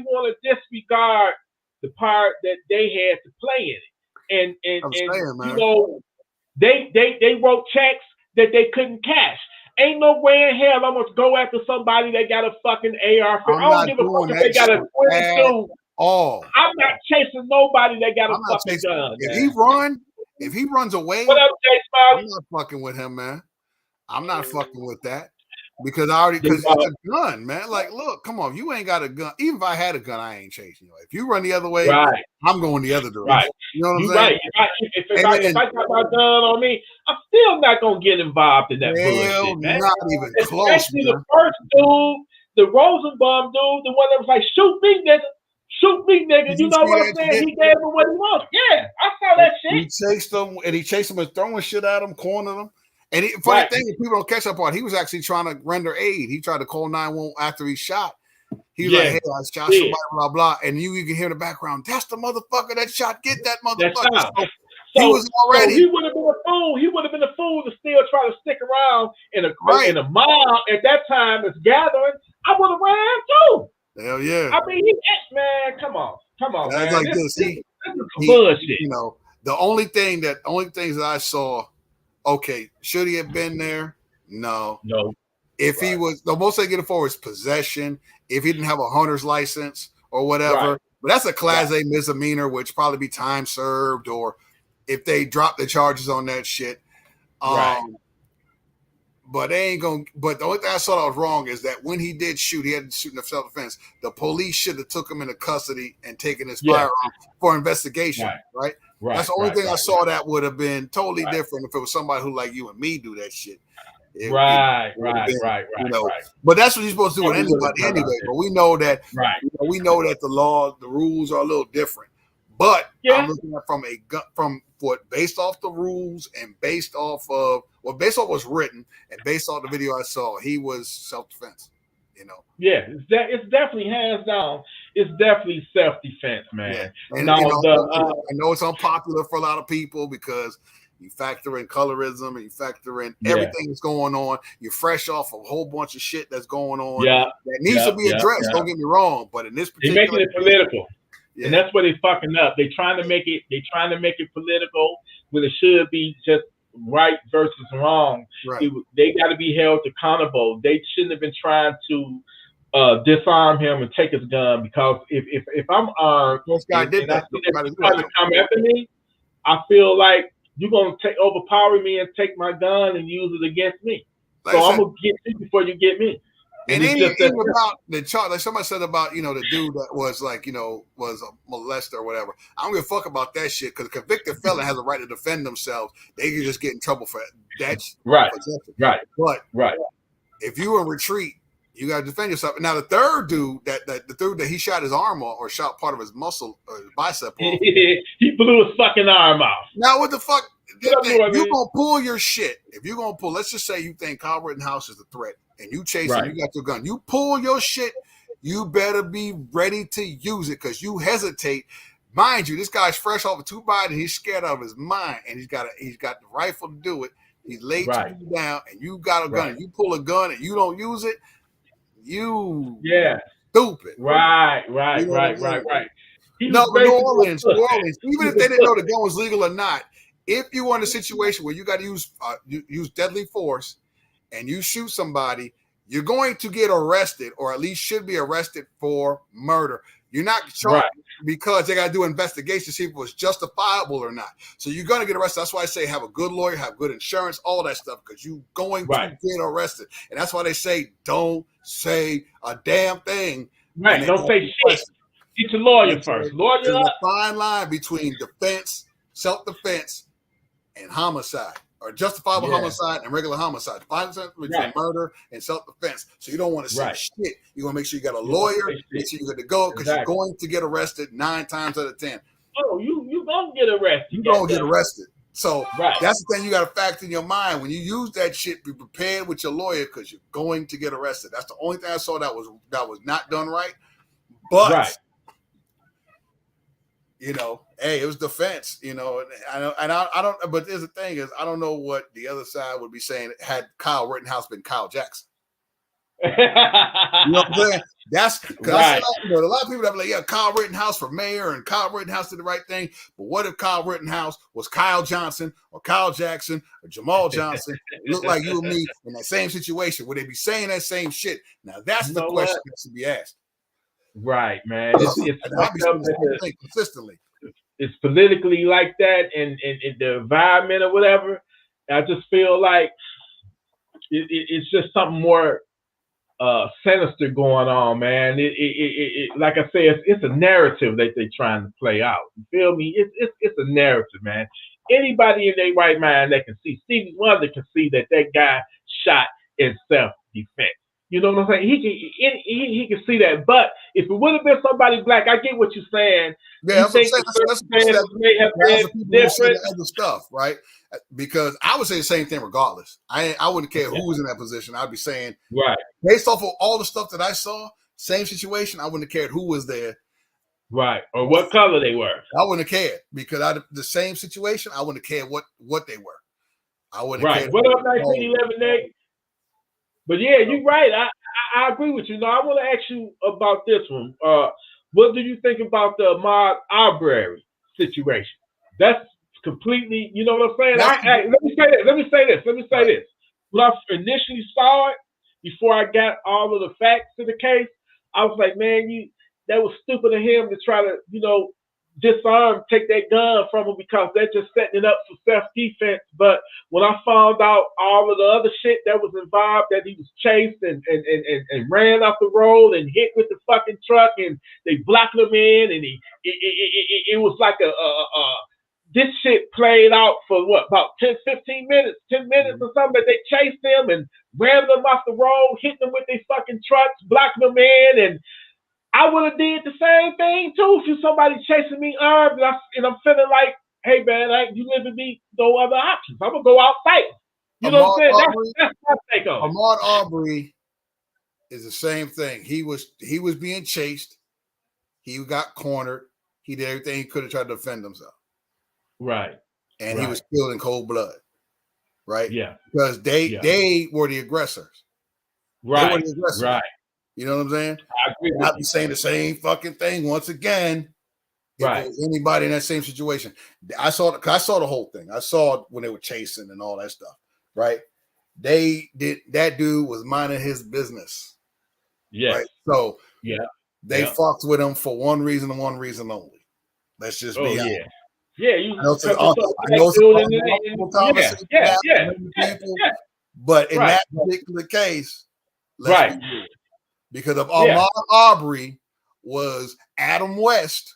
want to disregard the part that they had to play in it, and they wrote checks that they couldn't cash. Ain't no way in hell I'm gonna go after somebody that got a fucking AR. I don't give a fuck if they got a 22. I'm not chasing nobody that got a fucking gun. If he runs away, what up, Chase? I'm not fucking with him, man. I'm not fucking with that. Because it's a gun, man. Like, look, come on, you ain't got a gun. Even if I had a gun, I ain't chasing you. If you run the other way, I'm going the other direction. Right. You know what I'm saying? Right. If I got my gun on me, I'm still not gonna get involved in that bullshit, man. Not even close. Especially the first dude, the Rosenbaum dude, the one that was like, "Shoot me, nigga." Shoot me, nigga. You know what I'm saying? He gave him what he wanted. Yeah, I saw that shit. He chased him and throwing shit at him, cornered him. And funny thing, if people don't catch up on, he was actually trying to render aid. He tried to call 911 after he shot. He was like, "Hey, I shot somebody, blah blah," and you can hear in the background, "That's the motherfucker that shot. Get that motherfucker." So he was already. So he would have been a fool. He would have been a fool to still try to stick around in a mob at that time that's gathering. I would have ran too. Hell yeah! I mean, man, come on, man. Like this is bullshit. You know, the only things that I saw. Okay, should he have been there? No. If he was, the most they get it for is possession. If he didn't have a hunter's license or whatever, but that's a class A misdemeanor, which probably be time served, or if they drop the charges on that shit. But they ain't gonna. But the only thing I saw that was wrong is that when he did shoot, he had to shoot in self-defense. The police should have took him into custody and taken his firearm for investigation. Right. That's the only thing I saw that would have been totally different if it was somebody who like you and me do that shit. Right. But that's what you're supposed to do with anybody anyway. But we know that we know that the law, the rules are a little different. But I'm looking at from what based off the rules and based off of based off what's written and based off the video I saw, he was self-defense. You know. Yeah, it's definitely hands down. It's definitely self-defense, man. Yeah. And I know it's unpopular for a lot of people because you factor in colorism and you factor in everything that's going on. You're fresh off of a whole bunch of shit that's going on that needs to be addressed. Don't get me wrong, but in this particular, they're making it political, and that's where they fucking up. They're trying to make it political when it should be just right versus wrong. They got to be held accountable. They shouldn't have been trying to disarm him and take his gun, because if I'm armed and I see that you're trying to come after me, I feel like you're gonna overpower me and take my gun and use it against me. So I'm gonna get you before you get me. And even about the charge, like somebody said about the dude that was was a molester or whatever. I don't give a fuck about that shit, because a convicted felon has a right to defend themselves. They can just get in trouble for that. Right. But if you in retreat, you gotta defend yourself. Now the third dude, the dude that he shot his arm off or shot part of his muscle or his bicep off. He blew his fucking arm off. Now what the fuck? If you're gonna pull your shit, let's just say you think Kyle Rittenhouse is a threat and you chase him, you got your gun, you pull your shit, you better be ready to use it, because you hesitate. Mind you, this guy's fresh off of 2 bites and he's scared out of his mind, and he's got the rifle to do it. He's laid you down and you got a gun. And you pull a gun and you don't use it, you stupid. Right. No, New Orleans, even if they didn't know the gun was legal or not, if you are in a situation where you got to use deadly force and you shoot somebody, you're going to get arrested, or at least should be arrested for murder. You're not charged because they got to do investigations to see if it was justifiable or not. So you're going to get arrested. That's why I say have a good lawyer, have good insurance, all that stuff, because you're going to get arrested. And that's why they say don't say a damn thing. Right. Don't say shit. Get your lawyer first. There's a fine line between defense, self-defense, and homicide, or justifiable homicide and regular homicide. Fine line between murder and self-defense. So you don't want to say shit. You want to make sure you got a lawyer, make sure you got to go, because you're going to get arrested 9 times out of 10. Oh, you gonna get arrested. You're gonna get arrested. So that's the thing you got to factor in your mind. When you use that shit, be prepared with your lawyer, because you're going to get arrested. That's the only thing I saw that was not done right. But hey, it was defense, I don't, but there's the thing is, I don't know what the other side would be saying had Kyle Rittenhouse been Kyle Jackson. You know what I'm saying? That's because a lot of people that be like, yeah, Kyle Rittenhouse for mayor and Kyle Rittenhouse did the right thing. But what if Kyle Rittenhouse was Kyle Johnson or Kyle Jackson or Jamal Johnson? It looked like you and me in that same situation. Would they be saying that same shit? Now that's the question that should be asked. Right, man. It's consistently. It's politically like that, and the environment or whatever. I just feel like it's just something more sinister going on, man. It like I say, it's a narrative that they're trying to play out. You feel me? It's a narrative, man. Anybody in their right mind that can see, Stevie Wonder can see that guy shot in self-defense. You know what I'm saying? He can see that. But if it would have been somebody black, I get what you're saying. Yeah, you think the circumstances may have been different? Other stuff, right? Because I would say the same thing regardless. I wouldn't care who was in that position. I'd be saying, right, based off of all the stuff that I saw, same situation, I wouldn't have cared who was there. Right, or what color they were. I wouldn't have cared because the same situation, I wouldn't have cared what they were. I wouldn't have cared. What up, 1911, Nate? But yeah, you're right. I agree with you. Now I want to ask you about this one. What do you think about the Ahmaud Arbery situation? That's completely, you know what I'm saying? Let me say this. When I initially saw it, before I got all of the facts to the case, I was like, man, that was stupid of him to try to, disarm, take that gun from him because they're just setting it up for self-defense. But when I found out all of the other shit that was involved, that he was chased and ran off the road and hit with the fucking truck and they blocked him in, and it was like this shit played out for about 10 minutes or something, that they chased him and ran them off the road, hit them with their fucking trucks, blocking them in, and I would have did the same thing too if you somebody chasing me armed and I'm feeling like, hey man, you live in me, no other options. I'm gonna go out fighting. You know what I'm saying? That's my take on it. Ahmaud Arbery is the same thing. He was being chased. He got cornered. He did everything he could to try to defend himself. Right. And he was killed in cold blood. Right? Yeah. Because they were the aggressors. Right. They were the aggressors. Right. You know what I'm saying? I agree. I'd be saying the same fucking thing once again. If it was anybody in that same situation, I saw the whole thing. I saw when they were chasing and all that stuff. Right? That dude was minding his business. Yeah. Right? So they Yeah. fucked with him for one reason and one reason only. Let's just be honest. Yeah, but in that particular case, let's be real. Because if Ahmaud Arbery was Adam West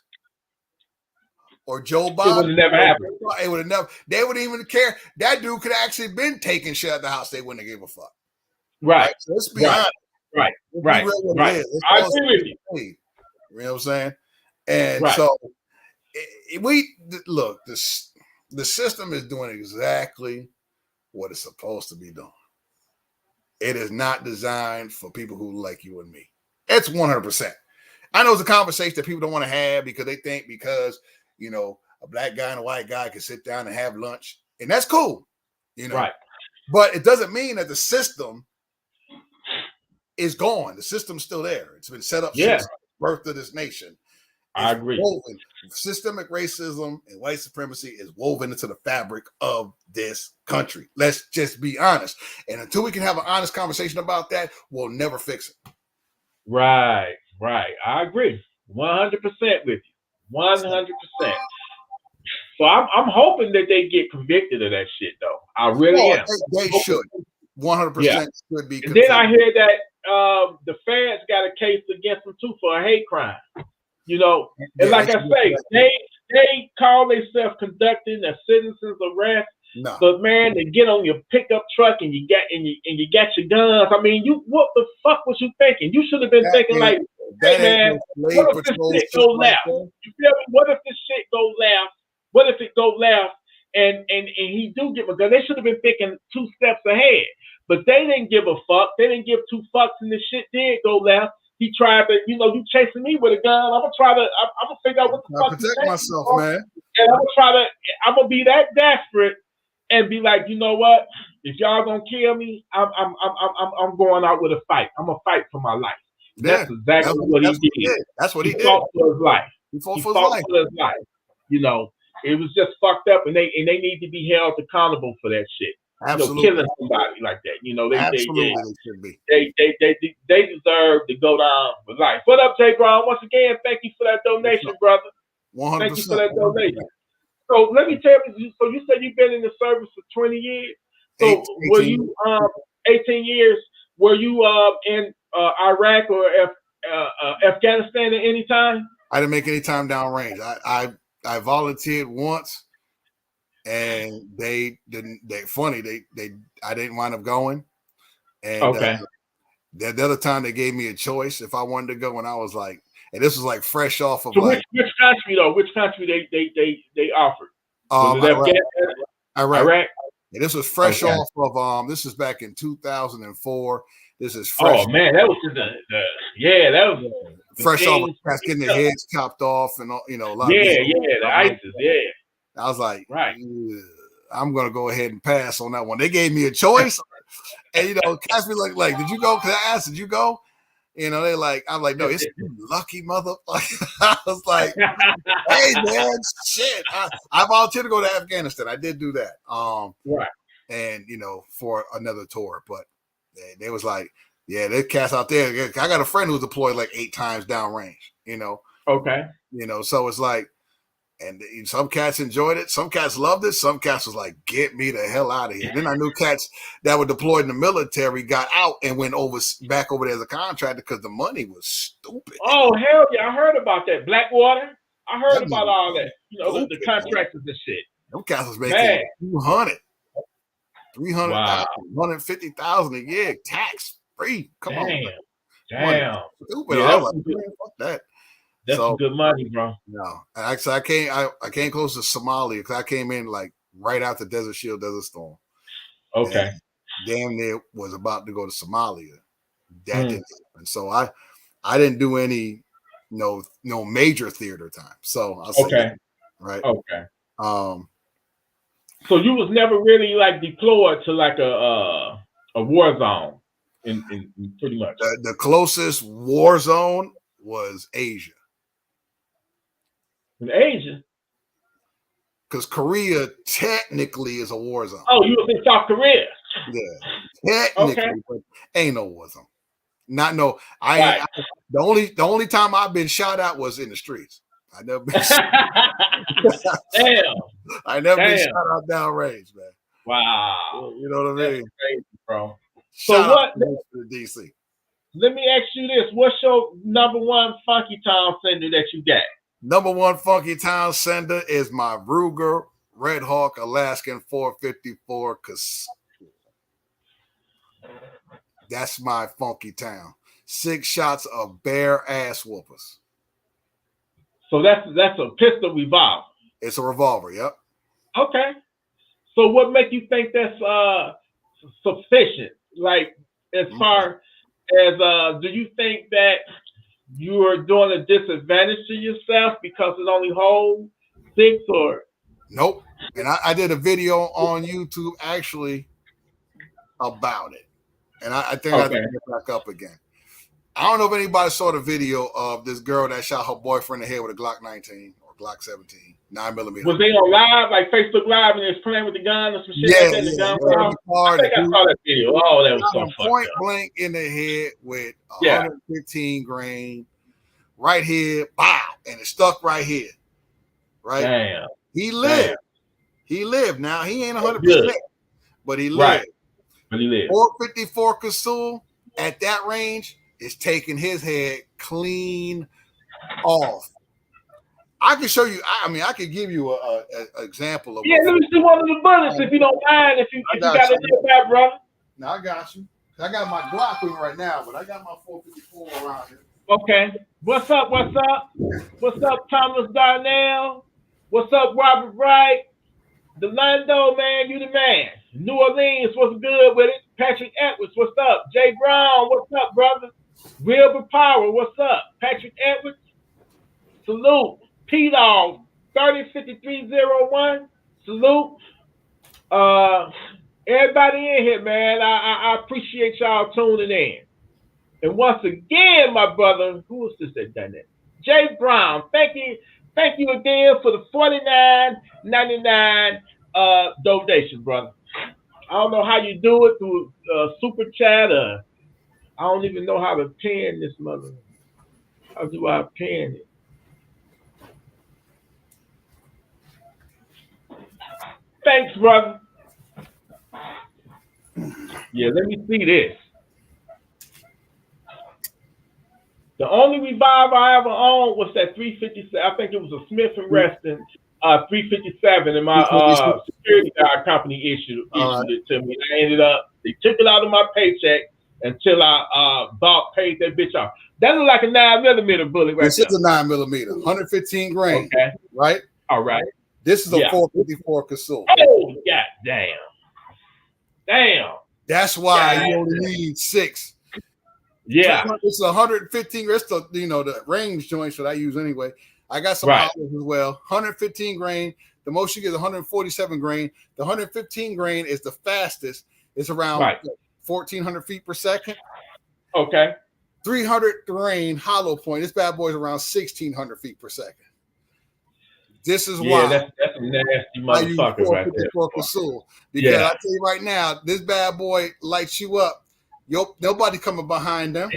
or Joe Biden, it would have never happened. It would have never. They wouldn't even care. That dude could have actually been taking shit at the house. They wouldn't have gave a fuck. Right. So let's be honest. Right. I agree with you. You know what I'm saying? And so look. The system is doing exactly what it's supposed to be doing. It is not designed for people who like you and me. It's 100%. I know it's a conversation that people don't want to have because they think a black guy and a white guy can sit down and have lunch, and that's cool, Right. But it doesn't mean that the system is gone. The system's still there. It's been set up since the birth of this nation. I agree. Woven. Systemic racism and white supremacy is woven into the fabric of this country. Let's just be honest. And until we can have an honest conversation about that, we'll never fix it. Right. I agree 100% with you. 100%. So I'm hoping that they get convicted of that shit, though. I really am. They should. 100% should be convicted. And then I hear that the feds got a case against them, too, for a hate crime. And like I say, they call themselves conducting a citizen's arrest. No. But man, they get on your pickup truck and you got your guns. I mean, what the fuck was you thinking? You should have been thinking like, hey man, what if this shit go left? You feel me? What if this shit go left? What if it go left and he do get my gun? They should have been thinking 2 steps ahead. But they didn't give a fuck. They didn't give 2 fucks, and the shit did go left. He tried to, you chasing me with a gun. I'm gonna figure out what the fuck. Protect myself, man. And I'm gonna be that desperate and be like, you know what? If y'all gonna kill me, I'm going out with a fight. I'm gonna fight for my life. That's exactly what he did. That's what he did. He fought for his life. He fought for his life. It was just fucked up, and they need to be held accountable for that shit. Absolutely. Killing somebody like that. They deserve to go down with life. What up, Jay Brown? Once again, thank you for that donation, brother. 100%. Thank you for that donation. So let me tell you. So you said you've been in the service for 20 years. So 18 were you 18 years? Were you in Iraq or Afghanistan at any time? I didn't make any time downrange. I volunteered once, and they didn't. I didn't wind up going. And the other time they gave me a choice if I wanted to go, and I was like, and this was like fresh off of which country though? Which country they offered? Was it Iraq. And this was fresh off of this is back in 2004. This is fresh. Oh man, that was that was fresh off of getting their heads chopped off and a lot of the ISIS, I was like, I'm gonna go ahead and pass on that one. They gave me a choice, and cats me like, did you go? Cause I asked, did you go? They like, I'm like, no, it's lucky motherfucker. I was like, hey man, shit. I volunteered to go to Afghanistan. I did do that. And for another tour, but they was like, yeah, there's cats out there. I got a friend who's deployed like 8 times downrange. So it's like, and some cats enjoyed it. Some cats loved it. Some cats was like, get me the hell out of here. Then I knew cats that were deployed in the military got out and went back over there as a contractor because the money was stupid. Oh, hell yeah. I heard about that. Blackwater. I heard about all that. The contractors and shit. Them cats was making 200, 300,000, 150,000 a year, tax free. Come on. Damn. Stupid. I was like, fuck that. That's some good money, bro. No, actually, I came close to Somalia because I came in like right after Desert Shield, Desert Storm. Okay. And damn near was about to go to Somalia. That didn't happen. So I didn't do any no major theater time. So I'll say that, right. Okay. So you was never really like deployed to like a war zone in pretty much. The closest war zone was Asia. In Asia? Because Korea technically is a war zone. Oh, you was in South Korea. Yeah, technically, but ain't no war zone. Not no. The only time I've been shot at was in the streets. I never been. Damn. I never been shot out downrange, man. Wow. You know what I mean, crazy, bro. So what? To DC. Let me ask you this: what's your number one funky town sender that you got? Number one funky town sender is my Ruger Red Hawk Alaskan 454 because that's my funky town. 6 shots of bare ass whoopers. So that's a pistol revolver. It's a revolver. Yep. Okay. So what make you think that's sufficient? Like as far as do you think that you are doing a disadvantage to yourself because it only holds 6 or? Nope. And I did a video on YouTube actually about it. And I think I have to get back up again. I don't know if anybody saw the video of this girl that shot her boyfriend in the head with a Glock 19 or Glock 17, 9mm. Was they on live, like Facebook Live, and they was playing with the gun or some shit like that? I think I saw that video. Oh, that was so fucked point up. Blank in the head with 115 grain right here, bow, and it stuck right here. Right? Damn. He lived. Damn. He lived. Now he ain't 100%, but he lived. Right. But he lived. 454 Kasul at that range is taking his head clean off. I can show you. I can give you an example of. Yeah, let me see one of the bullets if you don't mind. If you got to do that, brother. No, I got you. I got my Glock with me right now, but I got my 454 around here. Okay. What's up? What's up? What's up, Thomas Darnell? What's up, Robert Wright? Delando, man, you the man. New Orleans, what's good with it? Patrick Edwards, what's up? Jay Brown, what's up, brother? Wilbur Power, what's up? Patrick Edwards, salute. P-Dog, 305301, salute. Everybody in here, man. I appreciate y'all tuning in. And once again, my brother, who was this that done that? Jay Brown, thank you again for the $49.99 donation, brother. I don't know how you do it through super chat. I don't even know how to pin this mother. How do I pin it? Thanks, brother. Yeah, let me see this. only revolver I ever owned was that 357. I think it was a Smith and Wesson 357, and my security guard company issued it to me. I ended up, they took it out of my paycheck until I paid that bitch off. That looked like a 9mm bullet right This is a 9mm, 115 grain. Okay. Right? All right. This is a 454 Casull. Oh, god damn. Damn. That's why you only need 6. Yeah. It's 115. It's the, the range joints that I use anyway. I got some hollows as well. 115 grain. The most you get is 147 grain. The 115 grain is the fastest. It's around 1,400 feet per second. Okay. 300 grain hollow point. This bad boy is around 1,600 feet per second. This is why that's a nasty motherfucker right there. Casull. Because I tell you right now, this bad boy lights you up. Nobody coming behind them.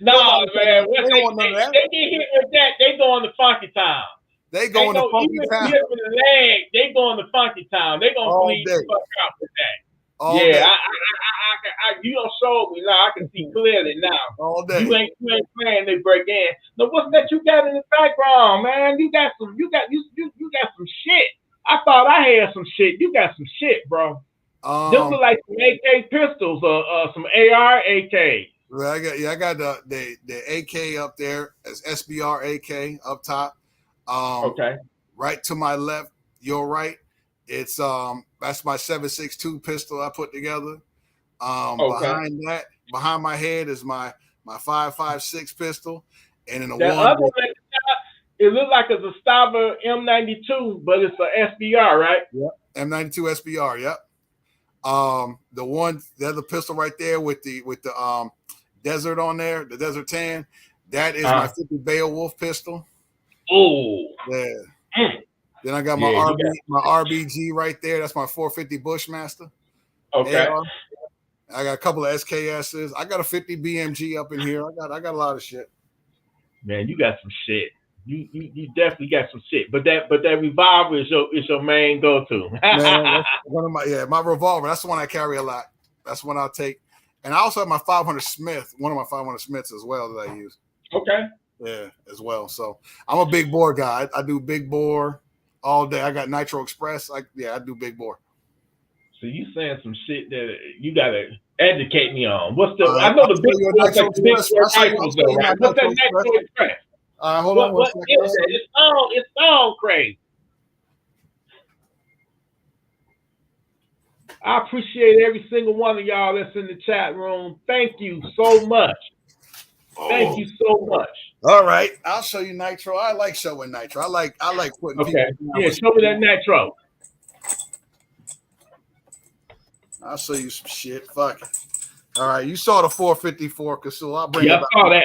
No, man. They get hit with that, they go on the funky town. They go on the funky town. They go on the funky town. They gonna bleed the fuck out with that. You don't show me now. I can see clearly now. All day. You ain't playing. They break in. Now what's that you got in the background, man? You got some shit. I thought I had some shit. You got some shit, bro. Those are like some AK pistols or some AR AK. Well, I got the AK up there as SBR AK up top. Okay. Right to my left, your right. It's that's my 7.62 pistol I put together. Behind my head is my 5.56 pistol, and in the other one, it looks like a Zastava M92, but it's a SBR, right? Yep, M92 SBR. Yep. The other pistol right there with the desert on there, the Desert Tan, that is my 50 Beowulf pistol. Oh, yeah. Then I got my RBG right there. That's my 450 Bushmaster. Okay. I got a couple of SKSs. I got a 50 BMG up in here. I got a lot of shit. Man, you got some shit. You definitely got some shit. But that revolver is your main go-to. Man, that's one of my revolver. That's the one I carry a lot. That's one I'll take. And I also have my 500 Smith, one of my 500 Smiths as well that I use. Okay. Yeah, as well. So I'm a big bore guy. I do big bore all day. I got Nitro Express. I do big bore. So you saying some shit that you gotta educate me on. What's the? I know the big rifles though, right? What's that Nitro Express? Hold on. What is that? It's all crazy. I appreciate every single one of y'all that's in the chat room. Thank you so much. Thank you so much. All right, I'll show you Nitro. I like showing Nitro. I like putting people. Yeah, show me that Nitro. I'll show you some shit. Fuck it. All right, you saw the 454 Casull. I'll bring it up. I saw that.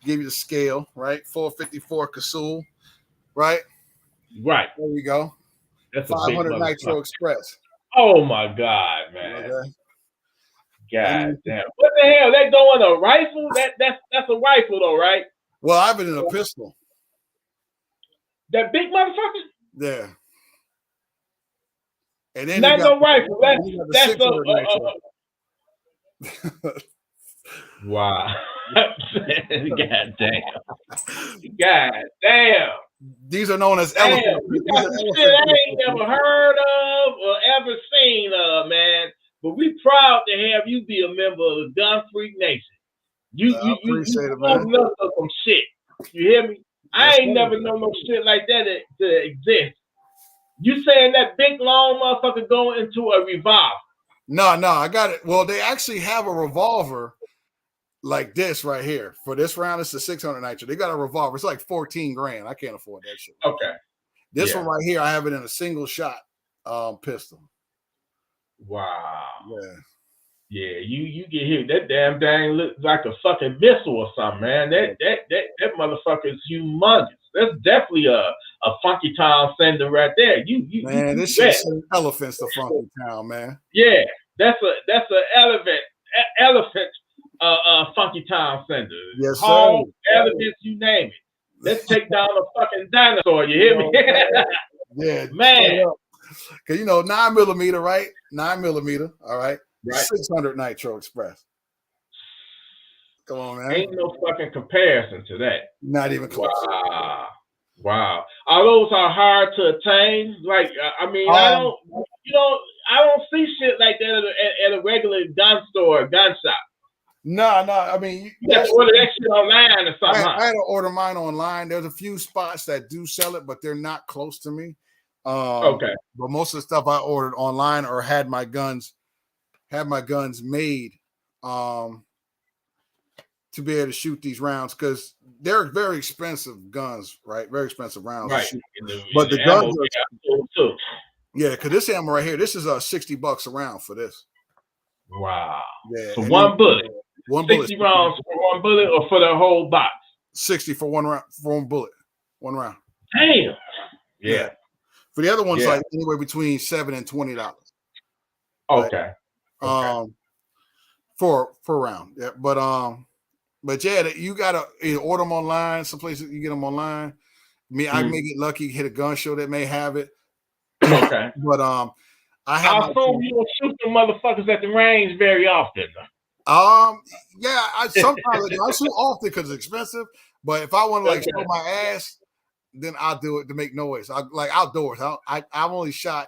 Give you the scale, right? 454 Casull, right? Right. There we go. That's 500 Nitro Express. Oh my God, man. Okay. God damn. What the hell? They going a rifle? That's a rifle though, right? Well, I've been in a pistol. That big motherfucker? Yeah. And then not no rifle. That's wow. God damn. God damn. These are known as elephants. You got some shit I ain't never heard of or ever seen of, man. But we proud to have you be a member of the Gun Freak Nation. You appreciate it, man. Some shit. You hear me? I ain't never known no shit like that to exist. You saying that big long motherfucker going into a revolver? No, I got it. Well, they actually have a revolver like this right here. For this round, it's a 600 Nitro. They got a revolver. It's like 14 grand. I can't afford that shit. Okay. This one right here, I have it in a single shot pistol. Wow. Yeah. Yeah, you get hit. That damn thing looks like a fucking missile or something, man. That motherfucker is humongous. That's definitely a Funky Town sender right there. Man, this shit's elephants to Funky Town, man. Yeah, that's a elephant Funky Town sender. Yes, sir. Hog, elephants, you name it. Let's take down a fucking dinosaur. You hear me? Yeah, man. Because 9mm, right? 9mm, all right. 600 Nitro Express. Come on, man. Ain't no fucking comparison to that. Not even close. Wow. All those are hard to attain. Like, I mean, I don't see shit like that at a regular gun store, gun shop. No. I mean, you have to order that shit online or something. I had to order mine online. There's a few spots that do sell it, but they're not close to me. Okay. But most of the stuff I ordered online or had my guns made to be able to shoot these rounds, because they're very expensive guns, right? Very expensive rounds. Right. But the guns are, yeah, because this ammo right here, this is $60 a round for this. Wow. Yeah. So one bullet. 60 rounds for one bullet, or for the whole box? 60 for one round, for one bullet, one round. Damn. Yeah. For the other ones, like anywhere between $7 and $20. Okay. For round. Yeah. But yeah, you gotta either order them online. Some places you get them online. I may get lucky, hit a gun show that may have it. Okay. But I assume you don't shoot the motherfuckers at the range very often. Yeah, sometimes I shoot often because it's expensive. But if I want to show my ass, then I'll do it to make noise. I like outdoors. I've only shot.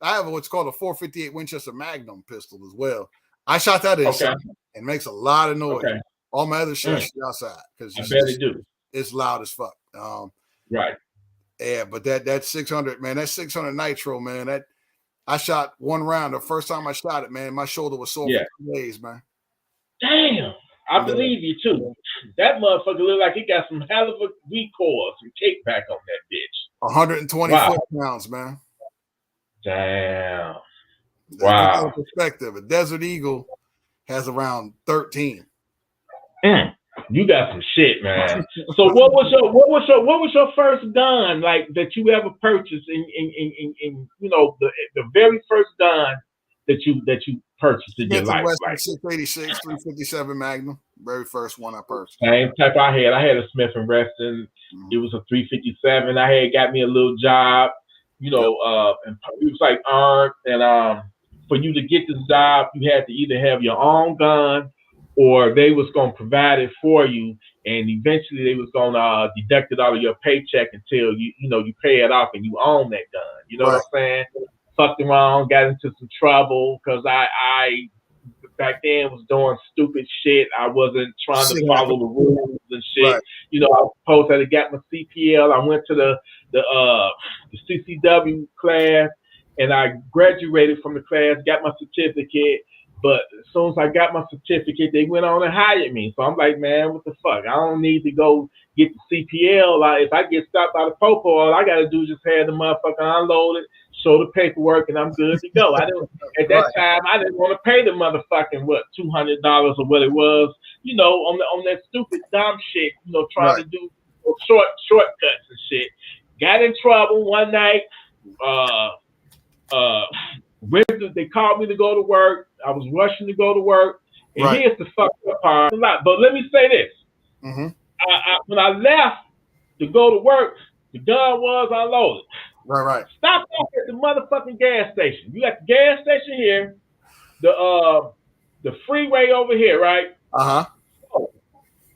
I have what's called a .458 Winchester Magnum pistol as well. I shot that inside. It makes a lot of noise. Okay. All my other shit I shoot outside because I bet it do. It's loud as fuck. Right. Yeah, but that 600, man, that 600 nitro, man, that I shot one round. The first time I shot it, man, my shoulder was sore for 2 days, man. Damn. I believe you too. That motherfucker look like he got some hell of a recoil, some kickback on that bitch. 120 foot-pounds, man. Damn. Wow. Perspective. A Desert Eagle has around 13. You got some shit, man. So what was your first gun like that you ever purchased in the very first gun that you purchased in your life? Wesson 686 357 Magnum, very first one I purchased. Same type I had a Smith & Wesson. It was a 357. I had got me a little job, and it was like armed. And for you to get this job, you had to either have your own gun, or they was gonna provide it for you, and eventually they was gonna deduct it out of your paycheck until you pay it off and you own that gun. You know what I'm saying? Fucked around, got into some trouble because I back then was doing stupid shit. I wasn't trying to follow the rules and shit. Right. I was supposed to have got my CPL. I went to the CCW class, and I graduated from the class, got my certificate. But as soon as I got my certificate, they went on and hired me. So I'm like, man, what the fuck? I don't need to go get the CPL. If I get stopped by the popo, all I got to do is just have the motherfucker unloaded, show the paperwork, and I'm good to go. At that time, I didn't want to pay the motherfucking, $200 or what it was, on that stupid dumb shit, trying to do shortcuts and shit. Got in trouble one night. They called me to go to work. I was rushing to go to work. And here's the fucked up part. But let me say this. Mm-hmm. When I left to go to work, the gun was unloaded. Right. Stop off at the motherfucking gas station. You got the gas station here, the freeway over here, right? Uh-huh.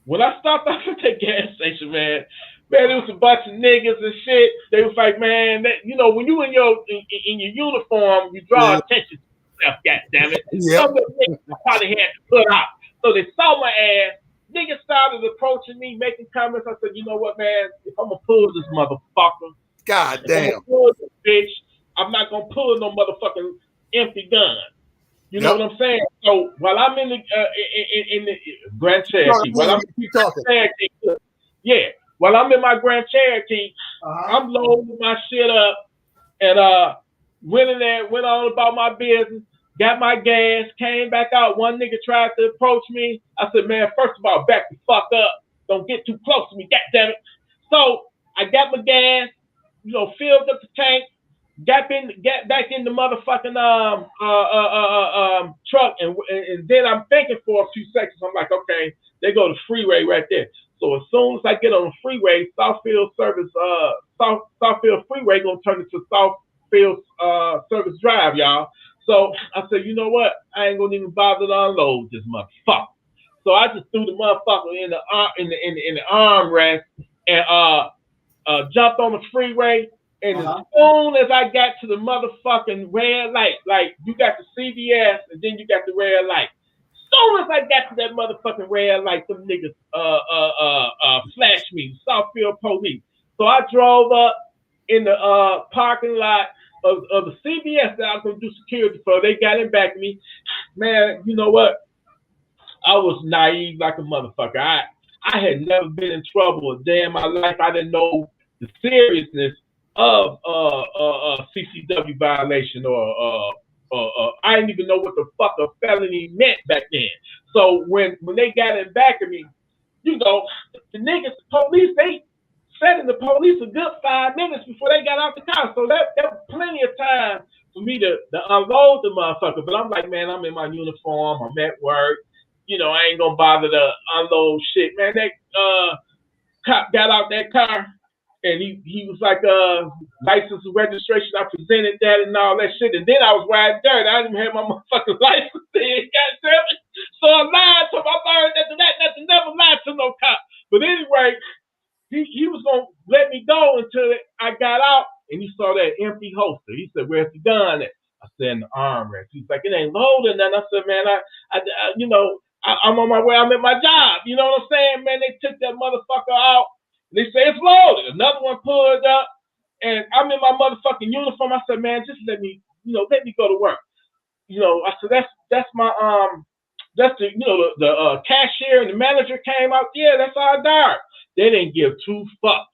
When I stopped off at that gas station, man, there was a bunch of niggas and shit. They was like, man, when you in your uniform, you draw attention to yourself, goddammit. Some of the niggas probably had to put out. So they saw my ass. Niggas started approaching me, making comments. I said, you know what, man? If I'm gonna pull this motherfucker, God damn, I'm pull this bitch, I'm not gonna pull no motherfucking empty gun. You know what I'm saying? So while I'm in the Grand Cherokee, while I'm in my Grand Cherokee, I'm loading my shit up and went in there, went on about my business, got my gas, came back out. One nigga tried to approach me. I said, man, first of all, back the fuck up. Don't get too close to me, goddammit. So I got my gas, filled up the tank, got back in the motherfucking truck, and then I'm thinking for a few seconds. I'm like, okay, they go to the freeway right there. So as soon as I get on the freeway, Southfield Freeway gonna turn into Southfield Service Drive, y'all. So I said, you know what? I ain't gonna even bother to unload this motherfucker. So I just threw the motherfucker in the armrest and jumped on the freeway. And as soon as I got to the motherfucking red light, like you got the CVS and then you got the red light. As soon as I got to that motherfucking red light, them niggas flashed me, Southfield police. So I drove up in the parking lot of the CVS that I was gonna do security for. They got in back of me. Man, you know what? I was naive like a motherfucker. I had never been in trouble a day in my life. I didn't know the seriousness of CCW violation or I didn't even know what the fuck a felony meant back then. So when they got in back of me, you know, the niggas, the police, they sat in the police a good 5 minutes before they got out the car. So that was plenty of time for me to unload the motherfucker. But I'm like, man, I'm in my uniform. I'm at work. You know, I ain't gonna bother to unload shit. Man, that cop got out that car and he was like, license and registration. I presented that and all that shit. And then I was riding dirt. I didn't even have my motherfucking license then. Goddamn it. So I lied to him. I learned that to never lie to no cop. But anyway, he was gonna let me go until I got out and he saw that empty holster. He said, "Where's the gun at?" I said, "In the armrest." He's like, "It ain't loaded." And I said, "Man, you know, I'm on my way. I'm at my job." You know what I'm saying, man? They took that motherfucker out. They say it's loaded. Another one pulled up, and I'm in my motherfucking uniform. I said, "Man, just let me go to work." You know, I said, "That's my that's the the cashier and the manager came out. Yeah, that's our guard." They didn't give two fucks.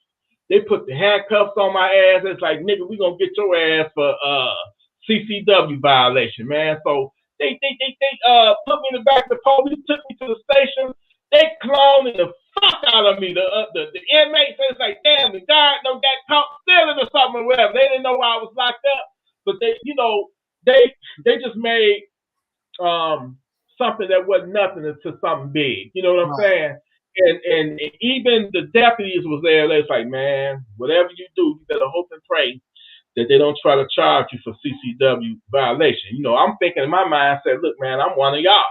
They put the handcuffs on my ass. It's like, nigga, we gonna get your ass for CCW violation, man. So they put me in the back of the police, took me to the station. They cloning the fuck out of me. The inmates, it's like, damn, the guard got caught stealing or something or whatever. They didn't know why I was locked up, but they just made something that wasn't nothing into something big. You know what I'm saying? And even the deputies was there. They was like, man, whatever you do, you better hope and pray that they don't try to charge you for CCW violation. You know, I'm thinking in my mind, I said, look, man, I'm one of y'all.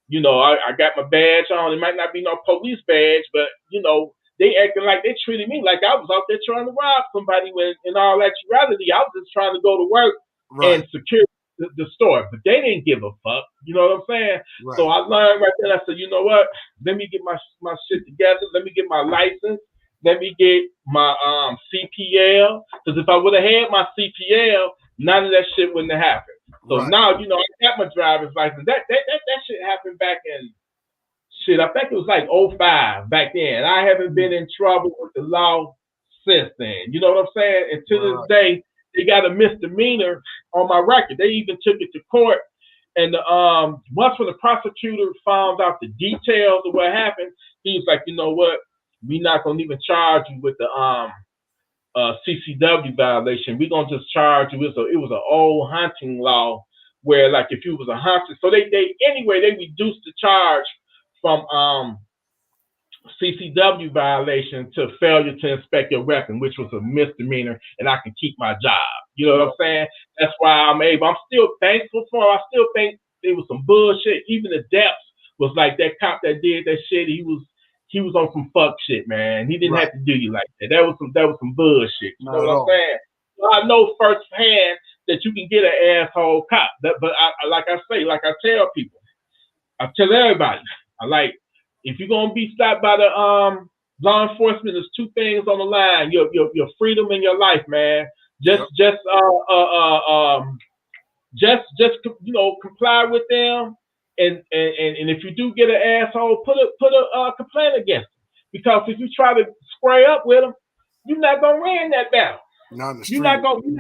You know, I got my badge on. It might not be no police badge, but, you know, they acting like they treated me like I was out there trying to rob somebody when, in all actuality, I was just trying to go to work and secure the store. But they didn't give a fuck. You know what I'm saying? Right. So I learned right then. I said, you know what? Let me get my shit together. Let me get my license. Let me get my CPL. Because if I would have had my CPL, none of that shit wouldn't have happened. So now, you know, I got my driver's license. That shit happened back in shit. I think it was like 2005 back then. I haven't been in trouble with the law since then. You know what I'm saying? And to this day, they got a misdemeanor on my record. They even took it to court. And once when the prosecutor found out the details of what happened, he was like, you know what? We're not going to even charge you with the CCW violation. We're going to just charge you. It was an old hunting law where, like, if you was a hunter. So they reduced the charge from CCW violation to failure to inspect your weapon, which was a misdemeanor, and I can keep my job. You know what I'm saying? That's why I'm still thankful for him. I still think it was some bullshit. Even the depths was like that cop that did that shit. He was on some fuck shit, man. He didn't have to do you like that. That was some bullshit. You know what I'm saying? So I know firsthand that you can get an asshole cop. But like I tell people, I tell everybody, if you're gonna be stopped by the law enforcement, there's two things on the line: your freedom and your life, man. Just comply with them, and if you do get an asshole, put a complaint against them. Because if you try to square up with them, you're not gonna win that battle. You're not gonna win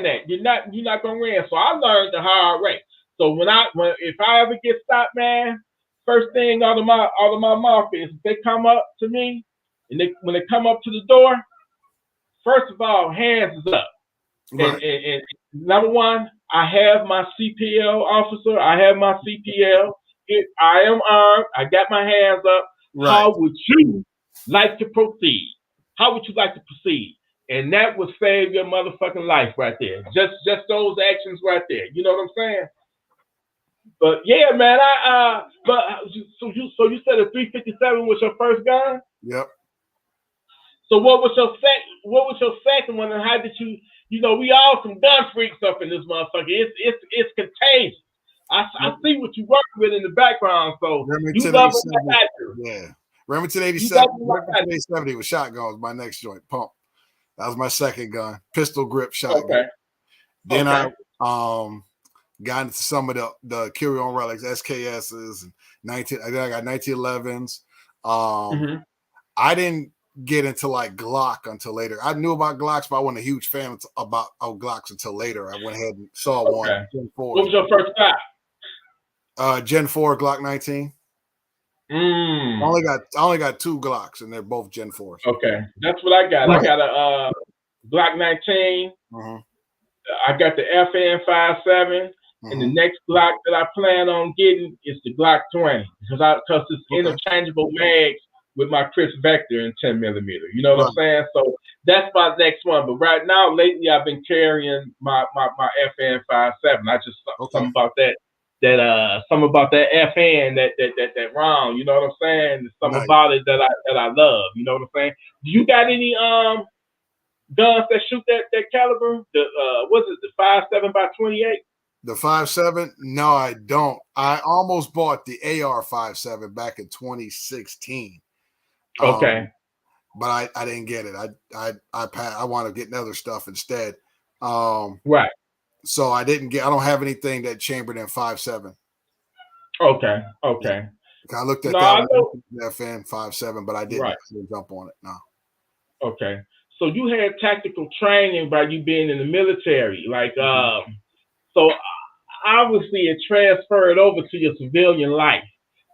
that. You're not gonna win. So I learned the hard way. So if I ever get stopped, man, first thing out of my mouth is if they come up to me and when they come up to the door, first of all, hands is up. Right. And number one, I have my CPL officer. I have my CPL. I am armed. I got my hands up. Right. How would you like to proceed? How would you like to proceed? And that would save your motherfucking life right there. Just those actions right there. You know what I'm saying? But yeah, man, so you said a 357 was your first gun? Yep. So what was your second one, and how did you? You know, we all some gun freaks up in this motherfucker. It's contagious. I see what you working with in the background. So you Remington love it 87. like I do. Yeah. Remington 87. Remington 87 was shotgun was my next joint. Pump. That was my second gun. Pistol grip shotgun. Okay. Then I got into some of the carry on relics, SKSs and I got 1911s. I didn't get into like Glock until later. I knew about Glocks, but I wasn't a huge fan of Glocks until later. I went ahead and saw one. Gen 4. What was your first shot? Gen 4 Glock 19. I only got 2 Glocks, and they're both Gen 4s. Okay, that's what I got. I got a Glock 19. I got the FN 57, and the next Glock that I plan on getting is the Glock 20 because it's interchangeable mags with my Chris Vector in 10 millimeter. You know what I'm saying? So that's my next one. But right now, lately, I've been carrying my FN 57. I just something about that. Something about that FN, that round, you know what I'm saying? Something about it that I love, you know what I'm saying? Do you got any guns that shoot that caliber? Was it the 5.7 by 28? The 5.7? No, I don't. I almost bought the AR 5.7 back in 2016. Okay. But I didn't get it. I want to get other stuff instead. Right. So I don't have anything that chambered in 5.7. Okay. I looked at that FN 5.7, but I didn't jump on it. No. Okay. So you had tactical training by you being in the military. Like, so obviously it transferred over to your civilian life.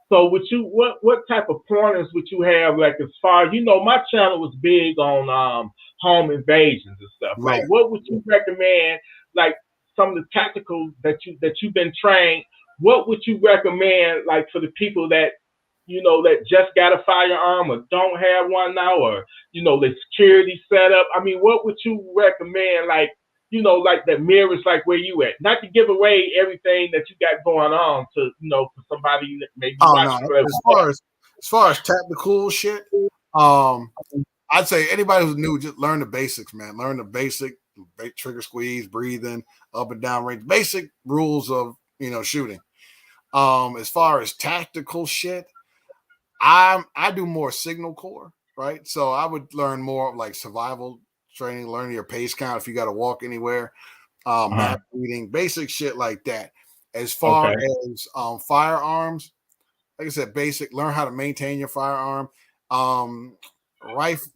So what type of pointers would you have, like, as far as, my channel was big on home invasions and stuff. Right. Like, what would you recommend, like, some of the tactical that you've been trained, what would you recommend, like, for the people that, that just got a firearm or don't have one now, or, the security setup? I mean, what would you recommend, like, like that mirrors like where you at? Not to give away everything that you got going on to, for somebody that maybe watching. No. As far as tactical shit, I'd say anybody who's new, just learn the basics, man. Learn the basic trigger squeeze, breathing, up and down range, basic rules of, shooting. As far as tactical shit, I do more signal corps, right? So I would learn more of like survival training, learning your pace count if you got to walk anywhere, map reading, basic shit like that. As far as firearms, like I said, basic, learn how to maintain your firearm. Rifle,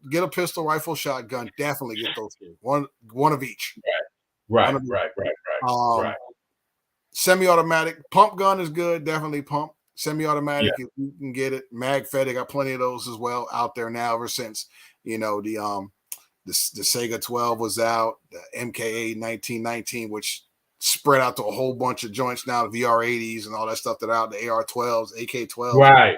get a pistol, rifle, shotgun. Definitely get those two. One of each. Right. Semi-automatic pump gun is good. Definitely pump. Semi-automatic, if you can get it. Mag-fed, they got plenty of those as well out there now. Ever since the Sega 12 was out, the MKA 1919, which spread out to a whole bunch of joints now, the VR80s and all that stuff that are out, the AR-12s, AK-12s. Right.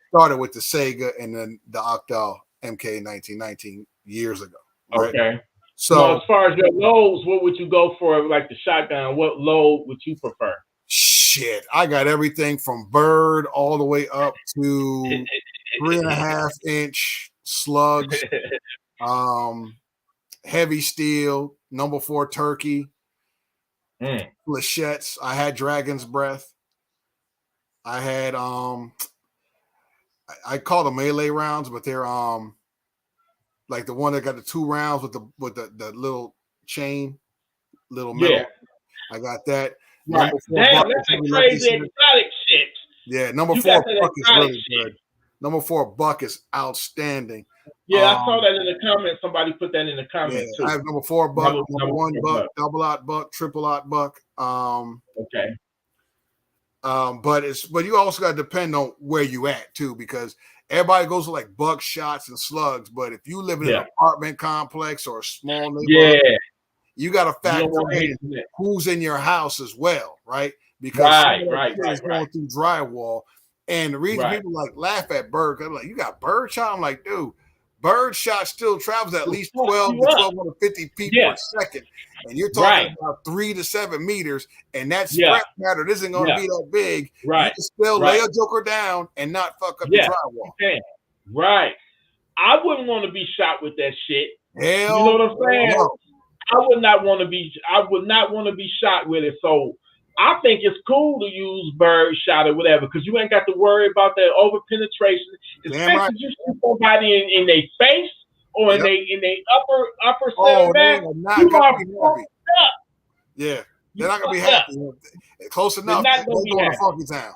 Started with the Sega and then the Octal MK 1919 years ago. Right? Okay. So as far as your loads, what would you go for? Like the shotgun, what load would you prefer? Shit, I got everything from bird all the way up to 3.5-inch slugs, heavy steel, number 4 turkey, flechettes. I had dragon's breath. I had I call them melee rounds, but they're like the one that got the 2 rounds with the little chain, little metal. Yeah. I got that. Right. Damn, that's a crazy exotic shit. Yeah, number 4 buck is really good. Number 4 buck is outstanding. Yeah, I saw that in the comments. Somebody put that in the comments too. I have number 4 buck, number 1 buck, double-aught buck, triple-aught buck. Okay. But you also got to depend on where you at too, because everybody goes to like buck shots and slugs. But if you live in an apartment complex or a small neighborhood, you got to factor in who's in your house as well, right? Because is going through drywall, and the reason people like laugh at bird, I'm like, you got bird shot. I'm like, dude, bird shot still travels at least 12 to 1250 feet per second. And you're talking about 3 to 7 meters, and that spread pattern isn't going to be that big. You can still lay a joker down and not fuck up your drywall. Right. I wouldn't want to be shot with that shit. Hell, you know what I'm saying? No. I would not want to be shot with it. So I think it's cool to use bird shot or whatever, because you ain't got to worry about that over penetration. Especially if you shoot somebody in their face or in their upper center back. They're not gonna be happy. Yeah, they're not gonna be happy. Close enough. They're going to funky town.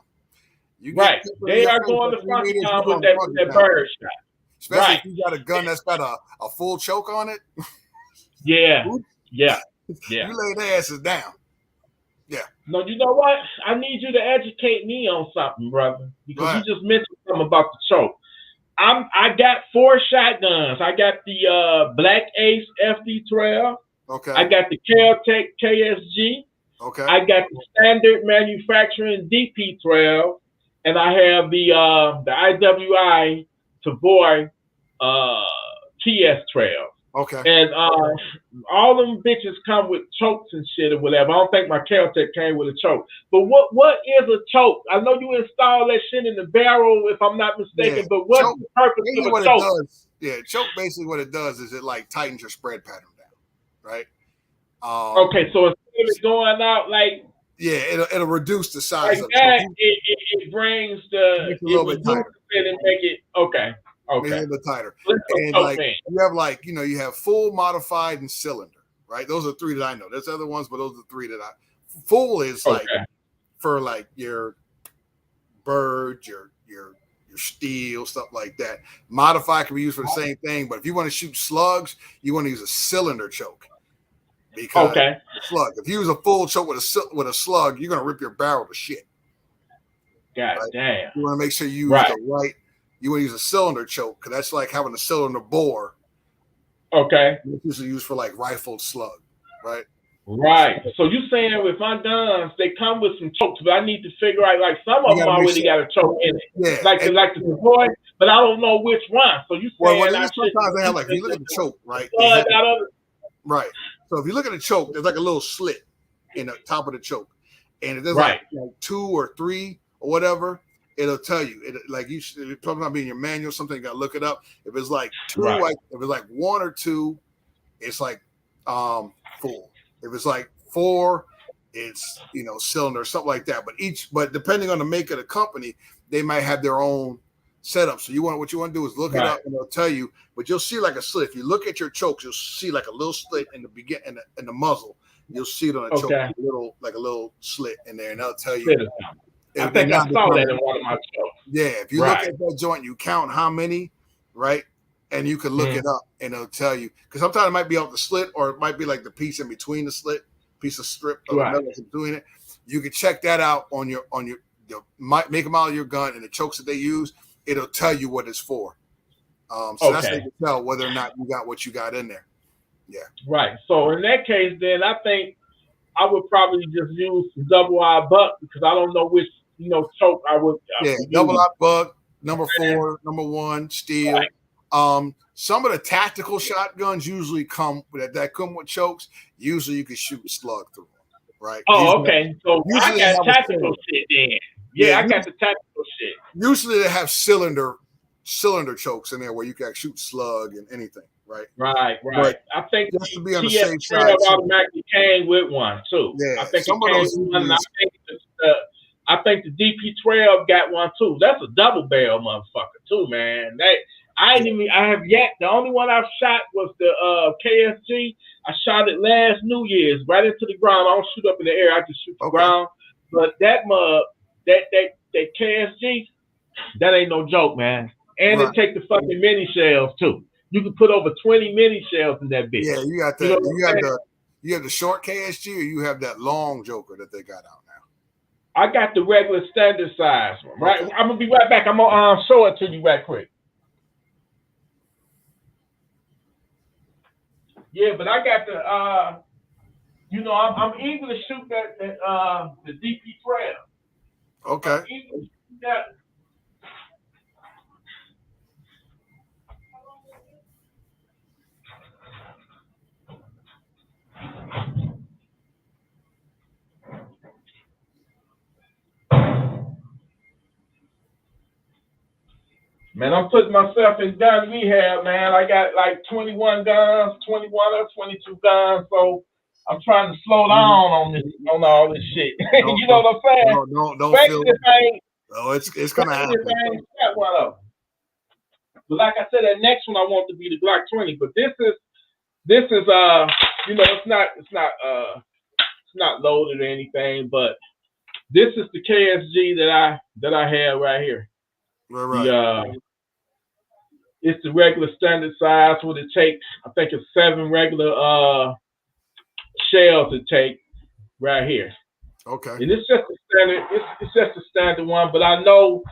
They are going to funky town with that bird shot. Especially if you got a gun that's got a full choke on it. You lay their asses down. Yeah. No, you know what? I need you to educate me on something, brother, because you just mentioned something about the choke. I got 4 shotguns. I got the Black Ace FD12. Okay. I got the Caltech KSG. Okay. I got the standard manufacturing DP12, and I have the IWI Tavoy TS12. Okay. And all them bitches come with chokes and shit or whatever. I don't think my Caltech came with a choke. But what is a choke? I know you install that shit in the barrel, if I'm not mistaken, but what's the purpose of a choke? Choke basically what it does is it like tightens your spread pattern down, right? Okay, so instead of going out like it'll reduce the size like of that. It brings a little bit tighter and make it okay. Make it a little bit tighter. And you have full, modified, and cylinder, right? Those are 3 that I know. There's other ones, but those are 3 that full is like for like your bird, your steel, stuff like that. Modified can be used for the same thing, but if you want to shoot slugs, you want to use a cylinder choke. Because the slug. If you use a full choke with a slug, you're gonna rip your barrel to shit. God damn. You want to make sure you use the right. You want to use a cylinder choke, because that's like having a cylinder bore. Okay. It's usually used for like rifled slug, right? Right. So you saying with my guns, they come with some chokes, but I need to figure out, like, some of them already got a choke in it. Yeah. Like the Tavoy, but I don't know which one. So you saying sometimes they have, like, if you look at the choke, right? Right. So if you look at the choke, there's like a little slit in the top of the choke. And if there's like 2 or 3 or whatever, it'll tell you. It's probably not being your manual, something you gotta look it up. If it's like 2, like if it's like 1 or 2, it's like full. If it's like 4, it's cylinder, something like that. But depending on the make of the company, they might have their own setup. So what you want to do is look it up, and they'll tell you. But you'll see like a slit. If you look at your chokes, you'll see like a little slit in the beginning, in the muzzle. You'll see it on a choke, a little slit in there, and they'll tell you. I think I saw that in one of my chokes. Yeah, if you look at that joint, you count how many, right? And you can look it up, and it'll tell you. Because sometimes it might be off the slit, or it might be like the piece in between the slit, piece of strip of the metal doing it. You can check that out on your make them out of your gun and the chokes that they use. It'll tell you what it's for. So that's how you can tell whether or not you got what you got in there. Yeah. Right. So in that case, then I think I would probably just use some double eye buck, because I don't know which choke I would. Double eye buck, number 4, number 1, steel. Right. Some of the tactical shotguns usually come with chokes. Usually you can shoot slug through them, right? Oh, okay. So I got tactical shit then. Yeah, I got the tactical shit. Usually they have cylinder chokes in there where you can shoot slug and anything, right? Right. But I think just to be on the safe side, automatically came with one too. Yeah, I think some it came with one. I think the DP12 got one too. That's a double barrel motherfucker too, man. I have yet. The only one I've shot was the KSG. I shot it last New Year's right into the ground. I don't shoot up in the air. I just shoot the ground. But that KSG, that ain't no joke, man. And it take the fucking mini shells too. You can put over 20 mini shells in that bitch. Yeah, you got that. You have the short KSG, or you have that long Joker that they got out now. I got the regular standard size one. Right, I'm gonna be right back. I'm gonna show it to you right quick. Yeah, but I got the I'm eager to shoot the DP12. Okay. Man, I'm putting myself in gun rehab, man. I got like 21 guns, 21 or 22 guns, so I'm trying to slow down on all this shit. You know what I'm saying? Don't feel. Oh, it's gonna happen. One of them. But like I said, that next one I want to be the Glock 20. But this is you know, it's not loaded or anything, but this is the KSG that I have right here. Right. It's the regular standard size. What it takes, I think it's 7 regular shells to take right here. Okay. And it's just a standard. It's just a standard one. But I know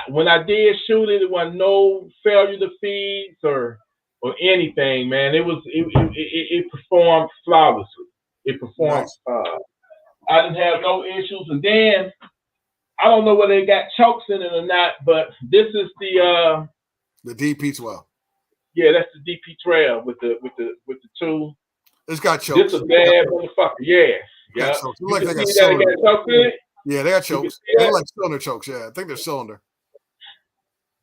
when I did shoot it, there was no failure to feeds or anything, man. It performed flawlessly. It performed. Nice. I didn't have no issues. And then I don't know whether they got chokes in it or not, but this is the DP12. Yeah, that's the DP12 with the 2. It's got chokes. This a bad motherfucker. Yeah. Yeah. It like they got chokes in it. Yeah, they got chokes. They like cylinder chokes. Yeah, I think they're cylinder.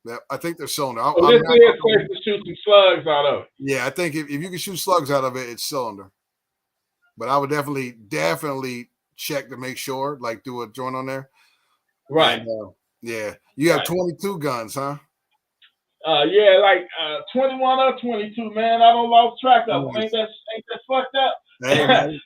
Yeah, I think they're cylinder. This is safe to shoot some slugs out of it. Yeah, I think if you can shoot slugs out of it, it's cylinder. But I would definitely check to make sure, like do a joint on there. Right. And, yeah. You have 22 guns, huh? Yeah, like 21 or 22, man. I don't lost track of them. Ain't that fucked up? I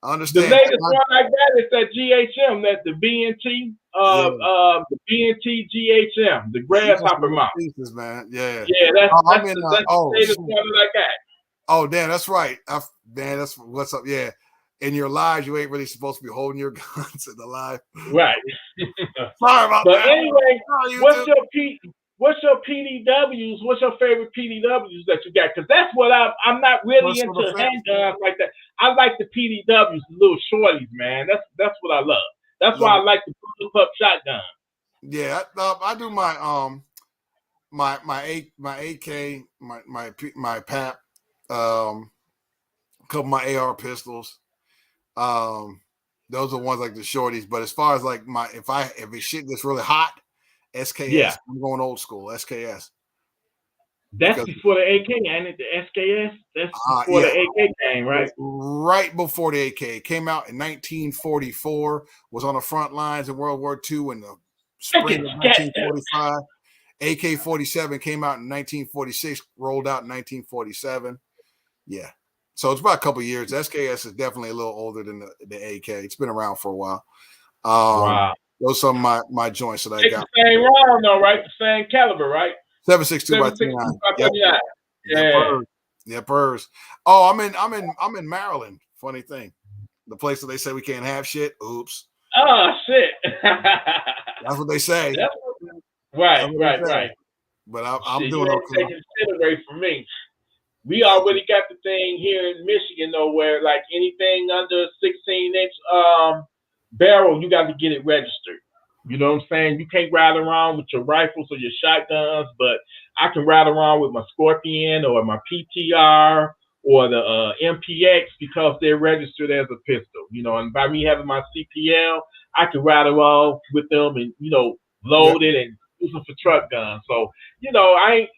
understand. The latest one I got is that GHM, that the BNT, the BNT GHM, the grasshopper mount. Pieces, man. Yeah. Yeah, that's the latest one that I got. Oh, damn, that's right. Man, that's what's up. Yeah. In your lives, you ain't really supposed to be holding your guns in the live. Right. Sorry about that. But anyway, what's your PDWs? What's your favorite PDWs that you got? Because that's what I'm not really into handguns like that. I like the PDWs, the little shorties, man. That's what I love. That's why I like the pull-up shotgun. Yeah, I do my my AK, my PAP, a couple of my AR pistols. Those are ones like the shorties. But as far as like if it's shit gets really hot, SKS. Yeah. I'm going old school. SKS. That's before the AK, ain't it? The SKS. That's before the AK came, right? Right before the AK. It came out in 1944. Was on the front lines in World War II in the spring of 1945. AK-47 came out in 1946. Rolled out in 1947. Yeah. So it's about a couple of years. SKS is definitely a little older than the AK. It's been around for a while. Wow. Those are some of my joints that I got. The same round though, right? The same caliber, right? 7.62 by 39. Yeah. Yeah, PERS. Oh, I'm in Maryland. Funny thing. The place that they say we can't have shit. Oops. Oh shit. That's what they say. Right. But I'm doing okay. Taking shit away from me. We already got the thing here in Michigan though, where like anything under 16-inch barrel, you got to get it registered. You know what I'm saying? You can't ride around with your rifles or your shotguns, but I can ride around with my Scorpion or my PTR or the MPX because they're registered as a pistol. You know, and by me having my CPL, I can ride around with them and, you know, load it and use them for truck guns. So, you know,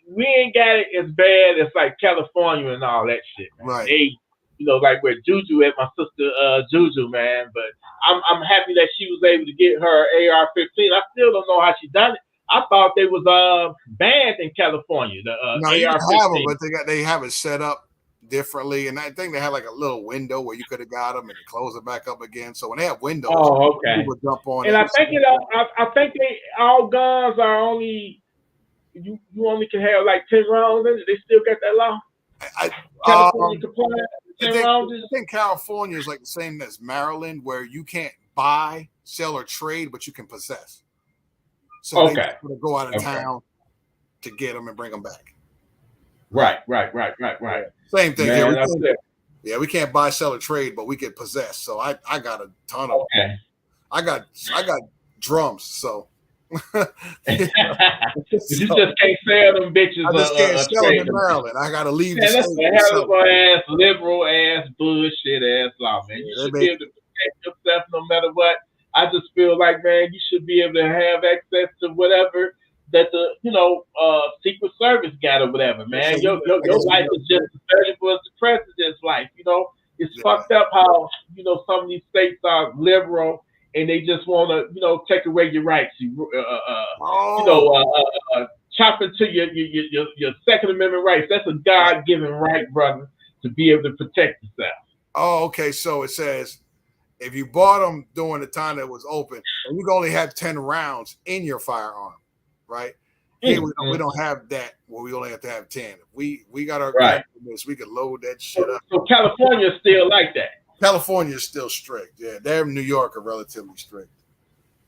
we ain't got it as bad as like California and all that shit. Man. Right. They, you know, like where Juju at, my sister Juju, man. But I'm happy that she was able to get her AR-15. I still don't know how she done it. I thought they was banned in California. The no, AR-15. You have them, but they have it set up differently, and I think they had like a little window where you could have got them and close it back up again. So when they have windows, people jump on. And I think I think all guns are only you only can have like 10 rounds in it. They still got that law. California compliant. I think California is like the same as Maryland, where you can't buy, sell, or trade, but you can possess. So they have to go out of town to get them and bring them back. Right. Same thing here. We can't buy, sell, or trade, but we can possess. So I got a ton of them. I got drums, so. You just can't sell them bitches. I just can't sell them in Maryland. I gotta leave the state. That's a hell of ass, liberal ass, bullshit ass law, man. You should be able to protect yourself no matter what. I just feel like, man, you should be able to have access to whatever that the Secret Service got or whatever, man. Your life is just as valuable as the president's life. It's fucked up how some of these states are liberal and they just want to take away your rights. Chop into your Second Amendment rights. That's a God-given right, brother, to be able to protect yourself. Oh, okay. So it says if you bought them during the time that was open, and you can only have 10 rounds in your firearm, right? Here we don't have that. Well, we only have to have 10. We got our gun permits. We could load that shit up. So California is still like that. California is still strict. Yeah, they're New York are relatively strict.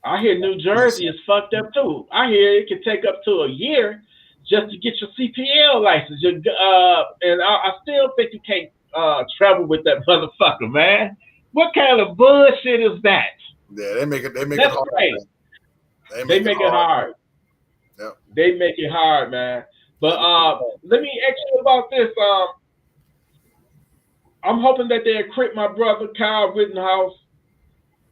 I hear New Jersey is fucked up too. I hear it can take up to a year just to get your CPL license. And I still think you can't travel with that motherfucker, man. What kind of bullshit is that? Yeah, they make it hard. Right. They make it hard. Yep. They make it hard, man. But let me ask you about this. I'm hoping that they acquit my brother Kyle Rittenhouse.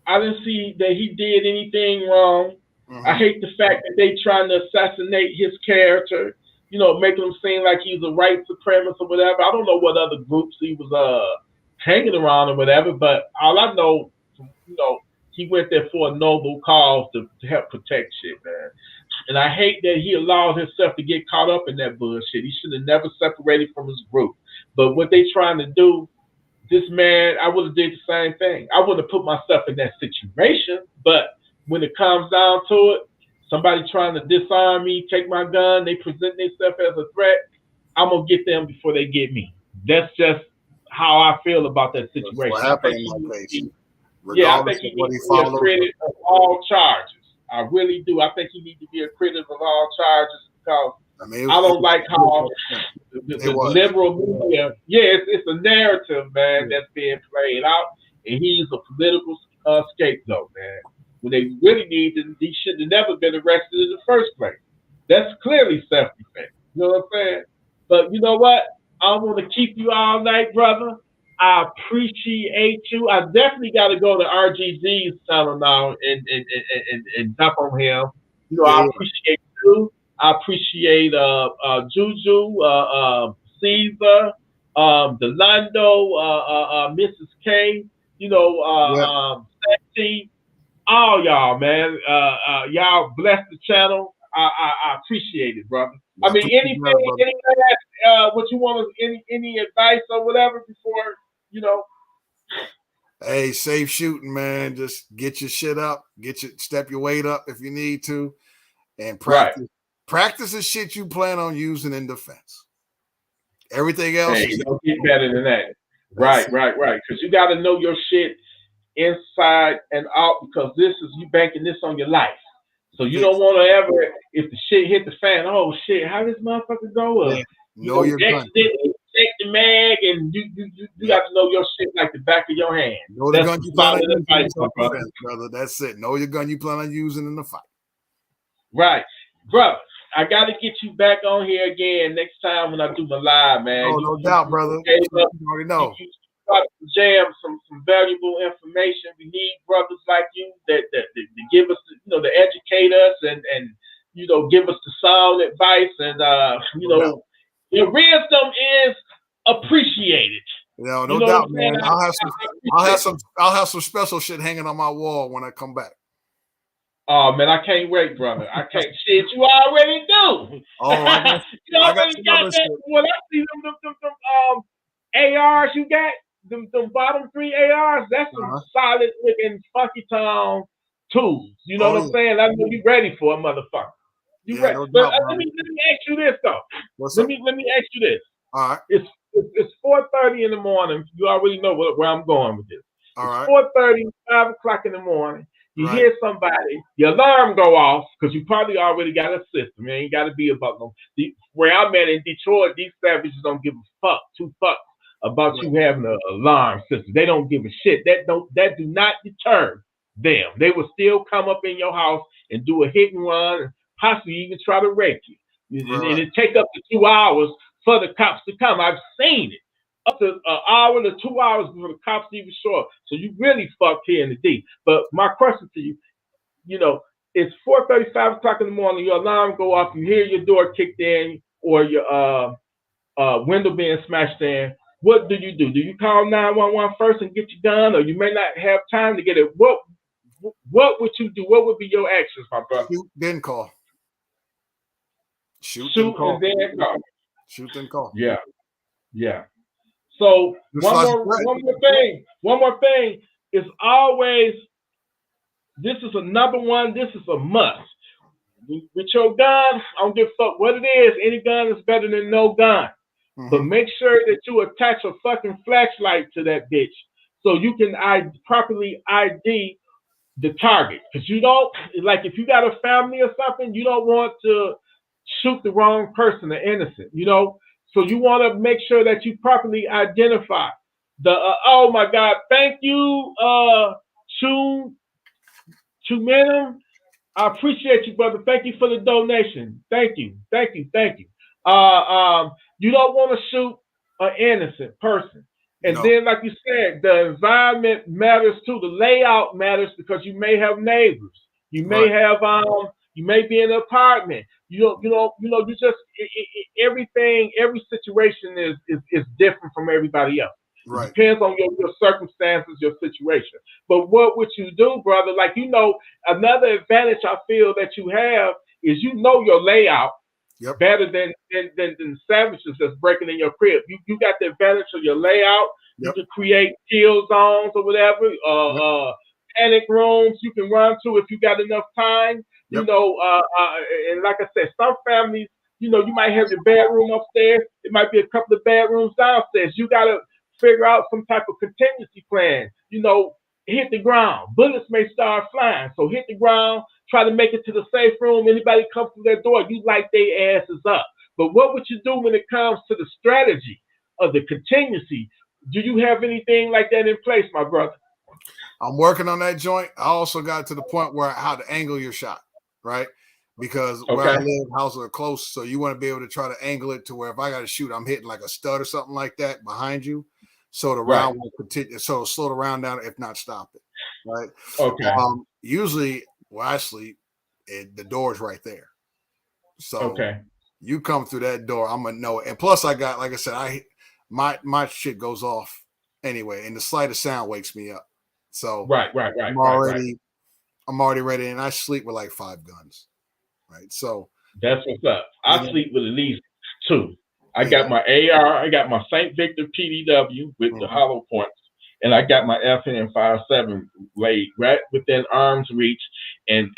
I didn't see that he did anything wrong. Mm-hmm. I hate the fact that they trying to assassinate his character, making him seem like he's a white supremacist or whatever. I don't know what other groups he was hanging around or whatever, but all I know, he went there for a noble cause to help protect shit, man. And I hate that he allowed himself to get caught up in that bullshit. He should have never separated from his group. But what they trying to do, this man, I would have did the same thing. I wouldn't have put myself in that situation. But when it comes down to it, somebody trying to disarm me, take my gun, they present themselves as a threat, I'm going to get them before they get me. That's just how I feel about that situation. What happened in my case? I think he needs to be acquitted of all charges. I really do. I think he needs to be acquitted of all charges because I don't like how the liberal media, it's a narrative, man, that's being played out, and he's a political scapegoat, man. When they really need to, he should have never been arrested in the first place. That's clearly self-defense. You know what I'm saying? But you know what? I want to keep you all night, brother. I appreciate you. I definitely got to go to RGZ's channel now and dump on him. I appreciate you. I appreciate Juju, Caesar, Delando, Mrs. K, Santi, all y'all, man. Y'all bless the channel. I appreciate it, brother. I mean, anything what you want, any advice or whatever before, Hey, safe shooting, man. Just get your shit up, step your weight up if you need to, and practice. Right. Practice the shit you plan on using in defense. Everything else don't get better than that. Right. Because you got to know your shit inside and out because you banking this on your life. So you don't want to ever, if the shit hit the fan, oh shit, how this motherfucker go? Know your gun. Check the mag, and you got to know your shit like the back of your hand. Know the gun you plan on using, brother. That's it. Know your gun you plan on using in the fight. Right, brother. I got to get you back on here again next time when I do my live, man. Oh, no doubt, brother. You already know. Jam some valuable information. We need brothers like you that give us, to educate us and give us the sound advice and your wisdom is appreciated. No doubt, man. I'll have some special shit hanging on my wall when I come back. Oh man, I can't wait, brother. I can't shit. You already do. Oh, you already got that. When I see them ARs you got, them bottom 3 ARs, that's some solid looking funky tone tools. You know what I'm saying? I know you ready for a motherfucker. You ready? No doubt, let me ask you this though. Let me ask you this. All right. It's 4:30 in the morning. You already know where I'm going with this. All right. 4:30, 5 o'clock in the morning. You hear somebody, your alarm go off because you probably already got a system. You ain't got to be about them. Where I'm at in Detroit, these savages don't give a fuck, 2 fucks about you having an alarm system. They don't give a shit. That do not deter them. They will still come up in your house and do a hit and run, and possibly even try to wreck you. And it take up to 2 hours for the cops to come. I've seen it. Up to an hour to 2 hours before the cops even show up. So you really fucked here in the D. But my question to you, it's 4:30, 5 o'clock in the morning. Your alarm go off. You hear your door kicked in or your window being smashed in. What do? Do you call 911 first and get your gun, or you may not have time to get it? What would you do? What would be your actions, my brother? Shoot, then call. Shoot and then call. Shoot, then call. Yeah, yeah. So one more thing is always, this is a number one, this is a must. With your gun, I don't give a fuck what it is. Any gun is better than no gun. Mm-hmm. But make sure that you attach a fucking flashlight to that bitch so you can properly ID the target. Because you don't, like if you got a family or something, you don't want to shoot the wrong person, the innocent, you know? So you want to make sure that you properly identify the, oh my God, thank you, Chuminum. I appreciate you, brother. Thank you for the donation. Thank you. You don't want to shoot an innocent person. And then, like you said, the environment matters too. The layout matters because you may have neighbors. You may have, you may be in an apartment. Everything, every situation is different from everybody else. Right. It depends on your circumstances, your situation. But what would you do, brother? Like, another advantage I feel that you have is your layout better than the savages that's breaking in your crib. You got the advantage of your layout. You can create kill zones or whatever, panic rooms you can run to if you got enough time. And like I said, some families, you might have your bedroom upstairs. It might be a couple of bedrooms downstairs. You got to figure out some type of contingency plan. Hit the ground. Bullets may start flying, so hit the ground. Try to make it to the safe room. Anybody comes through that door, you light their asses up. But what would you do when it comes to the strategy of the contingency? Do you have anything like that in place, my brother? I'm working on that joint. I also got to the point where how to angle your shot, right? Because where I live, houses are close, so you want to be able to try to angle it to where if I got to shoot, I'm hitting like a stud or something like that behind you, so the round will continue. So it'll slow the round down, if not stop it, right? Okay. Usually, where I sleep, the door's right there, so you come through that door, I'm gonna know it. And plus, I got, like I said, my shit goes off anyway, and the slightest sound wakes me up. So I'm already ready, and I sleep with like 5 guns. Right, so that's what's up. I sleep with at least 2. I got my AR, I got my St. Victor PDW with the hollow points, and I got my FN 5.7 laid right within arm's reach. And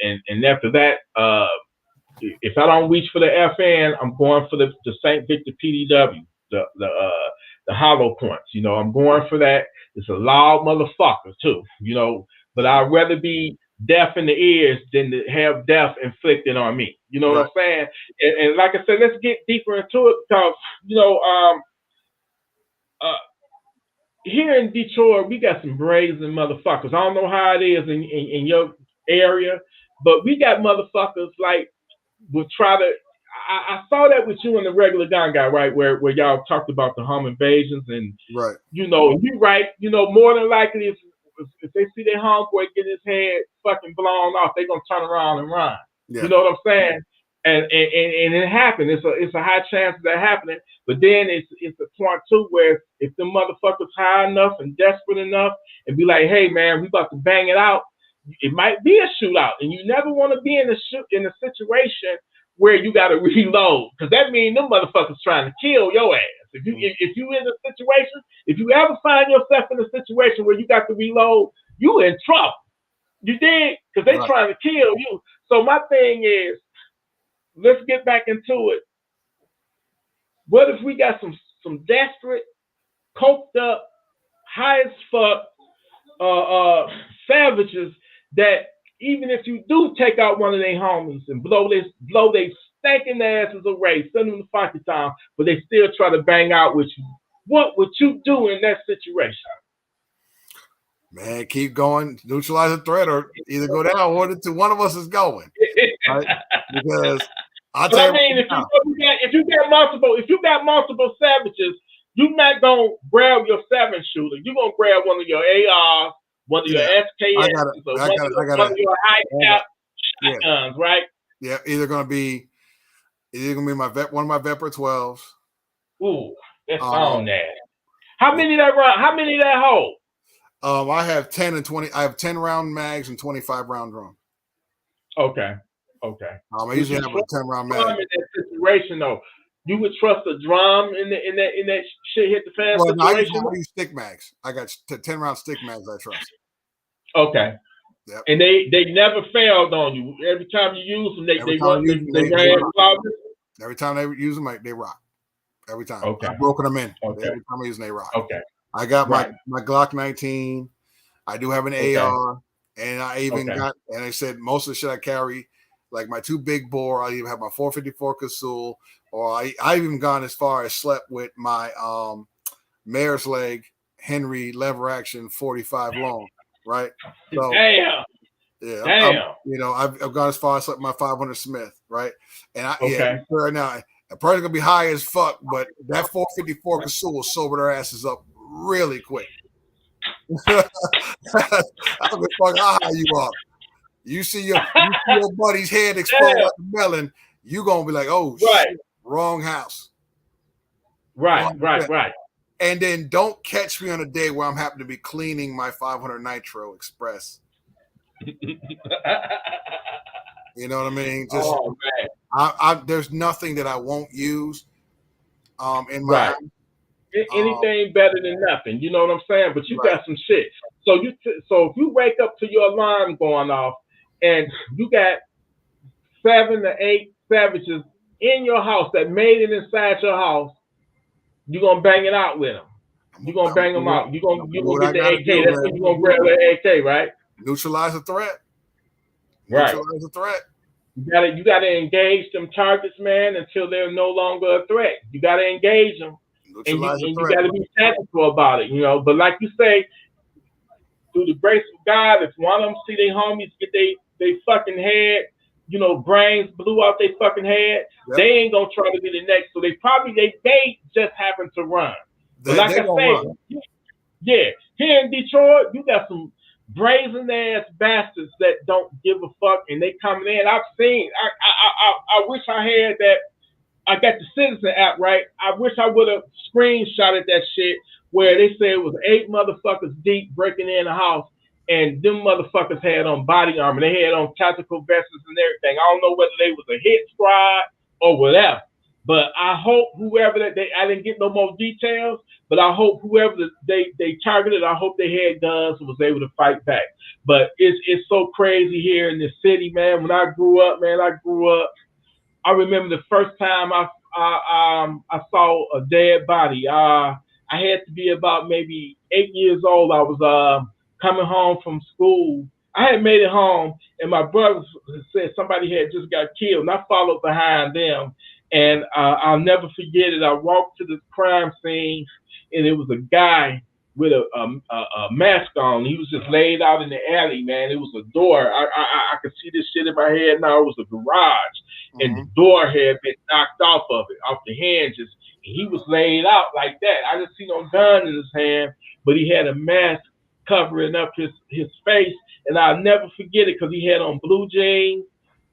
after that, if I don't reach for the FN, I'm going for the St. Victor PDW, the hollow points. I'm going for that. It's a loud motherfucker too. But I'd rather be deaf in the ears than to have death inflicted on me. You know what I'm saying? And like I said, let's get deeper into it because, here in Detroit, we got some brazen motherfuckers. I don't know how it is in your area, but we got motherfuckers like will try to. I saw that with you and the regular gun guy, right? Where y'all talked about the home invasions and you right. More than likely if they see their homeboy get his head fucking blown off, they're gonna turn around and run. Yeah. You know what I'm saying? And it happened. It's a high chance of that happening. But then it's a point too where if the motherfuckers high enough and desperate enough and be like, hey man, we about to bang it out, it might be a shootout. And you never want to be in a situation where you gotta reload. Because that means them motherfuckers trying to kill your ass. If you in a situation, if you ever find yourself in a situation where you got to reload, you in trouble. You did? Because they trying to kill you. So my thing is, let's get back into it. What if we got some desperate, coked up, high as fuck savages that even if you do take out one of their homies and blow they stinking asses away, send them to Funky Town, but they still try to bang out with you. What would you do in that situation? Man, keep going, neutralize the threat, or either go down or one of us is going. Right? Because if you got multiple savages, you're not gonna grab your 7-shooter. You're gonna grab one of your ARs, one of your SKS, one of your high cap shotguns, right? Yeah, either gonna be my one of my Vepr 12s. Ooh, that's on that. How many that run? How many that hold? I have 10 and 20. I have 10 round mags and 25 round drum. Okay. I usually have a 10 round mag. In that situation, though, you would trust a drum in that shit hit the fan situation? I use stick mags. I got 10 round stick mags. I trust. Okay. Yep. And they never failed on you. Every time you use them, they ran flawless. Every time they use them, they rock. Every time. Okay. I've broken them in. Okay. Every time I use them, they rock. Okay. I got my Glock 19. I do have an AR, and I even got. And I said most of the shit I carry, like my 2 big bore. I even have my 454 Casull, or I even gone as far as slept with my mare's leg Henry lever action 45 long. Right. So, damn. Yeah. I've gone as far as slept my 500 Smith. Right. And right now. I'm probably gonna be high as fuck, but that 454 Casull will sober their asses up really quick. I don't give a fuck how high you are. You see your buddy's head explode like a melon, you gonna be like, oh shit, wrong house. Right. And then don't catch me on a day where I'm happen to be cleaning my 500 Nitro Express. You know what I mean? Just, man. There's nothing that I won't use in my house. Anything better than nothing. You know what I'm saying? But you got some shit. So if you wake up to your alarm going off and you got 7 to 8 savages in your house that made it inside your house, you're going to bang it out with them. You're going to bang them out. You're going to get the AK. That's when you're going to grab the AK, right? Neutralize the threat. Right. Neutralize the threat. You gotta engage them targets, man, until they're no longer a threat. You gotta engage them, and you gotta be tactical about it, But like you say, through the grace of God, if one of them see their homies get they fucking head, brains blew out their fucking head, they ain't gonna try to be the next. So they may just happen to run. But like I say, here in Detroit, you got some brazen ass bastards that don't give a fuck, and they coming in. I've seen. I wish I had that. I got the Citizen app, right? I wish I would have screenshotted that shit where they said it was 8 motherfuckers deep breaking in the house, and them motherfuckers had on body armor. They had on tactical vests and everything. I don't know whether they was a hit squad or whatever. But I hope whoever I didn't get no more details, but I hope whoever they targeted, I hope they had guns and was able to fight back. But it's so crazy here in the city, man. When I grew up, I remember the first time I saw a dead body. I had to be about maybe 8 years old. I was coming home from school. I had made it home, and my brother said somebody had just got killed, and I followed behind them. And I'll never forget it. I walked to the crime scene, and it was a guy with a mask on. He was just laid out in the alley, man. It was a door. I could see this shit in my head now. It was a garage, and the door had been knocked off the hinges. And he was laid out like that. I didn't see no gun in his hand, but he had a mask covering up his face. And I'll never forget it because he had on blue jeans.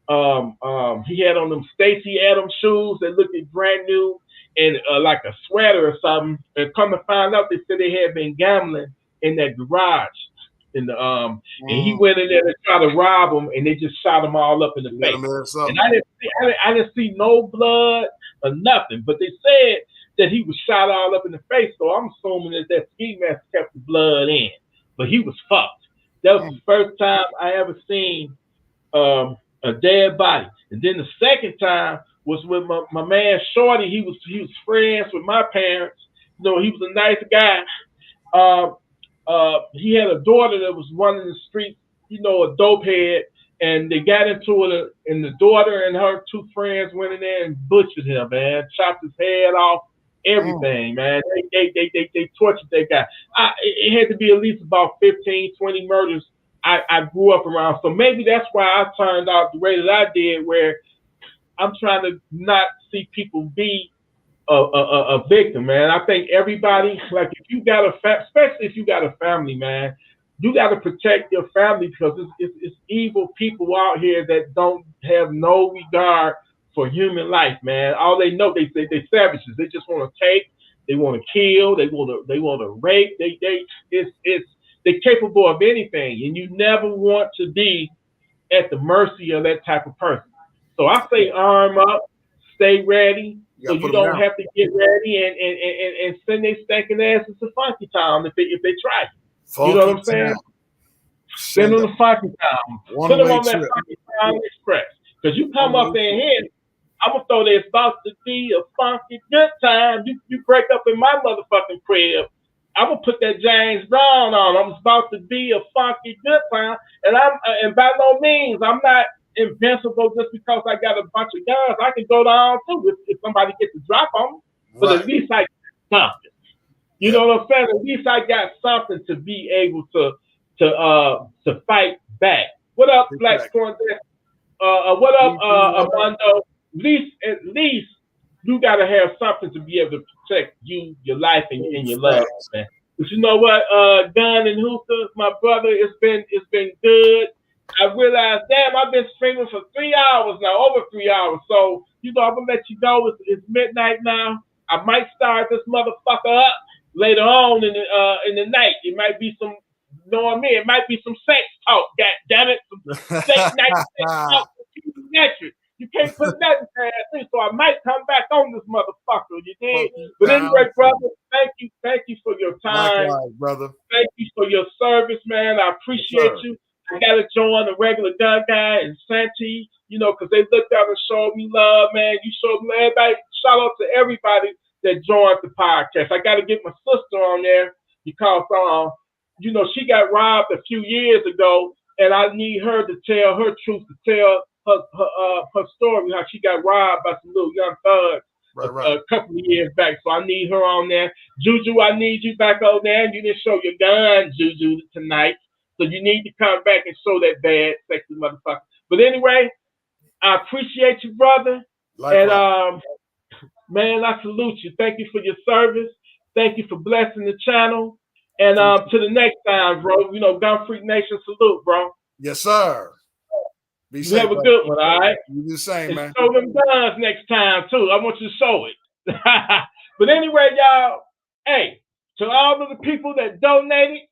He had on them Stacey Adams shoes that looked brand new, and like a sweater or something. And come to find out, they said they had been gambling in that garage. And he went in there to try to rob them, and they just shot them all up in the face. And I didn't see no blood or nothing, but they said that he was shot all up in the face. So I'm assuming that ski mask kept the blood in, but he was fucked. That was the first time I ever seen a dead body. And then the second time was with my man Shorty. He was friends with my parents. He was a nice guy. He had a daughter that was running the street, a dope head, and they got into it, and the daughter and her 2 friends went in there and butchered him, man, chopped his head off, everything, man. They tortured that guy. It had to be at least about 15, 20 murders I grew up around. So maybe that's why I turned out the way that I did, where I'm trying to not see people be a victim, man. I think everybody, like if you got especially if you got a family, man, you got to protect your family because it's evil people out here that don't have no regard for human life, man. All they know, they savages. They just want to take, they want to kill, they want to rape. They're capable of anything, and you never want to be at the mercy of that type of person. So I say arm up, stay ready, so you don't have to get ready and send their stinking asses to Funky Town if they try. You know what I'm saying? Send them to Funky Town. Put them on that Funky Town Express. Because you come up in here, I'm gonna throw this about to be a funky good time. You break up in my motherfucking crib. I'm gonna put that James Brown on. I'm about to be a funky good time, and by no means I'm not invincible just because I got a bunch of guns. I can go down too if somebody gets a drop on me. But at least I got something. You know what I'm saying? At least I got something to be able to fight back. What up, Black Corn? What up, Armando? At least you gotta have something to be able to protect you, your life, and your love, man. But you know what, Gun and Hooster, my brother, it's been good. I realized, damn, I've been streaming for 3 hours now, over 3 hours. So I'm gonna let you go. It's midnight now. I might start this motherfucker up later on in the night. It might be some, you know what I mean? It might be some sex talk. God damn it, some sex night sex talk. You can't put nothing past me, so I might come back on this motherfucker. You did, but anyway, brother, thank you for your time. Likewise, brother. Thank you for your service, man. I appreciate you. I gotta join the regular gun guy and Santi, because they looked out and showed me love, man. You showed me everybody. Shout out to everybody that joined the podcast. I gotta get my sister on there because she got robbed a few years ago, and I need her to tell her truth, to tell her story, how she got robbed by some little young thugs a couple of years back. So I need her on there. Juju, I need you back on there. You didn't show your gun, Juju, tonight. So you need to come back and show that bad, sexy motherfucker. But anyway, I appreciate you, brother. Likewise. And man, I salute you. Thank you for your service. Thank you for blessing the channel. And to the next time, bro. Gun Freak Nation salute, bro. Yes, sir. You have a good one, all right? You do the same, and man. Show them guns next time, too. I want you to show it. But anyway, y'all, hey, to all of the people that donated,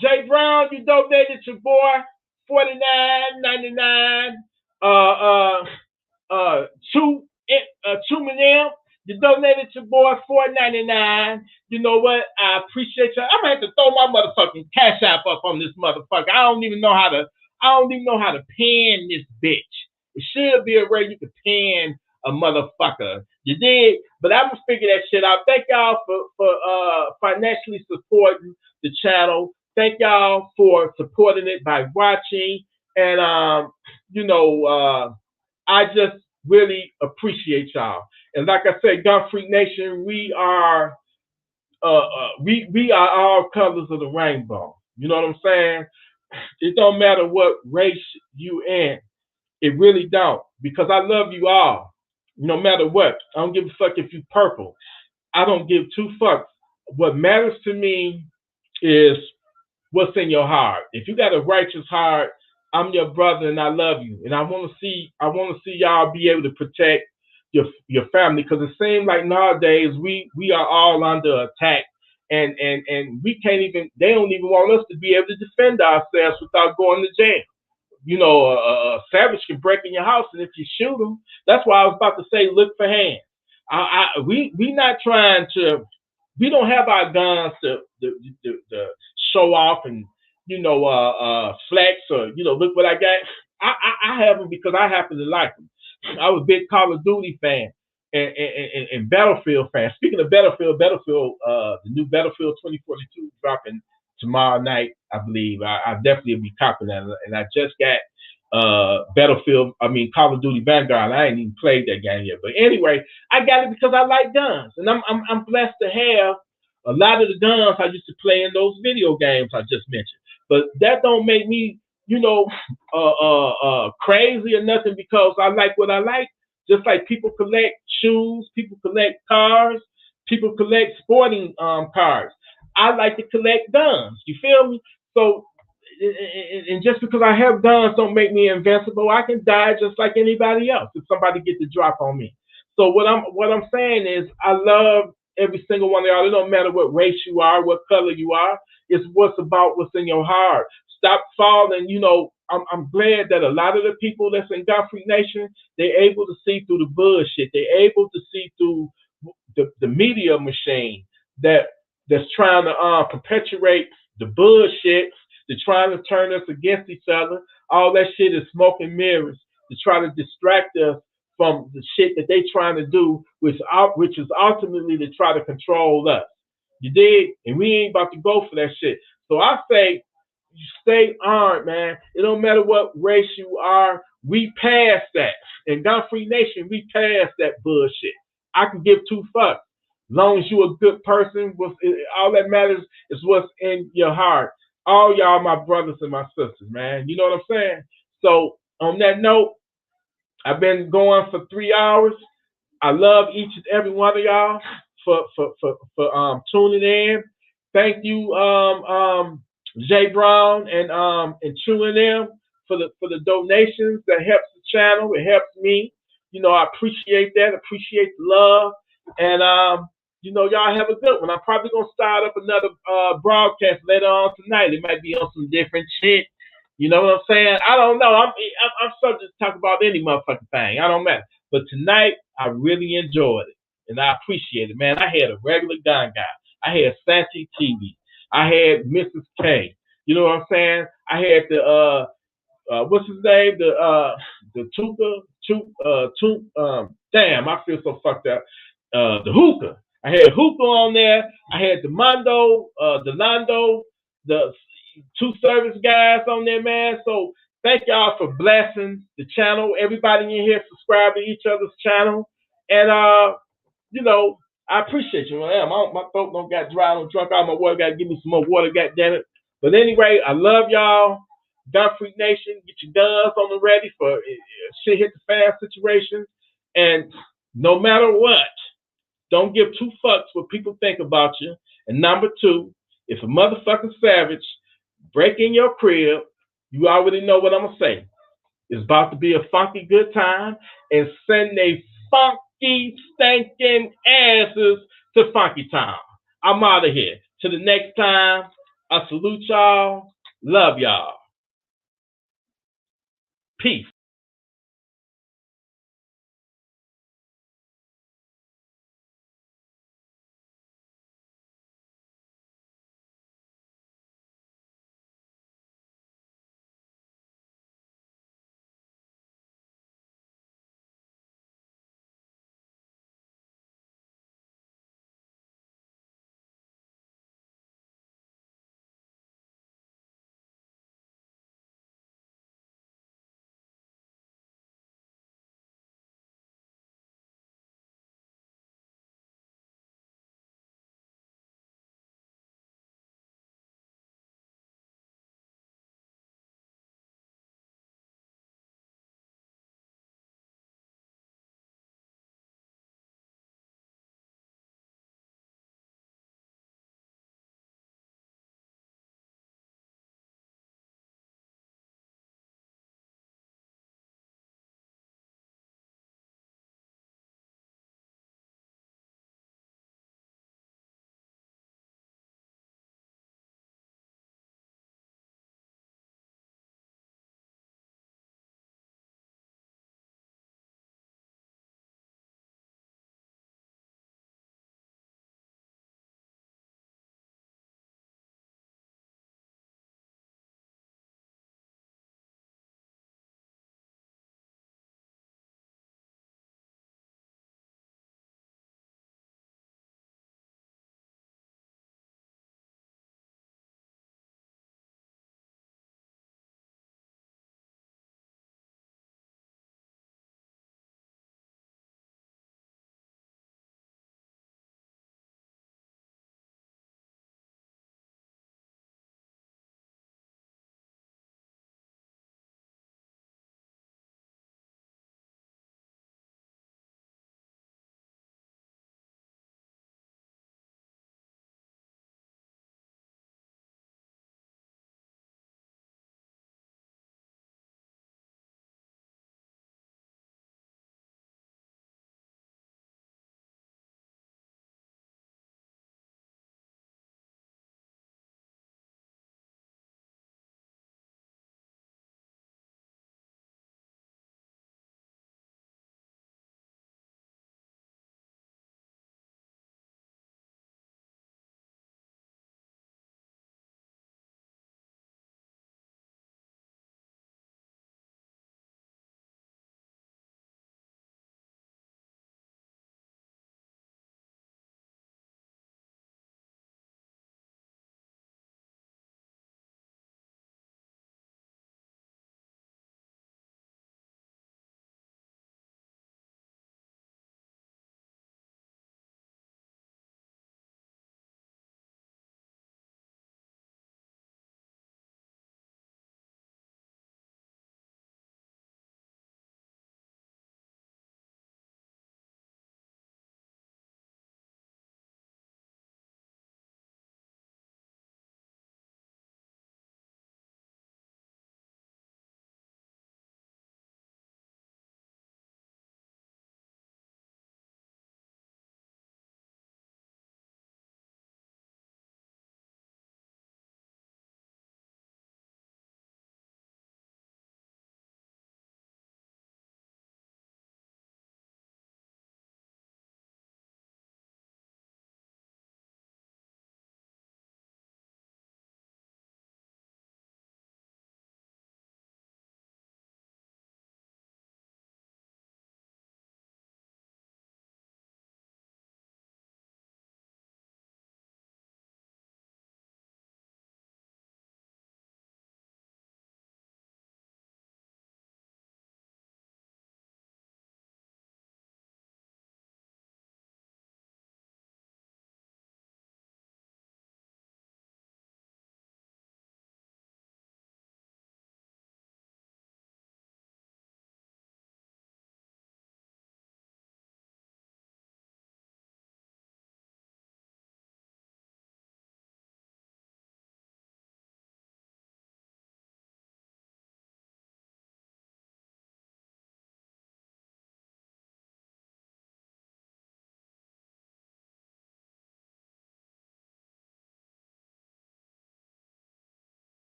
Jay Brown, you donated your boy $49.99. Two million, you donated your boy $4.99. You know what? I appreciate you. I'm gonna have to throw my motherfucking Cash App up on this motherfucker. I don't even know how to pin this bitch. It should be a way you can pin a motherfucker. You did, but I'm gonna figure that shit out. Thank y'all for financially supporting the channel. Thank y'all for supporting it by watching, and I just really appreciate y'all. And like I said, Gun Freak Nation, we are all colors of the rainbow. You know what I'm saying? It don't matter what race you in. It really don't. Because I love you all. No matter what. I don't give a fuck if you purple. I don't give two fucks. What matters to me is what's in your heart. If you got a righteous heart, I'm your brother and I love you. And I want to see y'all be able to protect your family, because it seems like nowadays we are all under attack. And we can't even, they don't even want us to be able to defend ourselves without going to jail. A savage can break in your house, and if you shoot them, that's why I was about to say, look for hands. We not trying to, we don't have our guns to show off and, flex or, look what I got. I have them because I happen to like them. I was a big Call of Duty fan and Battlefield fan. Speaking of Battlefield, the new Battlefield 2042 dropping tomorrow night, I believe. I definitely will be copping that. And I just got Call of Duty Vanguard. I ain't even played that game yet. But anyway, I got it because I like guns. And I'm blessed to have a lot of the guns I used to play in those video games I just mentioned. But that don't make me, crazy or nothing, because I like what I like. Just like people collect shoes, people collect cars, people collect sporting cars. I like to collect guns. You feel me? So, and just because I have guns don't make me invincible. I can die just like anybody else if somebody gets the drop on me. So what I'm saying is I love every single one of y'all. It don't matter what race you are, what color you are. It's what's in your heart. Stop falling. I'm glad that a lot of the people that's in God Freak Nation, they're able to see through the bullshit. They're able to see through the media machine that's trying to perpetuate the bullshit. They're trying to turn us against each other. All that shit is smoke and mirrors to try to distract us from the shit that they trying to do, which is ultimately to try to control us. You dig? And we ain't about to go for that shit. So I say, you stay armed, man. It don't matter what race you are. We passed that. In Gun Free Nation, we passed that bullshit. I can give two fucks. As long as you're a good person, all that matters is what's in your heart. All y'all my brothers and my sisters, man. You know what I'm saying? So on that note, I've been going for 3 hours. I love each and every one of y'all for tuning in. Thank you, Jay Brown and Chew and them for the donations. That helps the channel. It helps me. I appreciate that. Appreciate the love. And y'all have a good one. I'm probably gonna start up another broadcast later on tonight. It might be on some different shit. You know what I'm saying? I don't know. I'm subject to talk about any motherfucking thing. I don't matter. But tonight, I really enjoyed it. And I appreciate it, man. I had a regular gun guy. I had Santi TV. I had Mrs. K. You know what I'm saying? I had the what's his name? The damn, I feel so fucked up. The Hookah. I had Hookah on there. I had the Mondo, the Lando, the two service guys on there, man. So thank y'all for blessing the channel. Everybody in here subscribe to each other's channel. And I appreciate you. My throat don't got dry. I don't drunk all my water. Got to give me some more water, goddammit. But anyway, I love y'all. Gun Freak Nation, get your guns on the ready for shit hit the fan situations. And no matter what, don't give two fucks what people think about you. And number two, if a motherfucking savage break in your crib, you already know what I'm going to say. It's about to be a funky good time, and send they funky, stinking asses to Funky Town. I'm out of here. Till the next time, I salute y'all. Love y'all. Peace.